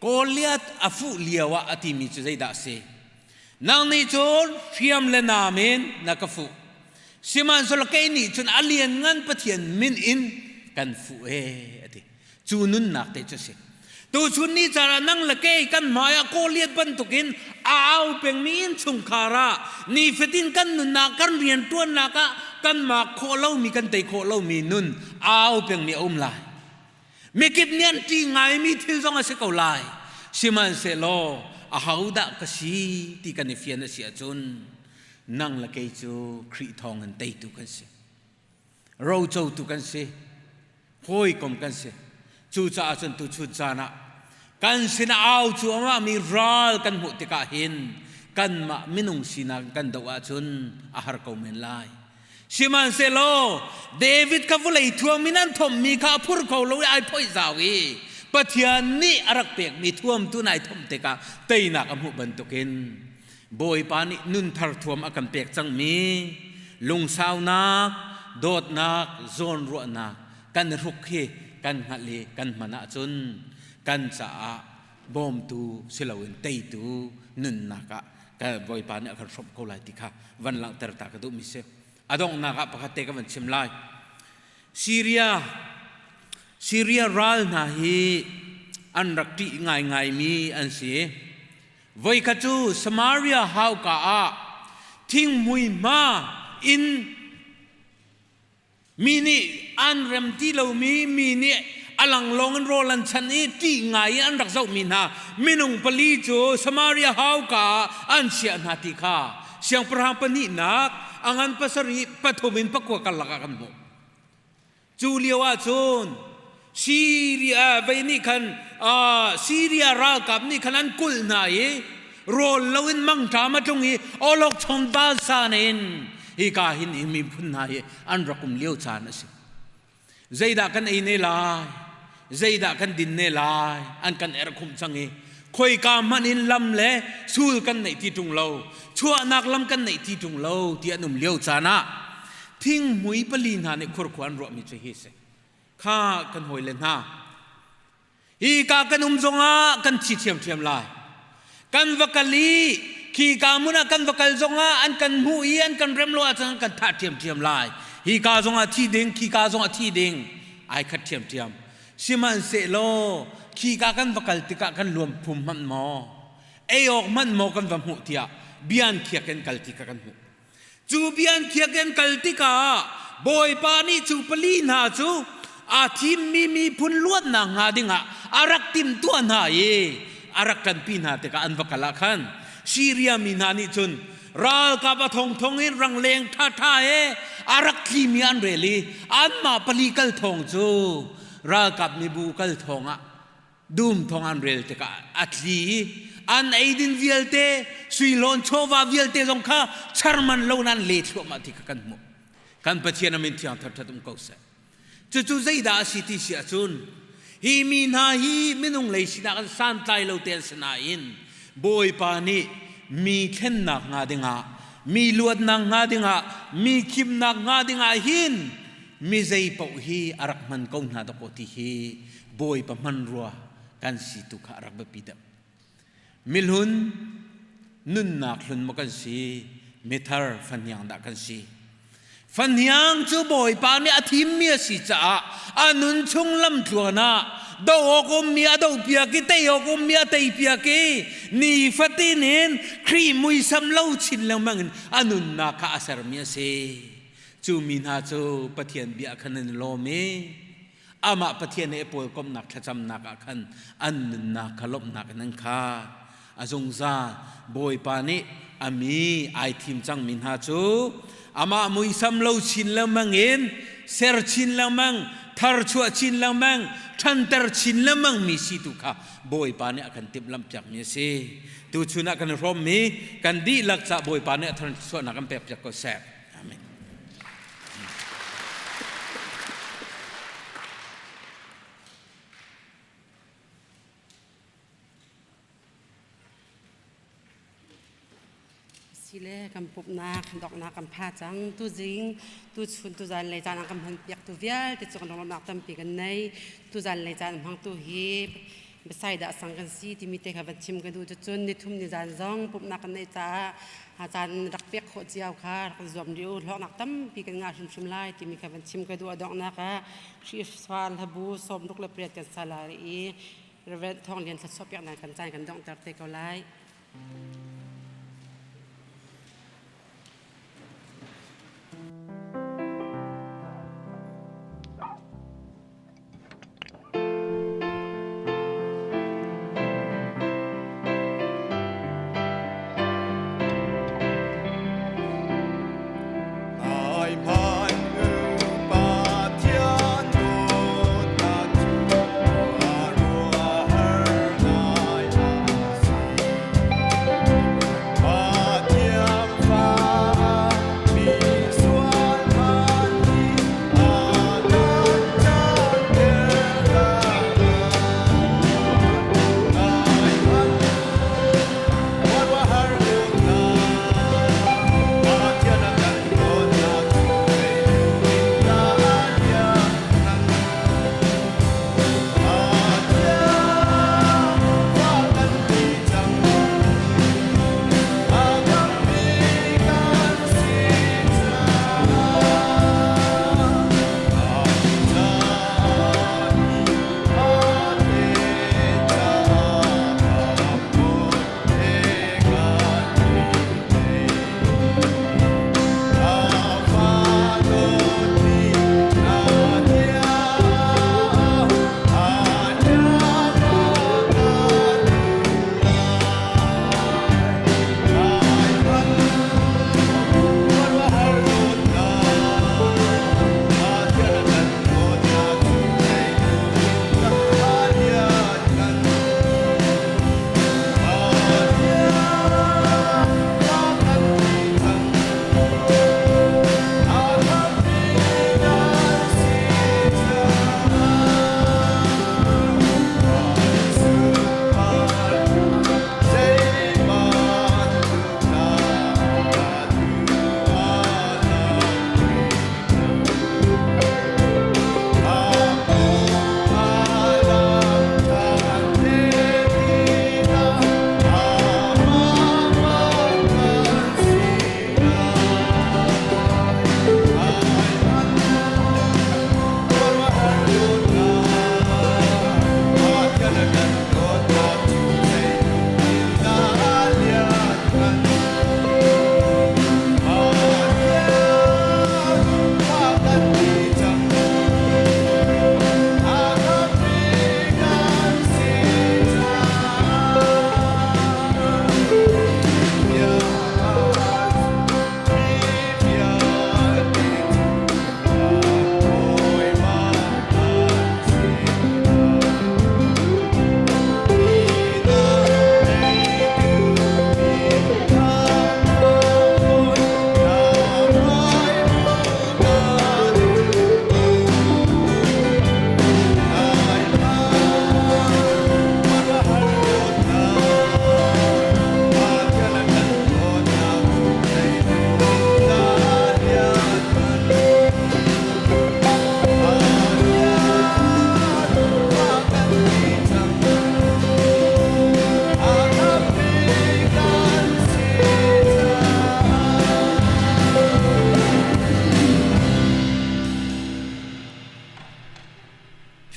โกลิอัตอาฟูเลียวะอาทิมิจุใจด่าเสนางนี่จูนเฟียมเลนาเมนนักฟูสิมันสลกัยนี่จนอาเลียนงันปะเทียนมินอินกันฟูอติจูนุนนักเตจุเสตัวชุนนี้จะนั่งละเกยกันมาโกเลียดบันทุกินเอาเป็นมีนชุงคาระนี่เฟตินกันนุนนักกันเรียนตัวนักกันมาโคเล่ามีกันเตโคเล่ามีนุนเอาเป็นมีลายมีกิบเนียนที่ไงมีที่จงอาศัยเขาลายสิมันเสโลอาหาวดะกษีที่กันเฟียนเสียจนนั่งละเกยจูครีทองกันเตตุกันเสเราเจ้าตุกันเสห้อยกลมกันเสจูจ่าจนตุชุดจานะกันสินาเอาจูมามีรัลกันหุติกาหินกันมามินุงสินากันดาวจนอาหารเขาเมนไลสิมันเซโลเดวิดกับวลัยทัวมินันทอมมีข้าพูดเขาลอยไอพ่อยสาวีปะเทียนนี่อารักเปียกมีท่วมตุนายทอมเตกาเตยนักอมุบันตุกินบอยปานินุนทาร์ท่วมอากันเปียกจังมีลุงสาวนักโดดนักโซนรัวนักกันรุกเฮกันหัดเลกันมานะจนกันจะบอมตูเสลวินเตยตูนุนนักกันบอยปานิอาการรบเขาไล่ติค่ะวันหลังเตอร์ตากระดุมิเซอดองนักปะคัตเตกันวันชิมไลซีเรียรัลนาฮีอันรักที่ง่ายมีอันเสียไว้ขจูสมาเรียฮาวกาทิ้งมุยมาอินมีนี่อันเริ่มที่เรามีนี่อลังลงอันโรลันชันนี้ที่ไงอันรักเจ้ามีนามินุงปลีโจสมาเรียฮาวกาอันเสียนาติคาเสียงพระปนินักอันภาษารีปฐมินปะกวกันละกันหมดจูเลียวจนซีเรียไปนี่คันซีเรียรักกับนี่คันอันกุลนายโรลลวินมังจามาตรงนี้อลอกชมบาลซานินอีกาหินมีพุนนายอันรักมเลี้ยวจานสิใจด่ากันไอเนลายใจด่ากันดินเนลายอันกันเอรคุมจังเอคอยกามันอินลำเละสู้กันในที่ตรงเราชั่วนักลำกันในที่ตรงเราที่อนุมเลี้ยวจานะทิ้งมุยปลีนาในครัวครัวรวมมิจฉาข้ากันหอยเลนฮาอีกากันจงอากันชิเทียมลายกันวักลีขีกามุนะกันวักลจงอาอันกันหูอีอันกันเริ่มโลอาจังกันท่าเทียมลายอีกาจงอาที่ดิงขีกาจงอาที่ดิงไอคัดเทียมสิมันเสโลขีกากันวักลติกากันรวมพุ่มมันหมอเอออกมันหมอกันวันหูเทียเบียนเขียกันกัลติกากันหูจูเบียนเขียกันกัลติกาบอยปานี่จูปลีนาจูอาทิมมีพุนลวดนางหาดิงะอารักติมตัวนาเยอารักกันปีนาเตกาอันวักละคันซีเรียมีนานิจุนรัลกับทองอินรังเลงท่าเออารักทีมีอันเรลีอันมาปลีกัลทองจูรัลกับมีบูกัลทองอะดูมทองอันเรลเตกาอัตลีอันไอดินวิลเตสุยลอนโชวาวิลเตจงข้าชาร์มันโลนันเลทมาติกกันมุกันปะเทียนมินที่อันทัดตุมเขาเสจู่ใจด่าสิที่เสียจุนฮีมีนาฮีมินุงเลยสินักสันใจเราเตียนสนาอินบอยปานีมีเข็นนักงาดิงะมีลวดนักงาดิงะมีคิมนักงาดิงะหินมีใจปะฮีอารักมันกงนาตะโกติฮีบอยปะมันรัวกันสิตุขารักบปิดมิลหุนนุนนักหุนมากันสิเมทาร์ฟันยังดักกันสิฟันยังจูบอยปานี่อาทิมมีสิจ้าอันนุนชงลำตัวนะดาวกมมีดาวเปียกิเตยกมมีเตยเปียกินี่ฟัดตินินครีมุยสัมเล่าชินแล้วมังอันนุนนักอาศัยมีเสจูมินาจูปะเทียนเบียขันนโลเมอามาปะเทียนเอปวยกมนักขจำนักขันอันนุนนักขลบนักนังคา อจงซาบอยปานิอามีไอทีมจังมินหาจูอามามุยซัมโลชินละมังเงินเซอร์ชินละมังทาร์ชัวชินละมังทันเตอร์ชินละมังมีสิตุค่ะบอยปานิอากันติบลำจากมีสิตูชุนักกันรอมมีกันดีลักษะบอยปานิทันชัวนักกันเปียบจากก็แสบอาเมนสิเลกำปุบนักดอกนักกำพาจังตุจิงตุชุนตุจันเลยจานกำพันเปียกตุเวียลติดจงดอกนักตั้มปีกันในตุจันเลยจานพังตุฮีบไม่ใส่ดาสังกันซีที่มีเตะขับชิมกันดูจุนในทุ่มในจานซองปุบนักกันในจ้าอาจารย์รักเปียกโคเจียวค่ะรักจอมดิวดอกนักตั้มปีกันงาชุมไล่ที่มีขับชิมกันดูดอกนักค่ะชีฟสวาลฮับูสมลุกเล็บเรียดกันซาลารีเรเวททองเรียนสัตว์ชอบอยากนานกันใจกันดอกตัดเตะเขาไล่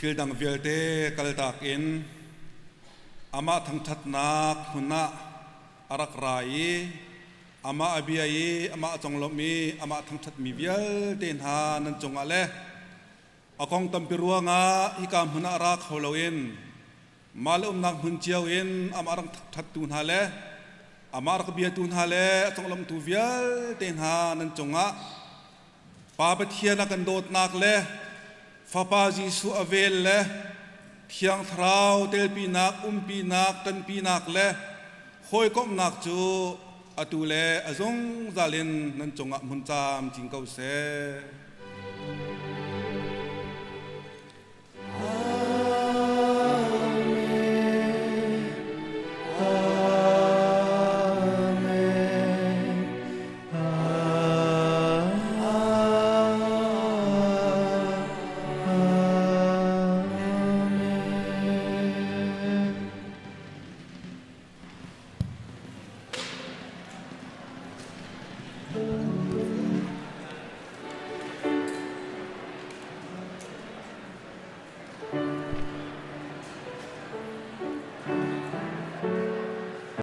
Phil dang vialte kaltak in Amah Thawngṭhachim hunna arak rai Amah abiai Amah Lengmangmi Amah Thawngṭhachim vial den ha nan chongale akong tampiruanga hikam hunna arak holoin มาลมนักหุ่นเจียวเอ็นอามารังทัดตูนฮาเลอามารักเบียตูนฮาเลจงลมตูเวียลเตนหานันจงะปาปะเทียนักกันโดดนักเลฟ้าปาจีสุอเวลเลเทียงทราวเตลปีนักปีนักตันปีนักเลคอยก้มนักจูอตูเลอจงซาเลนนันจงะมุนจามจิงเกาเซ